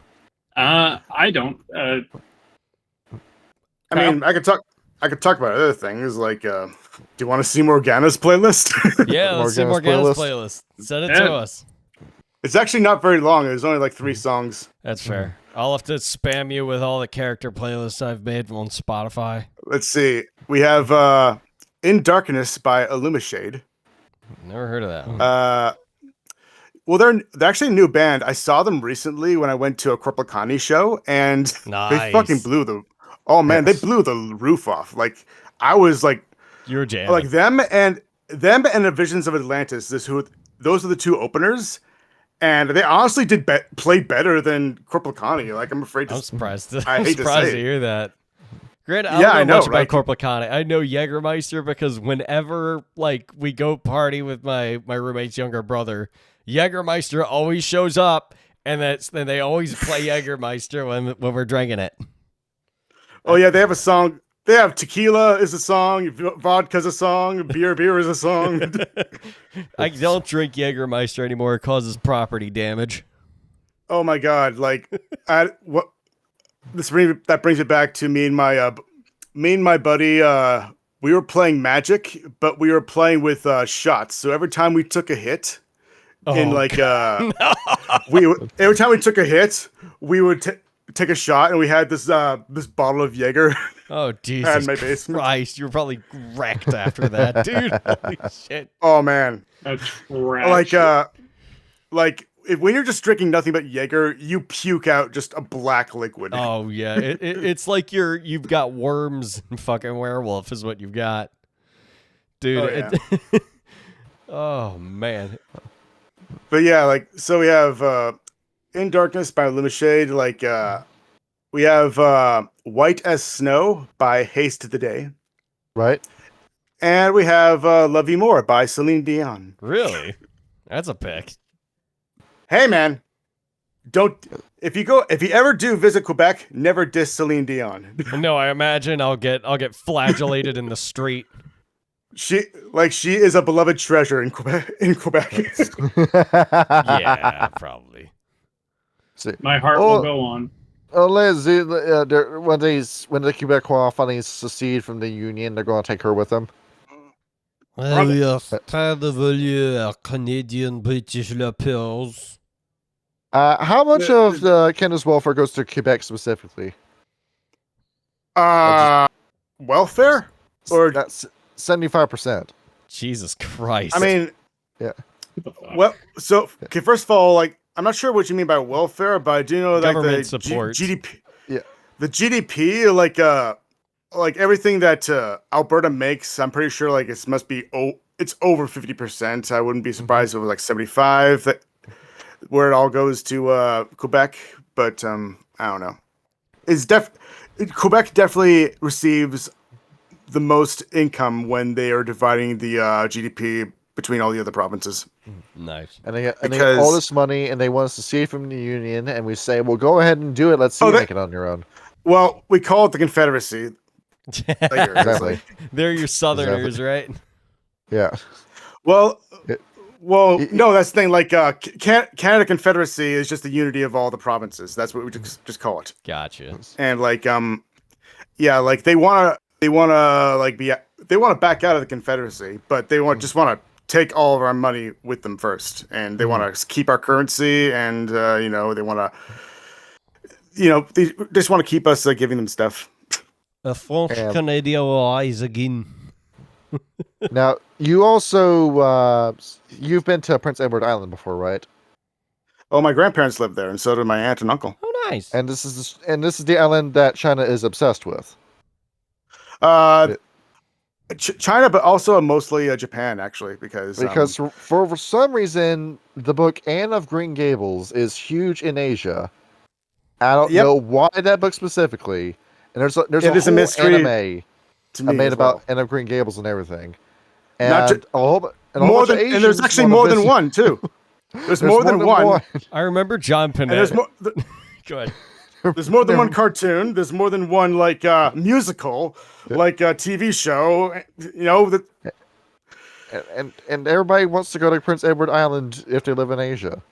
I don't. I mean, I could talk about other things like. Do you want to see Morgana's playlist? Yeah, let's see Morgana's playlist. Send it to us. It's actually not very long. There's only like 3 songs. That's fair. I'll have to spam you with all the character playlists I've made on Spotify. Let's see. We have In Darkness by Illumishade. Never heard of that. Well, they're actually a new band. I saw them recently when I went to a Korplakani show, and they fucking blew the. Oh man, they blew the roof off. Like I was like, you're jamming. Like them and the Visions of Atlantis. Those are the 2 openers, and they honestly played better than Korplakani. Like I'm surprised. I hate surprised to hear that. Granted, I don't know much about Korplakani. I know Jägermeister because whenever we go party with my roommate's younger brother, Jägermeister always shows up and then they always play Jägermeister when we're drinking it. Oh yeah, they have a song. They have tequila is a song, vodka's a song, beer is a song. I don't drink Jägermeister anymore. It causes property damage. Oh my god! Like, that brings it back to me and my buddy. We were playing Magic, but we were playing with shots. So every time we took a hit, every time we took a hit, we would take a shot, and we had this bottle of Jaeger. Oh Jesus in my basement. Christ! You were probably wrecked after that, dude. Holy shit! Oh man, that's trash. When you're just drinking nothing but Jaeger, you puke out just a black liquid. Oh yeah, it's like you've got worms and fucking werewolf is what you've got, dude. Oh, yeah. Oh man. But yeah, so we have In Darkness by Nuwisha. We have White as Snow by Haste to the Day. Right. And we have Love You More by Celine Dion. Really? That's a pick. Hey man, if you ever do visit Quebec, never diss Celine Dion. No, I imagine I'll get flagellated in the street. She is a beloved treasure in Quebec. Yeah, probably. My heart will go on. When the Quebecois finally secede from the Union, they're going to take her with them. Well, we are tired of all your Canadian British lapels. How much of the Canada's welfare goes to Quebec specifically? Welfare? Or that's 75%. Jesus Christ. I mean, yeah. Well, so okay, first of all, I'm not sure what you mean by welfare, but I do know that government support. GDP. Yeah. The GDP, like everything that Alberta makes, I'm pretty sure it must be it's over 50%. I wouldn't be surprised if it was like 75 that where it all goes to Quebec, but I don't know. Quebec definitely receives the most income when they are dividing the GDP between all the other provinces. Nice. And they get all this money, and they want us to secede from the Union, and we say, well, go ahead and do it. Let's see you make it on your own. Well, we call it the Confederacy. Exactly. They're your Southerners, right? Yeah. Well, no, that's the thing. Canada Confederacy is just the unity of all the provinces. That's what we just call it. Gotcha. And they want to back out of the Confederacy, but they just want to take all of our money with them first, and they want to keep our currency, and they want to, they just want to keep us giving them stuff. A French Canadian rise again. Now, you also you've been to Prince Edward Island before, right? Oh, my grandparents lived there, and so did my aunt and uncle. Oh, nice. And this is the island that China is obsessed with. China, but also mostly Japan, actually, because for some reason the book Anne of Green Gables is huge in Asia. I don't know why that book specifically. And there's a whole mystery anime made about Anne of Green Gables and everything. And there's actually more than one too. There's more than one. I remember John Panetta. Go ahead. There's more than one cartoon. There's more than one musical, like a TV show. And everybody wants to go to Prince Edward Island if they live in Asia.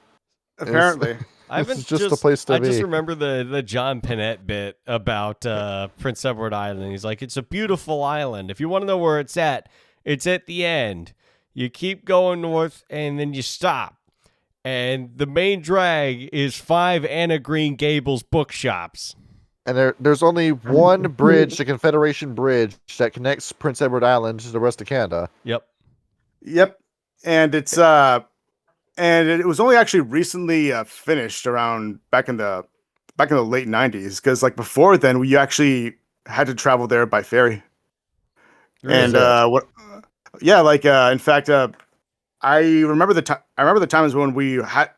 Apparently, it's just a place to be. I just remember the John Panette bit about Prince Edward Island. He's like, it's a beautiful island. If you want to know where it's at the end. You keep going north, and then you stop. And the main drag is 5 Anna Green Gables bookshops. And there's only one bridge, the Confederation Bridge, that connects Prince Edward Island to the rest of Canada. Yep. And it's and it was only actually recently finished around back in the late 90s, because before then we actually had to travel there by ferry. Really? And in fact, I remember the times when we had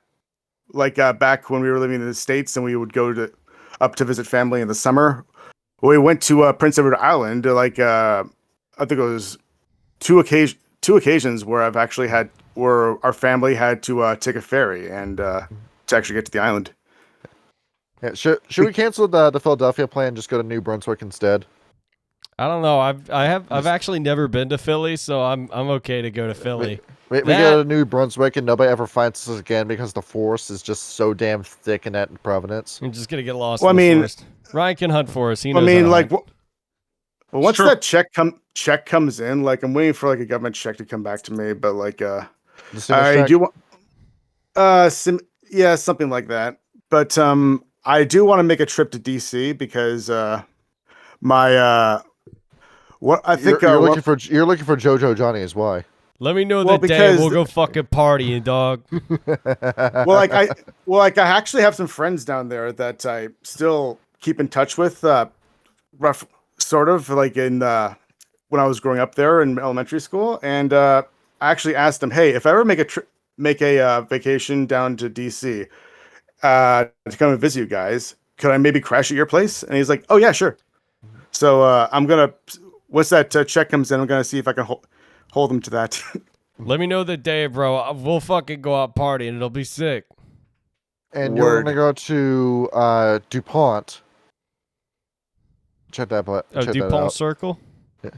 back when we were living in the States and we would go up to visit family in the summer. We went to Prince Edward Island. I think it was two occasions where where our family had to take a ferry, and to actually get to the island. Yeah, should we cancel the Philadelphia plan and just go to New Brunswick instead? I don't know. I've actually never been to Philly, so I'm okay to go to Philly. We go to New Brunswick and nobody ever finds us again because the forest is just so damn thick in that Providence. I'm just gonna get lost Well, in the forest. Ryan can hunt for us. He knows. I mean, like, hunt. well, once that check comes in, like, I'm waiting for like a government check to come back to me, but like, I do want, something like that. But I do want to make a trip to DC because what I think you're looking for JoJo Johnny is why. Let me know the day we'll go fucking partying, dog. I actually have some friends down there that I still keep in touch with, rough sort of like in when I was growing up there in elementary school, and I actually asked them, hey, if I ever make a vacation down to DC to come and visit you guys, could I maybe crash at your place? And he's like, oh yeah, sure. So I'm gonna once that check comes in, I'm gonna see if I can hold them to that. Let me know the day, bro. We'll fucking go out partying. It'll be sick. And you're gonna go to DuPont. Check that. Check DuPont that out. Circle. Yeah.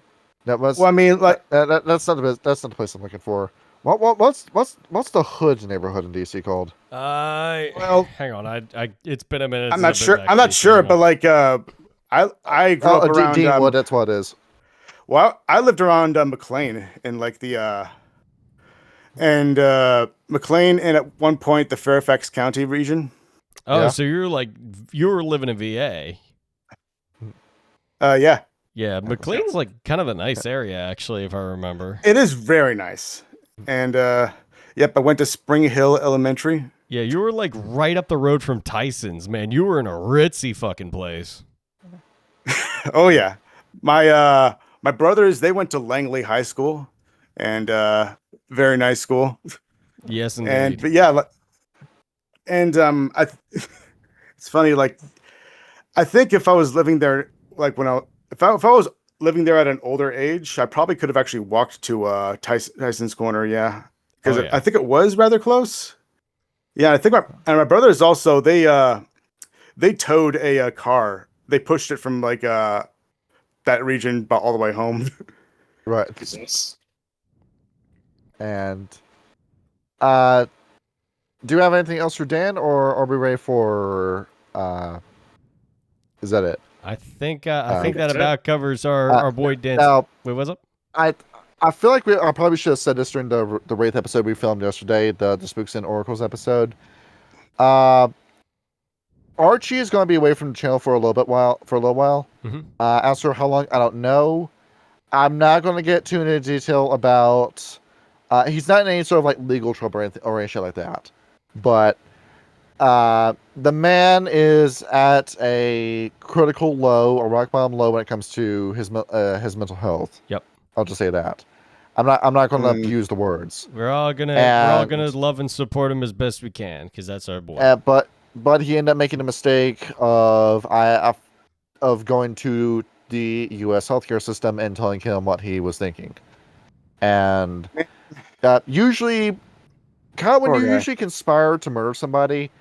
That was. Well, I mean, like that's not the place I'm looking for. What's the hood neighborhood in DC called? Well, hang on. It's been a minute. I'm not sure. I'm not sure, but like I grew up around Deanwood, that's what it is. Well, I lived around McLean in like the McLean and at one point the Fairfax County region. Oh, yeah. So you were living in VA. Yeah. Yeah, McLean's like kind of a nice area actually, if I remember. It is very nice. And yep, I went to Spring Hill Elementary. Yeah, you were like right up the road from Tyson's, man. You were in a ritzy fucking place. Oh yeah. My brothers, they went to Langley High School, and very nice school. Yes, indeed. And but yeah, and it's funny. Like, I think if I was living there, like if I was living there at an older age, I probably could have actually walked to Tyson's Corner. Yeah, because I think it was rather close. Yeah, I think my brothers also they towed a car. They pushed it from like that region all the way home. Right. And do you have anything else for Dan, or are we ready for is that it? I think that about covers our boy Dan. Wait, what's up? I feel like I probably should have said this during the Wraith episode we filmed yesterday, the Spooks and Oracles episode. Archie is going to be away from the channel for a little while. Mm-hmm. As for how long, I don't know. I'm not going to get too into detail about. He's not in any sort of like legal trouble or anything like that. But the man is at a critical low, a rock bottom low when it comes to his mental health. Yep. I'll just say that. I'm not going to abuse the words. We're all gonna love and support him as best we can because that's our boy. But he ended up making the mistake of going to the U.S. healthcare system and telling him what he was thinking. And usually, kind of when you usually conspire to murder somebody,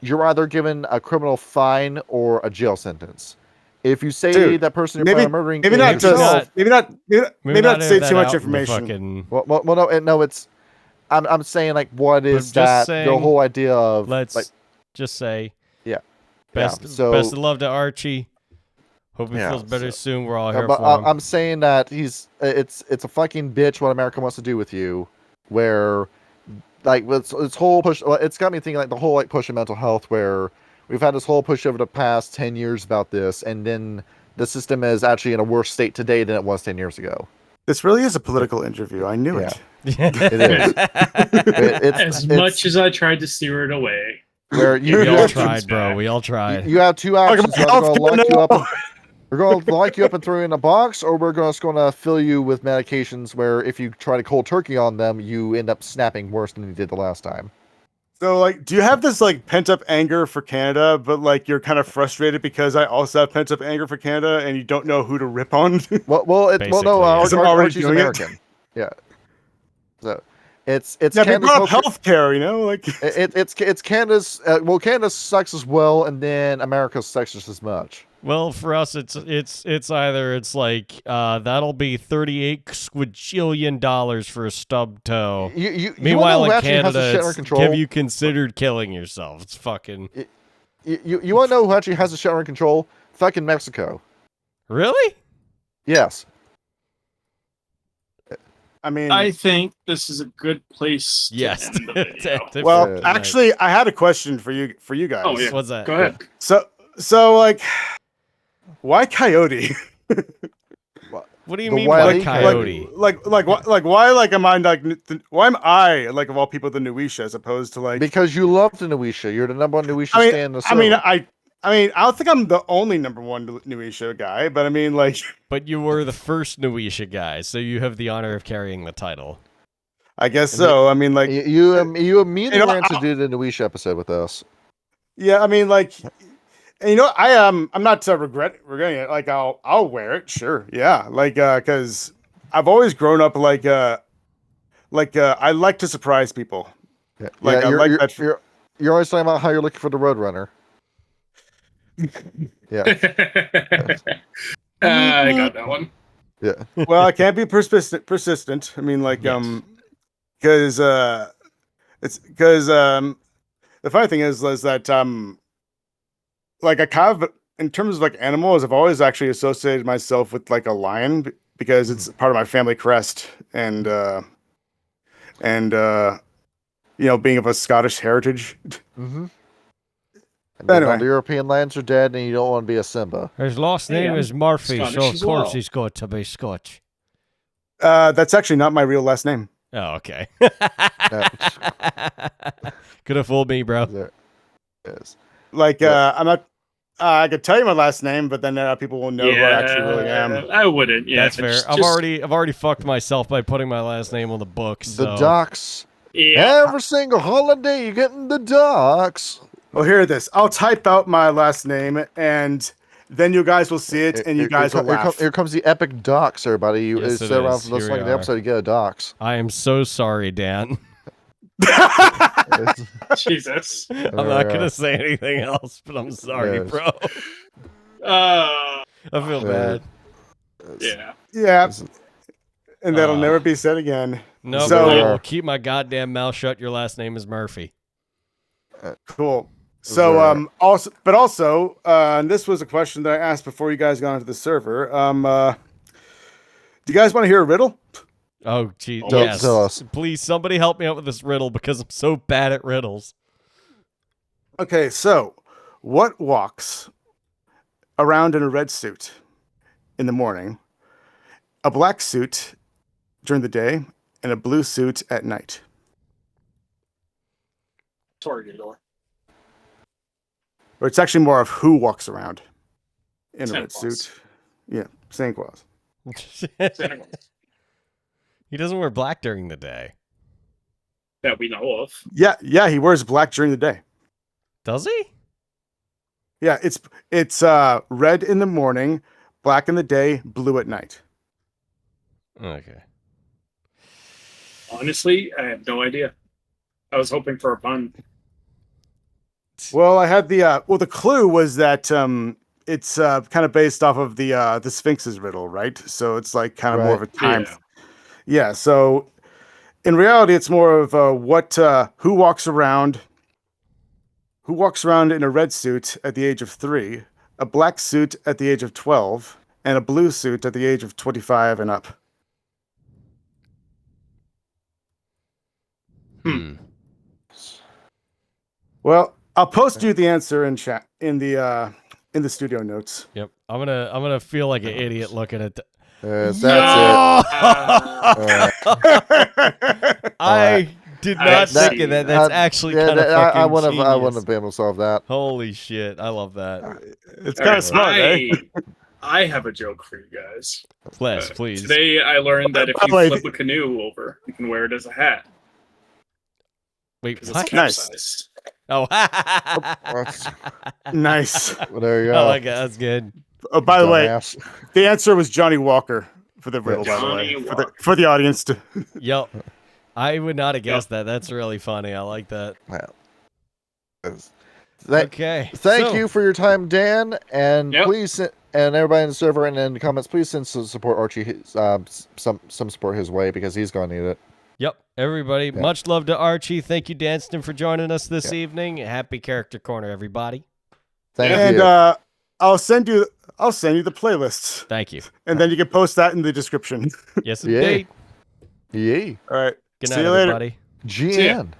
you're either given a criminal fine or a jail sentence. If you say that person you're murdering, maybe not say too much information. No, it's. I'm saying like what is that? The whole idea of just say, yeah. Best of love to Archie. Hope he feels better soon. We're all here for him. I'm saying that it's a fucking bitch what America wants to do with you, where like this whole push. It's got me thinking like the whole like push of mental health, where we've had this whole push over the past 10 years about this, and then the system is actually in a worse state today than it was 10 years ago. This really is a political interview. I knew it. It is. As much as I tried to steer it away. Where we all tried, bro. We all tried. You have two options. We're going to lock you up and throw you in a box, or we're just going to fill you with medications where if you try to cold turkey on them, you end up snapping worse than you did the last time. So, like, do you have this, like, pent-up anger for Canada, but, like, you're kind of frustrated because I also have pent-up anger for Canada, and you don't know who to rip on? Archie's American. Yeah. So, It's yeah, Canada's healthcare, you know, like it's Canada's. Well, Canada sucks as well, and then America sucks just as much. Well, for us, it's either like that'll be $38 squajillion for a stub toe. Meanwhile, in Canada, it's have you considered killing yourself? It's fucking. You want to know who actually has the shit under control? Fucking Mexico. Really? Yes. I mean, I think this is a good place. Yes. To end the video. Well, actually, I had a question for you guys. Oh yeah. What's that? Go ahead. So like, why coyote? What do you mean by coyote? Like why am I like of all people the Nuwisha as opposed to like? Because you love the Nuwisha. You're the number one Nuwisha stand in the server. I mean, I don't think I'm the only number one Nuwisha guy, but I mean, like. But you were the first Nuwisha guy, so you have the honor of carrying the title. I guess so. I mean, like you immediately ran to do the Nuwisha episode with us. Yeah, I mean, like, you know, I'm not regretting it. Like, I'll wear it, sure, yeah, like, because I've always grown up like I like to surprise people. Yeah. Like, yeah, I like that. You're always talking about how you're looking for the Roadrunner. Yeah. I got that one. Yeah. Well, I can't be persistent. I mean, like, yes. Because it's because the funny thing is that like I kind of, in terms of like animals, I've always actually associated myself with like a lion because it's part of my family crest, and you know, being of a Scottish heritage. Mm-hmm. Anyway. All the European lands are dead, and you don't want to be a Simba. His last name is Murphy, Scottish so of as course well. he's got to be Scotch. That's actually not my real last name. Oh, okay. Could have fooled me, bro. There. Yes. Like, I'm not. I could tell you my last name, but then people will know who I actually really am. I wouldn't. Yeah, That's fair. I've already fucked myself by putting my last name on the books. The so. docks. Yeah. Every single holiday you get in the docks. Well, hear this. I'll type out my last name, and then you guys will see it, and you guys will laugh. Here comes the epic docs, everybody. You Yes, sit around for this fucking episode to get a docs. I am so sorry, Dan. Jesus. I'm not gonna say anything else, but I'm sorry, Yes. bro. I feel bad. Yeah. Yeah. And that'll never be said again. No, So- but I will keep my goddamn mouth shut. Your last name is Murphy. Cool. So, also, and this was a question that I asked before you guys got onto the server. Do you guys want to hear a riddle? Oh, gee, Don't yes. tell us. Please, somebody help me out with this riddle because I'm so bad at riddles. Okay, so what walks around in a red suit in the morning, a black suit during the day, and a blue suit at night? Toreador. Or it's actually more of who walks around in a Santa red Claus. suit. Yeah, Santa Claus. Santa Claus. He doesn't wear black during the day. That we know of. Yeah, he wears black during the day. Does he? Yeah, it's red in the morning, black in the day, blue at night. Okay. Honestly, I have no idea. I was hoping for a pun. Well, I had the clue was that it's kind of based off of the Sphinx's riddle, right? So it's like kind of more of a time. Yeah. Yeah, so in reality, it's more of who walks around in a red suit at the age of 3, a black suit at the age of 12, and a blue suit at the age of 25 and up. Well, I'll post you the answer in chat in the studio notes. Yep. I'm gonna feel like an idiot looking at. That's I did not think of that. That's actually kind of fucking I wouldn't genius. have been able to solve that. Holy shit! I love that. It's kind of smart, eh? I have a joke for you guys. Les, please. Today I learned that if you flip a canoe over, you can wear it as a hat. Wait, Because what? it's capsized. Oh, Nice. Well, there you I go. like it. That's good. Oh, by the way, Dumbass. the answer was Johnny Walker for the riddle, by the way, for the audience to. Yep. I would not have guessed that. That's really funny. I like that. Well, okay. Thank you for your time, Dan, and please, and everybody in the server and in the comments, please send some support Archie, some support his way because he's going to need it. Yep, everybody. Much love to Archie. Thank you, Danston, for joining us this evening. Happy Character Corner, everybody. Thank you. And I'll send you the playlists. Thank you. And then you can post that in the description. Yes, indeed. Yeah. All right. Good See night, you later. everybody. GN.